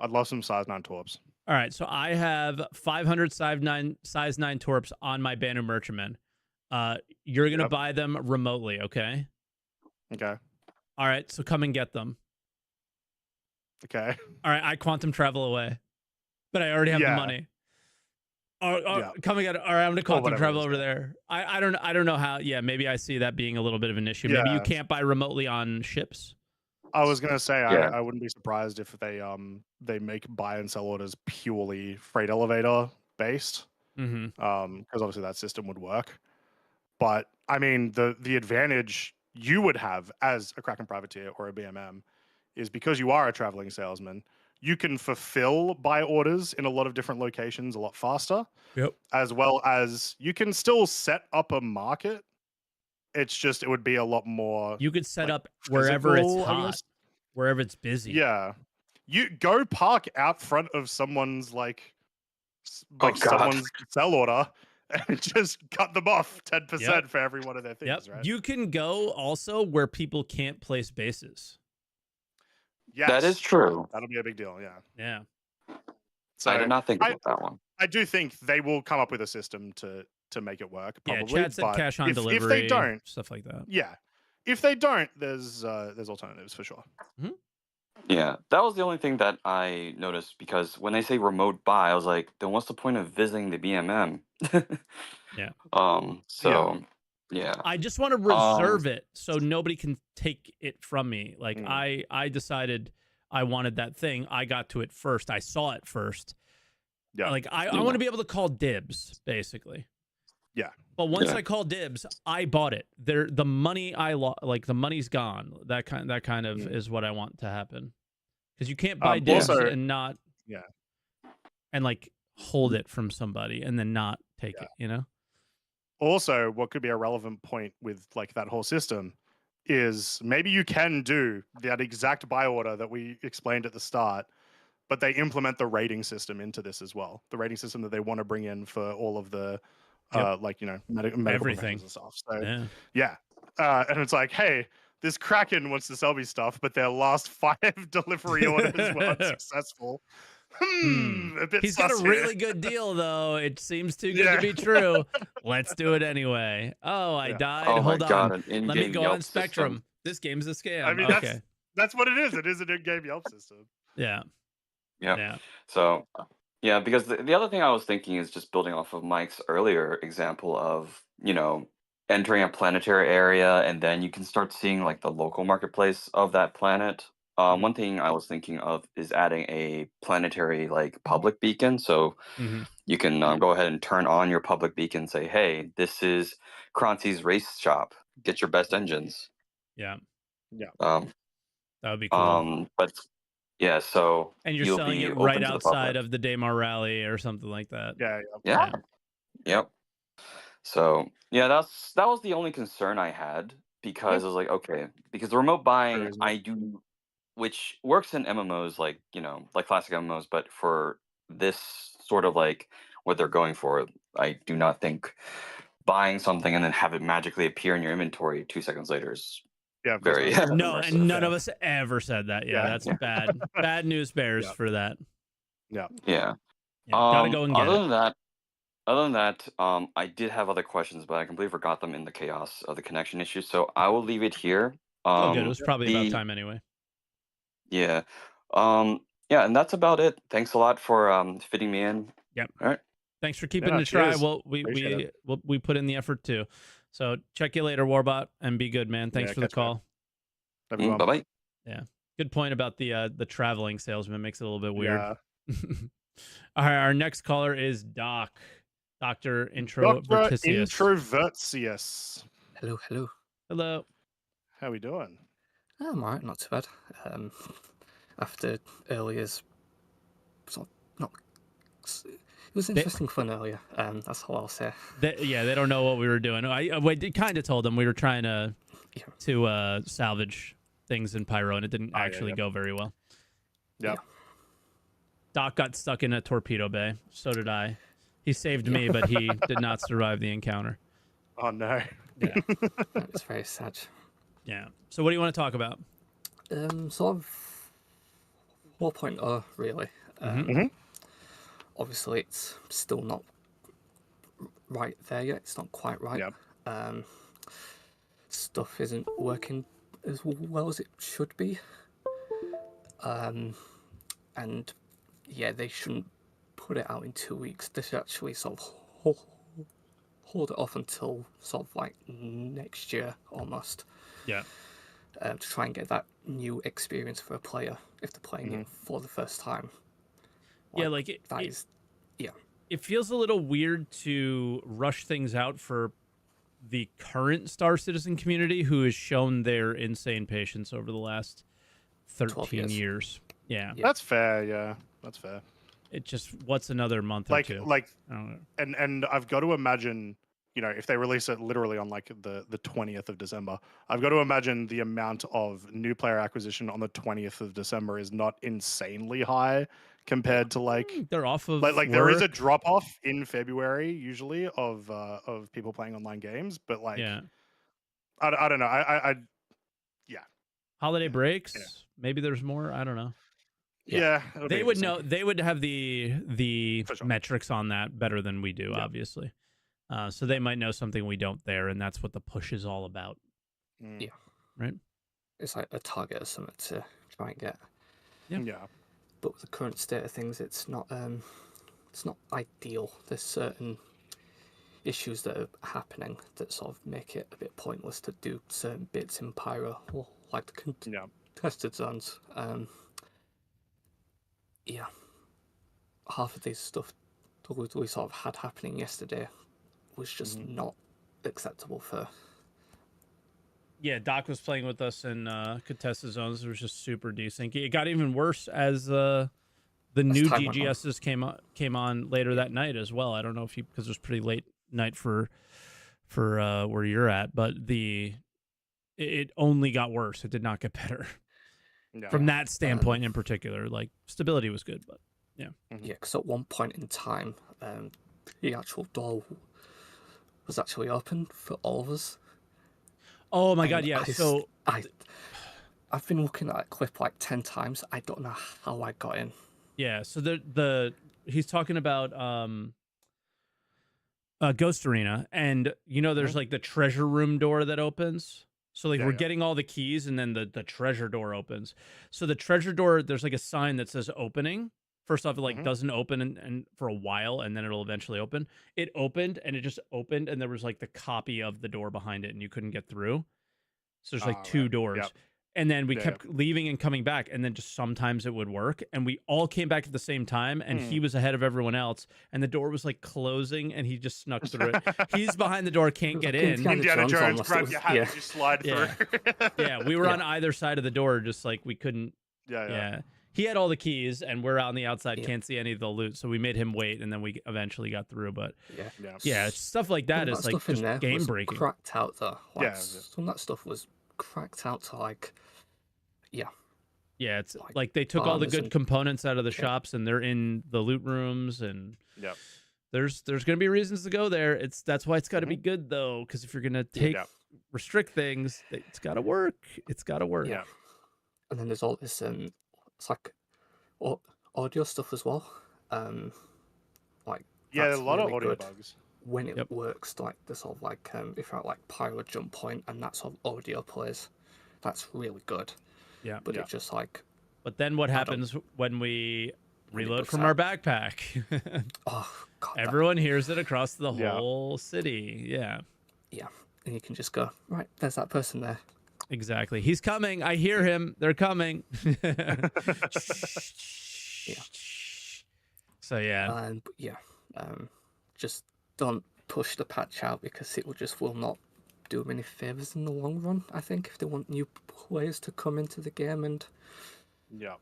S2: I'd love some size 9 torps.
S1: All right, so I have 500 size 9 torps on my Banu Merchantman. You're going to buy them remotely, okay?
S2: Okay.
S1: All right, so come and get them.
S2: Okay.
S1: All right, I quantum travel away, but I already have the money. Come and get it. All right, I'm going to quantum travel over there. I don't know how. Yeah, maybe I see that being a little bit of an issue. Maybe you can't buy remotely on ships.
S2: I was gonna say I wouldn't be surprised if they make buy and sell orders purely freight elevator based. Because obviously that system would work. But I mean the advantage you would have as a Kraken privateer or a BMM is because you are a traveling salesman, you can fulfill buy orders in a lot of different locations a lot faster.
S1: Yep.
S2: As well as you can still set up a market. It's just it would be a lot more.
S1: You could set up wherever it's hot,
S2: almost.
S1: wherever it's busy.
S2: Yeah, you go park out front of someone's someone's sell order and just cut them off 10% for every one of their things. Right?
S1: You can go also where people can't place bases.
S2: Yes,
S5: that is true.
S2: That'll be a big deal.
S1: Yeah.
S5: So I did not think about that one.
S2: I do think they will come up with a system to make it work. Probably.
S1: Yeah, Chad said cash on delivery.
S2: If they don't,
S1: stuff like that.
S2: Yeah, if they don't, there's alternatives for sure.
S5: Yeah, that was the only thing that I noticed because when they say remote buy, I was like, then what's the point of visiting the BMM?
S1: Yeah.
S5: Yeah.
S1: I just want to reserve it so nobody can take it from me. I decided I wanted that thing. I got to it first. I saw it first.
S2: Yeah.
S1: I want to be able to call dibs, basically.
S2: Yeah.
S1: But once I call dibs, I bought it. The money the money's gone. That kind of is what I want to happen. Because you can't buy dibs and not and hold it from somebody and then not take it,
S2: Also, what could be a relevant point with that whole system is maybe you can do that exact buy order that we explained at the start, but they implement the rating system into this as well. The rating system that they want to bring in for all of the medical
S1: everything
S2: and stuff. So and it's hey, this Kraken wants to sell me stuff, but their last 5 delivery orders were unsuccessful. a bit
S1: He's got a
S2: sus here.
S1: really good deal, though. It seems too good to be true. Let's do it anyway. Oh, I
S2: Yeah.
S1: died.
S5: Oh my
S1: Hold
S5: god,
S1: on.
S5: an
S1: Let me
S5: in-game
S1: go
S5: Yelp
S1: on Spectrum. This game's a scam.
S2: I mean,
S1: Okay.
S2: that's what it is. It is an in-game Yelp system.
S1: Yeah.
S5: Yep.
S1: Yeah.
S5: So, yeah, because the other thing I was thinking is just building off of Mike's earlier example of, entering a planetary area and then you can start seeing like the local marketplace of that planet. One thing I was thinking of is adding a planetary like public beacon. So
S1: hmm
S5: you can go ahead and turn on your public beacon and say, hey, this is Croncy's race shop. Get your best engines.
S1: Yeah.
S5: Um,
S1: That would be cool.
S5: but yeah, so
S1: And you're
S5: you'll
S1: selling
S5: be
S1: it
S5: open
S1: right
S5: to the
S1: outside
S5: public.
S1: of the Daymar Rally or something like that.
S2: Yeah.
S5: Yeah. Yep. So yeah, that was the only concern I had because I was like, okay, because the remote buying
S2: reasonable.
S5: I do, which works in MMOs like like classic MMOs, but for this sort of like what they're going for, I do not think buying something and then have it magically appear in your inventory 2 seconds later is
S2: Yeah, of course
S5: very
S2: not.
S1: No,
S5: immersive.
S1: and none of us ever said that. Yeah,
S2: Yeah.
S1: that's bad. Bad news bears
S2: Yeah.
S1: for that.
S5: Yeah.
S1: Yeah, gotta go and get
S5: Other
S1: it.
S5: than that, I did have other questions, but I completely forgot them in the chaos of the connection issue. So I will leave it here.
S1: Oh, good. It was probably about
S5: the
S1: time anyway.
S5: Yeah. Yeah, and that's about it. Thanks a lot for fitting me in.
S1: Yep.
S5: All right.
S1: Thanks for keeping
S2: Yeah,
S1: the try.
S2: cheers.
S1: Well,
S2: Appreciate
S1: we put in the effort too. So check you later, Warbot, and be good, man. Thanks
S2: Yeah,
S1: for the
S2: catch you, man.
S1: call.
S2: Everyone.
S5: Bye-bye.
S1: Yeah. Good point about the traveling salesman. Makes it a little bit weird.
S2: Yeah.
S1: All right, our next caller is Doc. Dr.
S2: Dr.
S1: Introvertsius.
S2: Introvertsius.
S6: Hello, hello.
S1: Hello.
S2: How we doing?
S6: I'm alright, not too bad. After earlier's sort of not. It was interesting fun earlier. That's all I'll say.
S1: They don't know what we were doing. I kind of told them we were trying to salvage things in Pyro, and it didn't actually go very well.
S2: Yeah.
S1: Doc got stuck in a torpedo bay. So did I. He saved me, but he did not survive the encounter.
S2: Oh no.
S1: Yeah.
S6: It's very sad.
S1: Yeah. So what do you want to talk about?
S6: Sort of 4.0 really. Obviously, it's still not right there yet. It's not quite right.
S2: Yeah.
S6: Stuff isn't working as well as it should be. And yeah, they shouldn't put it out in 2 weeks. They should actually sort of hold it off until sort of like next year almost.
S1: Yeah.
S6: To try and get that new experience for a player if they're playing it for the first time.
S1: It feels a little weird to rush things out for the current Star Citizen community who has shown their insane patience over the last 13 years. Yeah.
S2: That's fair, yeah. That's fair.
S1: It just, what's another month or two?
S2: Like,
S1: I don't know.
S2: and I've got to imagine, if they release it literally on like the 20th of December, I've got to imagine the amount of new player acquisition on the 20th of December is not insanely high compared to like
S1: they're off of
S2: like there is a
S1: work.
S2: drop off in February usually of people playing online games, but like I don't know. I
S1: holiday breaks. Maybe there's more. I don't know.
S2: Yeah,
S1: they would know. They would have the
S2: For sure.
S1: metrics on that better than we do, obviously. So they might know something we don't there, and that's what the push is all about.
S6: Yeah.
S1: Right.
S6: It's like a target or something to try and get.
S2: Yeah.
S6: But with the current state of things, it's not ideal. There's certain issues that are happening that sort of make it a bit pointless to do certain bits in Pyro, or like the contested zones. Half of this stuff that we sort of had happening yesterday was just not acceptable for.
S1: Yeah, Doc was playing with us in contested zones. It was just super decent. It got even worse as the new DGSs came on later that night as well. I don't know if because it was pretty late night for where you're at, but it only got worse. It did not get better. From that standpoint in particular, like stability was good, but yeah.
S6: Yeah, because at one point in time, the actual door was actually open for all of us.
S1: Oh my god, yeah.
S6: I've been looking at that clip like 10 times. I don't know how I got in.
S1: Yeah, so he's talking about Ghost Arena, and there's like the treasure room door that opens. So like we're getting all the keys, and then the treasure door opens. So the treasure door, there's like a sign that says opening. First off, it like doesn't open and for a while, and then it'll eventually open. It opened, and it just opened, and there was like the copy of the door behind it, and you couldn't get through. So there's like two doors.
S2: Yep.
S1: And then we kept leaving and coming back, and then just sometimes it would work. And we all came back at the same time, and he was ahead of everyone else. And the door was like closing, and he just snuck through it. He's behind the door, can't get in.
S2: Indiana Jones, grab your hat and just slide through.
S1: Yeah, we were on either side of the door, just like we couldn't. Yeah. He had all the keys, and we're out on the outside, can't see any of the loot. So we made him wait, and then we eventually got through. But yeah, stuff like that is like just game breaking.
S6: Cracked out though. Like, some of that stuff was cracked out to like. Yeah,
S1: it's like they took all the good components out of the shops, and they're in the loot rooms, and there's gonna be reasons to go there. That's why it's got to be good though, because if you're gonna restrict things, it's got to work. It's got to work.
S6: Yeah, and then there's all this it's like audio stuff as well. Like
S2: a lot of audio bugs
S6: when it works. Like the sort of like if you're at like pyro jump point and that sort of audio plays, that's really good.
S1: Yeah,
S6: but it just like.
S1: But then what happens when we reload from our backpack?
S6: Oh God!
S1: Everyone hears it across the whole city. Yeah.
S6: Yeah, and you can just go right. There's that person there.
S1: Exactly. He's coming. I hear him. They're coming. So
S6: just don't push the patch out because it will not do them any favors in the long run. I think if they want new players to come into the game and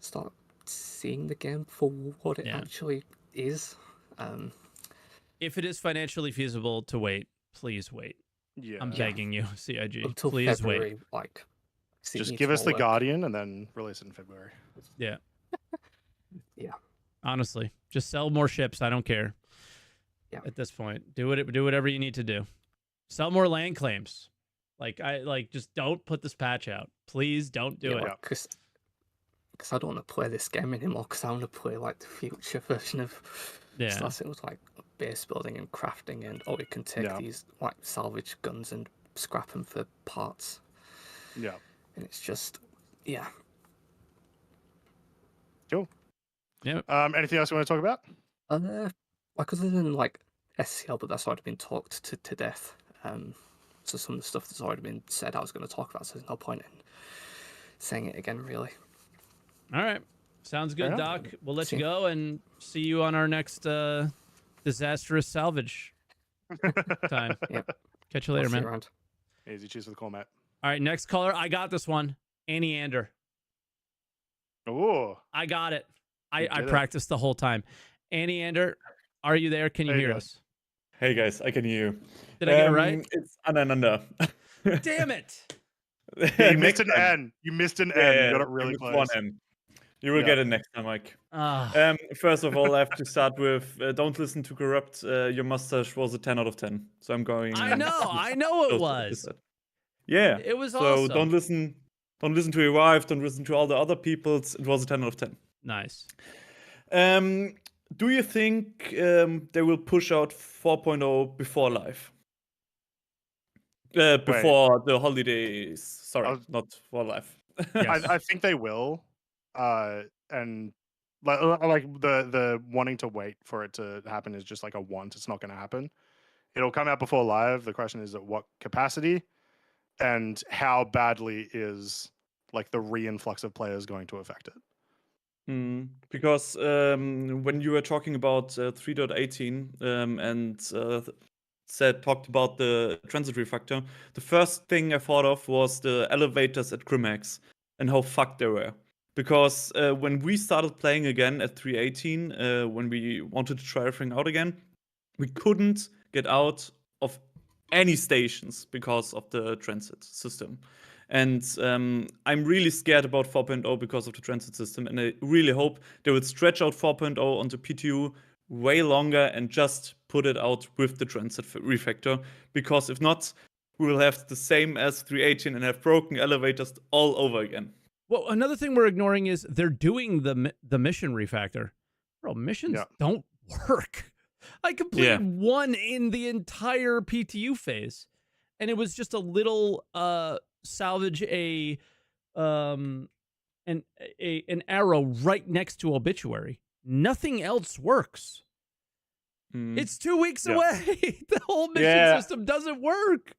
S6: start seeing the game for what it actually is.
S1: If it is financially feasible to wait, please wait.
S2: Yeah,
S1: I'm begging you, CIG.
S6: Until
S1: please
S6: February,
S1: wait.
S2: Just give us the Guardian and then release it in February.
S1: Yeah.
S6: Yeah.
S1: Honestly, just sell more ships. I don't care.
S6: Yeah.
S1: At this point, do whatever you need to do. Sell more land claims. Just don't put this patch out. Please don't do it.
S6: Because I don't want to play this game anymore. Because I want to play like the future version of stuff. It was like base building and crafting, and you can take these like salvage guns and scrap them for parts.
S2: Yeah.
S6: And it's just
S2: Cool.
S1: Yeah.
S2: Anything else you want to talk about?
S6: Like other than like SCL, but that's already been talked to death. So some of the stuff that's already been said, I was going to talk about. So there's no point in saying it again, really.
S1: All right, sounds good, Doc. We'll let you go and see you on our next disastrous salvage time. Catch you later, man.
S6: Around.
S2: Easy. Cheers for the call, Matt.
S1: All right, next caller. I got this one. Aneinander.
S2: Oh,
S1: I got it. I practiced the whole time. Aneinander, are you there? Can you hear us?
S7: Hey guys, I can hear you.
S1: Did I get it right?
S7: It's Aneinander.
S1: Damn it!
S2: You missed an N. You missed an N. You got it really close.
S7: One N. You will get it next time, Mike. First of all, I have to start with don't listen to Kurupt. Your mustache was a 10 out of 10. So I'm going.
S1: I know it was.
S7: Yeah.
S1: It was
S7: so
S1: awesome.
S7: Don't listen to your wife. Don't listen to all the other people's. It was a 10 out of 10.
S1: Nice.
S7: Do you think they will push out 4.0 before live? Before the holidays. Sorry, not for live.
S2: Yes. I think they will. And like the wanting to wait for it to happen is just like a want. It's not going to happen. It'll come out before live. The question is at what capacity and how badly is like the reinflux of players going to affect it.
S7: Because when you were talking about 3.18 and talked about the transit refactor, the first thing I thought of was the elevators at Grimax and how fucked they were. Because when we started playing again at 3.18, when we wanted to try everything out again, we couldn't get out of any stations because of the transit system. And I'm really scared about 4.0 because of the transit system. And I really hope they will stretch out 4.0 onto PTU way longer and just put it out with the transit refactor. Because if not, we will have the same as 3.18 and have broken elevators all over again.
S1: Well, another thing we're ignoring is they're doing the mission refactor. bro, missions
S2: Yeah.
S1: don't work. I completed one in the entire PTU phase, and it was just a little salvage an arrow right next to obituary. Nothing else works. It's 2 weeks away. The whole mission system doesn't work.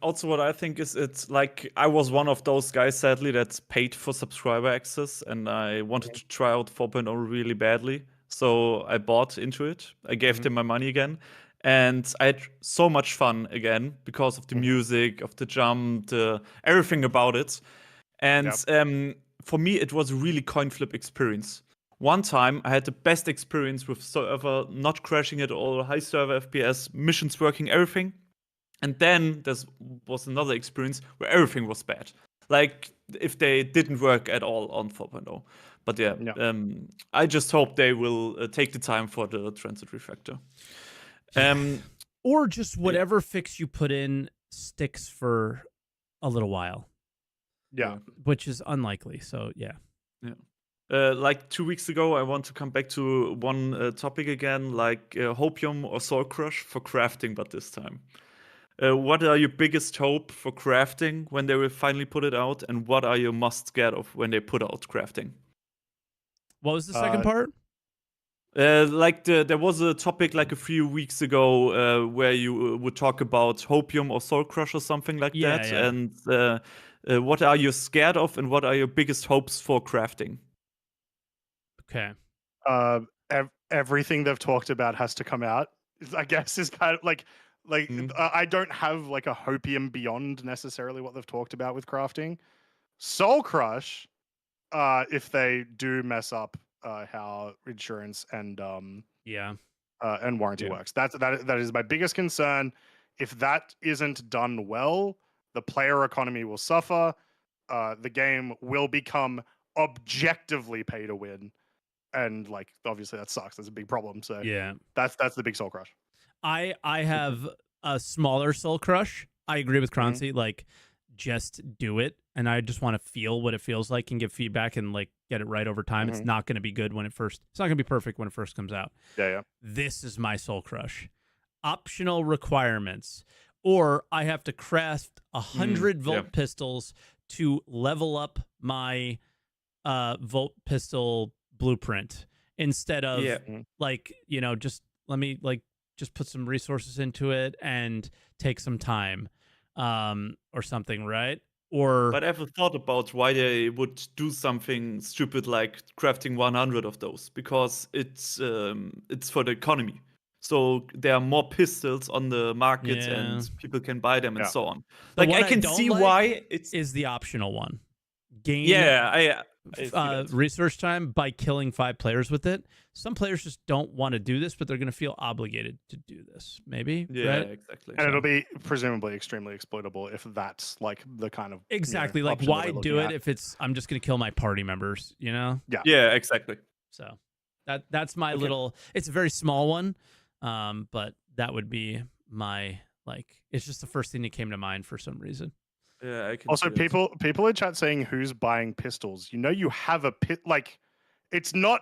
S7: Also, what I think is it's like I was one of those guys, sadly, that's paid for subscriber access, and I wanted to try out 4.0 really badly. So I bought into it. I gave them my money again. And I had so much fun again because of the music, of the jump, everything about it. And for me, it was a really coin flip experience. One time, I had the best experience with server not crashing at all, high server FPS, missions working, everything. And then there was another experience where everything was bad. Like if they didn't work at all on 4.0. But I just hope they will take the time for the transit refactor.
S1: Or just whatever fix you put in sticks for a little while.
S2: Yeah.
S1: Which is unlikely. So, yeah.
S7: Like 2 weeks ago, I want to come back to one topic again, like Hopium or Soulcrush for crafting, but this time. What are your biggest hope for crafting when they will finally put it out, and what are you most scared of when they put out crafting?
S1: What was the second part?
S7: There was a topic like a few weeks ago where you would talk about Hopium or Soulcrush or something like that.
S1: Yeah.
S7: And what are you scared of, and what are your biggest hopes for crafting?
S1: Okay.
S2: Everything they've talked about has to come out. I guess is kind of like I don't have like a Hopium beyond necessarily what they've talked about with crafting. Soulcrush, if they do mess up how insurance and warranty works, that is my biggest concern. If that isn't done well, the player economy will suffer. The game will become objectively pay to win. And like obviously that sucks. That's a big problem. So that's the big soul crush.
S1: I have a smaller soul crush. I agree with Croncy. Like, just do it, and I just want to feel what it feels like and give feedback and like get it right over time. It's not going to be good when it's not going to be perfect when it first comes out.
S2: Yeah.
S1: This is my soul crush. Optional requirements, or I have to craft 100 volt pistols to level up my volt pistol blueprint instead of just let me just put some resources into it and take some time or something, right? But
S7: ever thought about why they would do something stupid like crafting 100 of those? Because it's for the economy. So there are more pistols on the market and people can buy them and so on. Like I can see why it is the
S1: optional one. Gain research time by killing 5 players with it. Some players just don't want to do this, but they're going to feel obligated to do this. Maybe, right?
S7: Exactly.
S2: And it'll be presumably extremely exploitable if that's like the kind of
S1: like why do it if it's I'm just going to kill my party members, you know?
S7: Yeah, exactly.
S1: So that's my little. It's a very small one, but that would be my It's just the first thing that came to mind for some reason.
S7: Yeah, I can
S2: also, people in chat saying who's buying pistols. You know, you have a it's not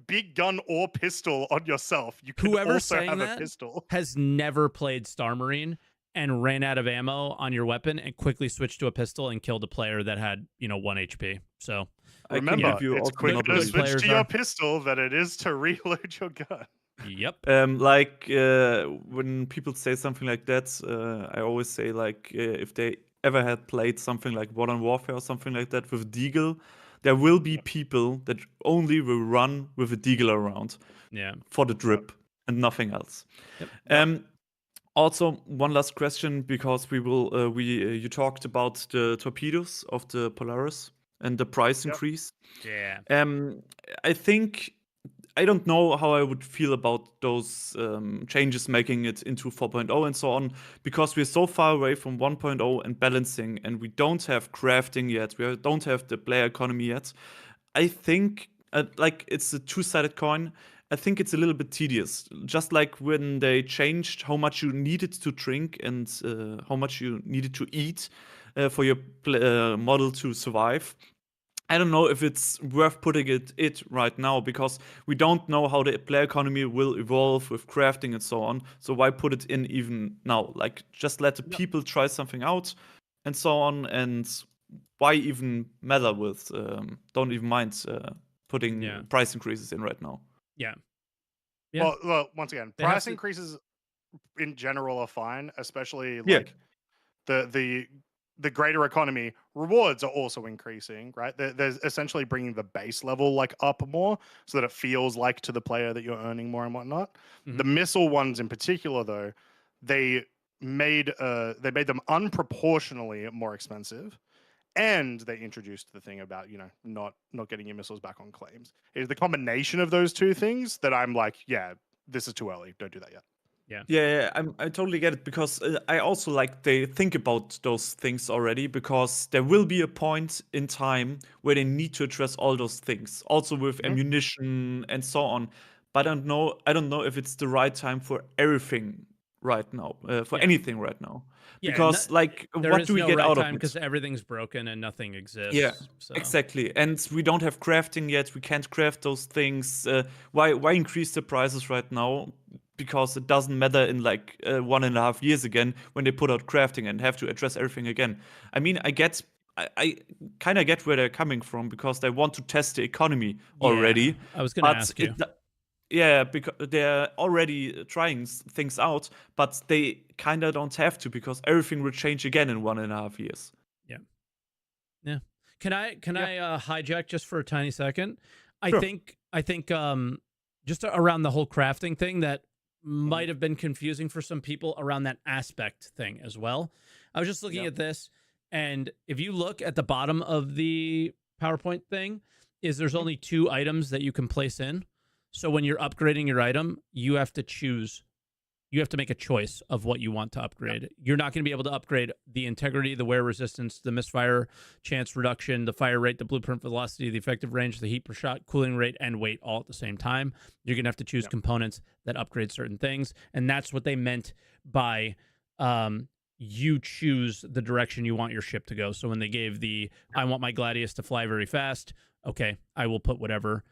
S2: big gun or pistol on yourself. You can also have a pistol.
S1: Has never played Star Marine and ran out of ammo on your weapon and quickly switched to a pistol and killed a player that had 1 HP. So
S2: remember, it's quicker to switch to your pistol than it is to reload your gun.
S1: Yep.
S7: When people say something like that, I always say if they ever had played something like Modern Warfare or something like that with Deagle, there will be people that only will run with a Deagle around for the drip and nothing else. Also, one last question, because you talked about the torpedoes of the Polaris and the price increase. I don't know how I would feel about those changes making it into 4.0 and so on, because we're so far away from 1.0 and balancing, and we don't have crafting yet. We don't have the player economy yet. I think it's a two-sided coin. I think it's a little bit tedious. Just like when they changed how much you needed to drink and how much you needed to eat for your model to survive. I don't know if it's worth putting it right now, because we don't know how the player economy will evolve with crafting and so on. So why put it in even now? Like, just let the people try something out and so on. And why even meddle with? Don't even mind putting price increases in right now.
S1: Yeah.
S2: Well, once again,
S1: They have
S2: price
S1: to-
S2: increases in general are fine, especially
S7: Yeah.
S2: like the greater economy rewards are also increasing, right? There's essentially bringing the base level like up more so that it feels like to the player that you're earning more and whatnot. The missile ones in particular, though, they made them unproportionally more expensive, and they introduced the thing about not getting your missiles back on claims. It's the combination of those two things that I'm like, yeah, this is too early. Don't do that yet.
S7: Yeah, I totally get it, because I also like they think about those things already, because there will be a point in time where they need to address all those things, also with ammunition and so on. But I don't know if it's the right time for everything right now, for anything right now, because what do we get out of it?
S1: Because everything's broken and nothing exists.
S7: Yeah,
S1: so.
S7: exactly. And we don't have crafting yet. We can't craft those things. Why increase the prices right now? Because it doesn't matter in like 1.5 years again, when they put out crafting and have to address everything again. I mean, I kind of get where they're coming from, because they want to test the economy already.
S1: I was going to ask you.
S7: Because they're already trying things out, but they kind of don't have to, because everything will change again in 1.5 years.
S1: Yeah. Can I hijack just for a tiny second?
S7: Sure.
S1: I think just around the whole crafting thing, that might have been confusing for some people around that aspect thing as well. I was just looking at this, and if you look at the bottom of the PowerPoint thing, there's only 2 items that you can place in. So when you're upgrading your item, you have to choose. You have to make a choice of what you want to upgrade. You're not going to be able to upgrade the integrity, the wear resistance, the misfire chance reduction, the fire rate, the blueprint velocity, the effective range, the heat per shot, cooling rate, and weight all at the same time. You're going to have to choose components that upgrade certain things. And that's what they meant by you choose the direction you want your ship to go. So when they gave I want my Gladius to fly very fast, okay, I will put whatever.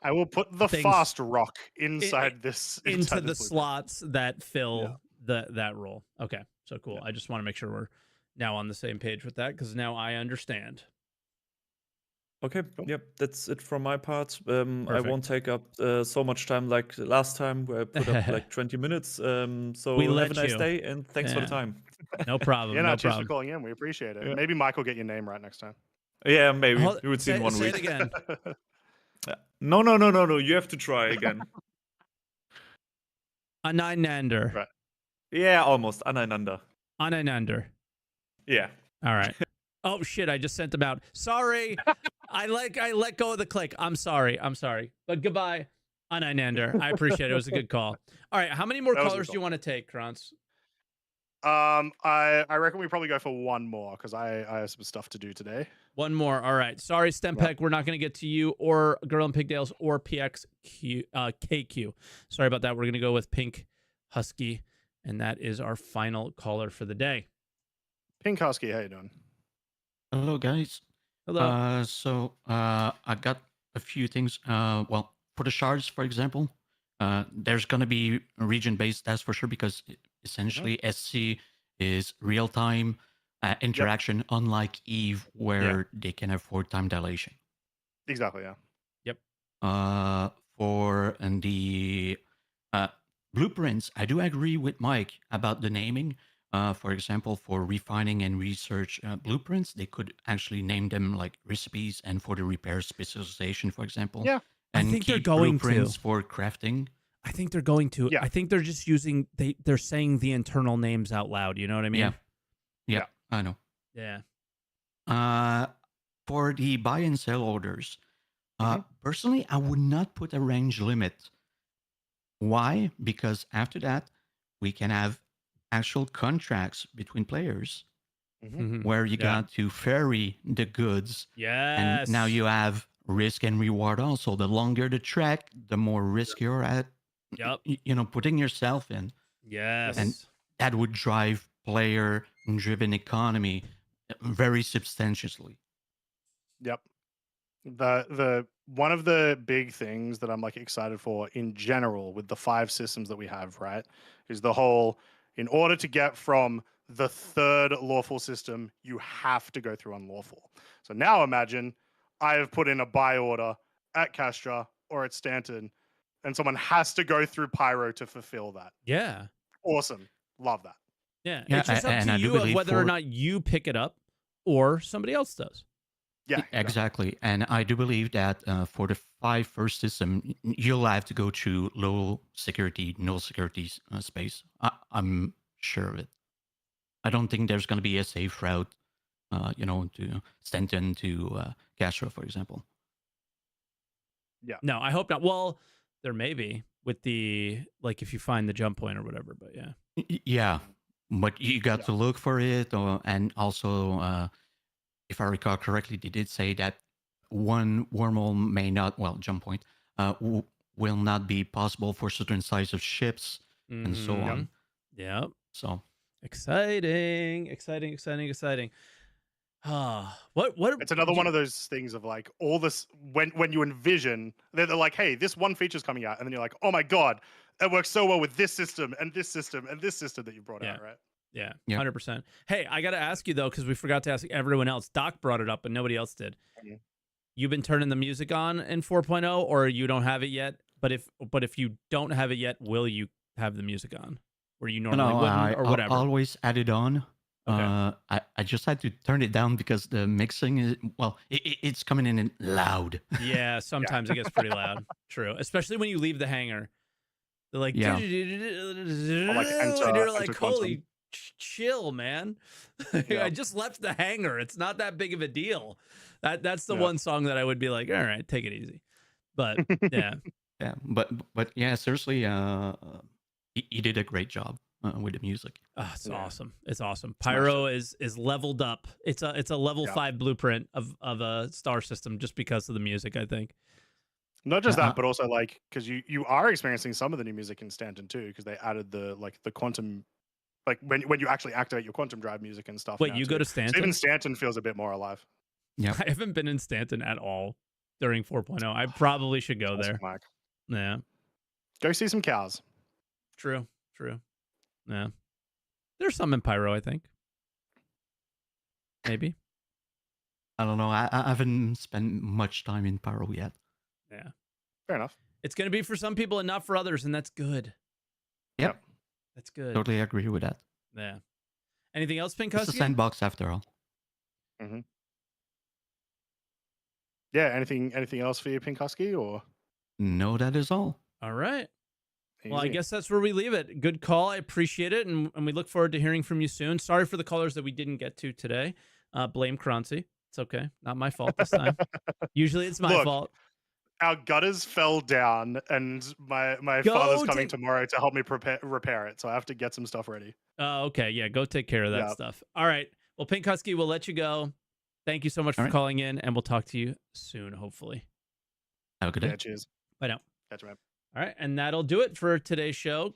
S2: I will put the fast rock inside
S1: into the slots that fill that role. Okay, so cool. I just want to make sure we're now on the same page with that, because now I understand.
S7: Okay, yep, that's it from my part. I won't take up so much time like last time, where I put up like 20 minutes. So have a nice day, and thanks for the time.
S1: No problem.
S2: Cheers for calling in. We appreciate it. Maybe Mike will get your name right next time.
S7: Yeah, maybe. You would see in 1 week.
S1: Say it again.
S7: No. You have to try again.
S1: Aneinander.
S2: Right.
S7: Yeah, almost. Aneinander. Yeah.
S1: All right. Oh shit! I just sent them out. Sorry, I let go of the click. I'm sorry. But goodbye, Aneinander. I appreciate it. It was a good call. All right, how many more callers do you want to take, Croncy?
S2: I reckon we probably go for one more, because I have some stuff to do today.
S1: One more. All right. Sorry, Stempek. We're not going to get to you or Girl in Pigtails or KQ. Sorry about that. We're going to go with PinkHusky, and that is our final caller for the day.
S2: PinkHusky, how you doing?
S8: Hello, guys.
S1: Hello.
S8: So I got a few things. Well, for the shards, for example, there's going to be region-based, that's for sure, because essentially SC is real-time interaction, unlike Eve, where they can afford time dilation.
S2: Exactly, yeah.
S1: Yep.
S8: For the blueprints, I do agree with Mike about the naming. For example, for refining and research blueprints, they could actually name them like recipes, and for the repair specialization, for example.
S2: Yeah.
S8: And
S1: I think they're
S8: keep
S1: going
S8: blueprints
S1: to.
S8: for crafting.
S1: I think they're going to.
S2: Yeah.
S1: I think they're just using, they're saying the internal names out loud. You know what I mean?
S8: Yeah, I know.
S1: Yeah.
S8: For the buy and sell orders, personally, I would not put a range limit. Why? Because after that, we can have actual contracts between players where you got to ferry the goods.
S1: Yes.
S8: And now you have risk and reward also. The longer the trek, the more risk you're at, putting yourself in.
S1: Yes.
S8: And that would drive player-driven economy very substantially.
S2: Yep. The one of the big things that I'm like excited for in general with the 5 systems that we have, right, is the whole, in order to get from the 3rd lawful system, you have to go through unlawful. So now imagine I have put in a buy order at Castra or at Stanton, and someone has to go through Pyro to fulfill that.
S1: Yeah.
S2: Awesome. Love that.
S1: Yeah.
S8: Yeah,
S1: It's just up
S8: and
S1: to
S8: I do
S1: you of
S8: believe
S1: whether or
S8: for-
S1: not you pick it up or somebody else does.
S2: Yeah,
S8: exactly. And I do believe that for the 5 first system, you'll have to go through low security, no security space. I'm sure of it. I don't think there's going to be a safe route, to Stanton to Castro, for example.
S2: Yeah.
S1: No, I hope not. Well, there may be with the, like, if you find the jump point or whatever, but yeah.
S8: Yeah, but you got
S2: Yeah.
S8: to look for it, and also, if I recall correctly, they did say that one wormhole may not, jump point, will not be possible for certain size of ships and so
S1: Mhm.
S8: on.
S1: Yep.
S8: So
S1: Exciting. What
S2: It's another one of those things of like all this when you envision, they're like, hey, this one feature's coming out, and then you're like, oh my god, it works so well with this system and this system and this system that you brought out, right?
S1: Yeah,
S8: Yep.
S1: 100%. Hey, I got to ask you though, because we forgot to ask everyone else. Doc brought it up, but nobody else did.
S2: Mhm.
S1: You've been turning the music on in 4.0, or you don't have it yet? But if you don't have it yet, will you have the music on? Where you normally wouldn't, or whatever?
S8: I always add it on.
S1: Okay.
S8: I just had to turn it down because the mixing is, it's coming in loud.
S1: Yeah, sometimes it gets pretty loud. True, especially when you leave the hangar. They're like,
S8: Yeah.
S1: and
S2: Enter-
S1: you're like,
S2: Enter Quantum.
S1: holy chill, man.
S2: Yeah.
S1: I just left the hangar. It's not that big of a deal. That's the
S2: Yeah.
S1: one song that I would be like, all right, take it easy. But yeah,
S8: Yeah, but yeah, seriously, he did a great job with the music.
S1: it's
S2: Yeah.
S1: awesome. It's awesome. Pyro is leveled up. It's a level
S2: Yeah.
S1: 5 blueprint of a star system just because of the music, I think.
S2: Not just
S8: Uh-uh.
S2: that, but also like because you are experiencing some of the new music in Stanton too, because they added the quantum, like when you actually activate your quantum drive music and stuff.
S1: Wait,
S2: now
S1: you
S2: too.
S1: go to
S2: So
S1: Stanton?
S2: even Stanton feels a bit more alive.
S8: Yeah,
S1: I haven't been in Stanton at all during 4.0. I probably should go
S2: Awesome,
S1: there.
S2: Mike.
S1: Yeah,
S2: Go see some cows.
S1: true. Yeah, there's some in Pyro, I think. Maybe.
S8: I don't know. I haven't spent much time in Pyro yet.
S1: Yeah,
S2: Fair enough.
S1: it's gonna be for some people and not for others, and that's good.
S8: Yep.
S1: That's good.
S8: Totally agree with that.
S1: Yeah. Anything else,
S8: It's a
S1: PinkHusky?
S8: sandbox after all.
S2: Yeah. Anything else for you, PinkHusky, or?
S8: No, that is all.
S1: All right. Well, I
S2: Easy?
S1: guess that's where we leave it. Good call. I appreciate it, and we look forward to hearing from you soon. Sorry for the callers that we didn't get to today. Blame Croncy. It's okay. Not my fault this time. Usually it's my
S2: Look,
S1: fault.
S2: our gutters fell down, and my
S1: Go
S2: father's coming
S1: take-
S2: tomorrow to help me repair it. So I have to get some stuff ready.
S1: Oh, okay. Yeah, go take care of that
S2: Yeah.
S1: stuff. All right. Well, PinkHusky, we'll let you go. Thank you so much for
S8: All right.
S1: calling in, and we'll talk to you soon, hopefully.
S8: Have a good
S2: Yeah.
S8: day.
S2: Cheers.
S1: Bye now.
S2: Catch you, man.
S1: All right, and that'll do it for today's show.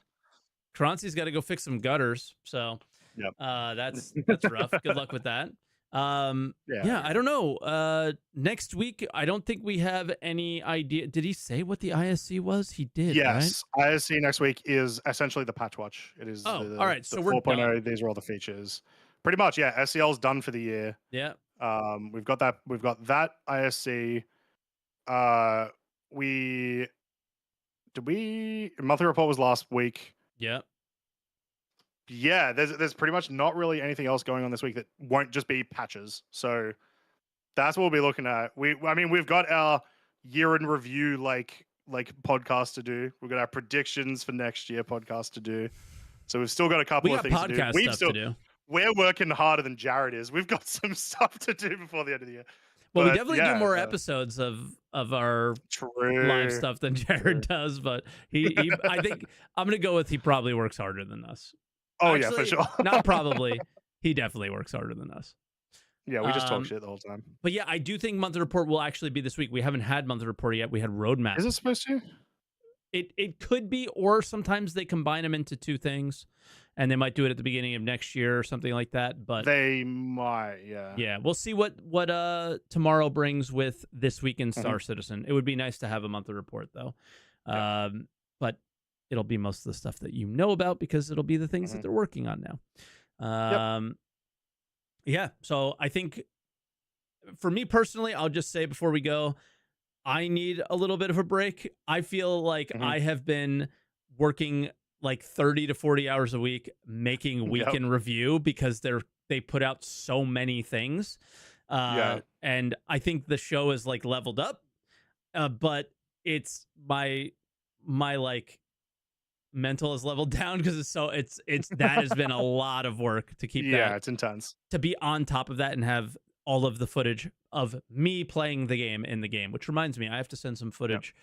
S1: Croncy's got to go fix some gutters, so
S2: Yep.
S1: that's rough. Good luck with that. Yeah, I don't know. Next week, I don't think we have any idea. Did he say what the ISC was? He did.
S2: Yes, ISC next week is essentially the patch watch. It is.
S1: Oh,
S2: the,
S1: all right,
S2: the
S1: so we're
S2: 4.0. These are all the features. Pretty much, yeah. SCL's done for the year.
S1: Yeah.
S2: We've got that. We've got that ISC. Monthly report was last week.
S1: Yeah.
S2: Yeah, there's pretty much not really anything else going on this week that won't just be patches. So that's what we'll be looking at. We've got our year in review like podcast to do. We've got our predictions for next year podcast to do. So we've still got a couple
S1: We
S2: of
S1: got
S2: things to do.
S1: podcast stuff to do.
S2: We're working harder than Jared is. We've got some stuff to do before the end of the year.
S1: Well, we
S2: But
S1: definitely
S2: yeah,
S1: do more episodes of our
S2: True.
S1: live stuff than Jared does, but he I think I'm gonna go with he probably works harder than us.
S2: Oh yeah,
S1: Actually,
S2: for sure.
S1: Not probably. He definitely works harder than us.
S2: Yeah, we just
S1: Um,
S2: talk shit the whole time.
S1: But yeah, I do think monthly report will actually be this week. We haven't had monthly report yet. We had roadmap.
S2: Is it supposed to?
S1: It could be, or sometimes they combine them into two things, and they might do it at the beginning of next year or something like that. But
S2: they might, yeah.
S1: Yeah, we'll see what tomorrow brings with This Week in Star Citizen. It would be nice to have a monthly report though.
S2: Yeah.
S1: But it'll be most of the stuff that you know about because it'll be the things that they're working on now. Yeah, so I think for me personally, I'll just say before we go, I need a little bit of a break. I feel like I have been working like 30 to 40 hours a week making week in review because they put out so many things. And I think the show is like leveled up. But it's my like mental is leveled down because it's that has been a lot of work to keep that.
S2: It's intense.
S1: To be on top of that and have all of the footage of me playing the game in the game, which reminds me, I have to send some footage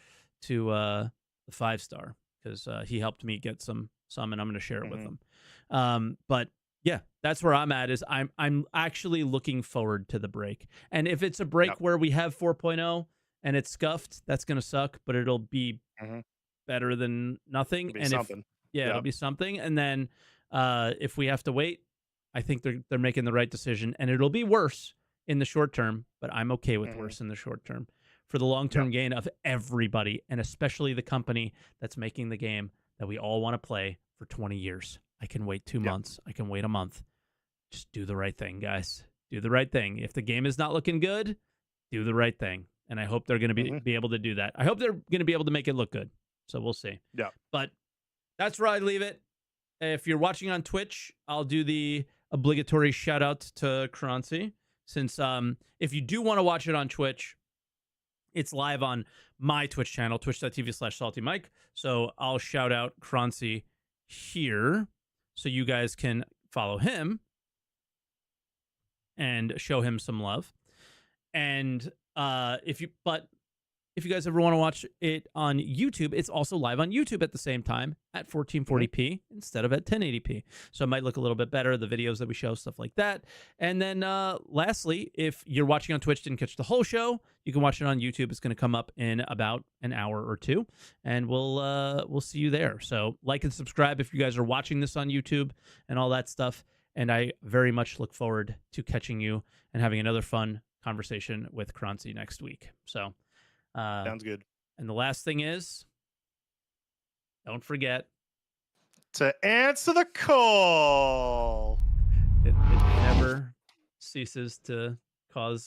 S1: to the 5-star because he helped me get some, and I'm going to share it with him. But yeah, that's where I'm at. Is I'm actually looking forward to the break, and if it's a break where we have 4.0 and it's scuffed, that's going to suck, but it'll be better than nothing.
S2: It'll be
S1: and
S2: something.
S1: It'll be something. And then if we have to wait, I think they're making the right decision, and it'll be worse in the short term, but I'm okay with worse in the short term for the long-term gain of everybody, and especially the company that's making the game that we all want to play for 20 years. I can wait 2 months. I can wait a month. Just do the right thing, guys. Do the right thing. If the game is not looking good, do the right thing. And I hope they're going to be able to do that. I hope they're going to be able to make it look good. So we'll see.
S2: Yeah.
S1: But that's where I leave it. If you're watching on Twitch, I'll do the obligatory shout out to Croncy. Since if you do want to watch it on Twitch, it's live on my Twitch channel, twitch.tv/SaltEMike. So I'll shout out Croncy here so you guys can follow him and show him some love. And if you guys ever want to watch it on YouTube, it's also live on YouTube at the same time at 1440p instead of at 1080p. So it might look a little bit better, the videos that we show, stuff like that. And then lastly, if you're watching on Twitch, didn't catch the whole show, you can watch it on YouTube. It's going to come up in about an hour or two, and we'll see you there. So like and subscribe if you guys are watching this on YouTube and all that stuff. And I very much look forward to catching you and having another fun conversation with Croncy next week. So
S2: sounds good.
S1: And the last thing is, don't forget
S2: to answer the call.
S1: It never ceases to cause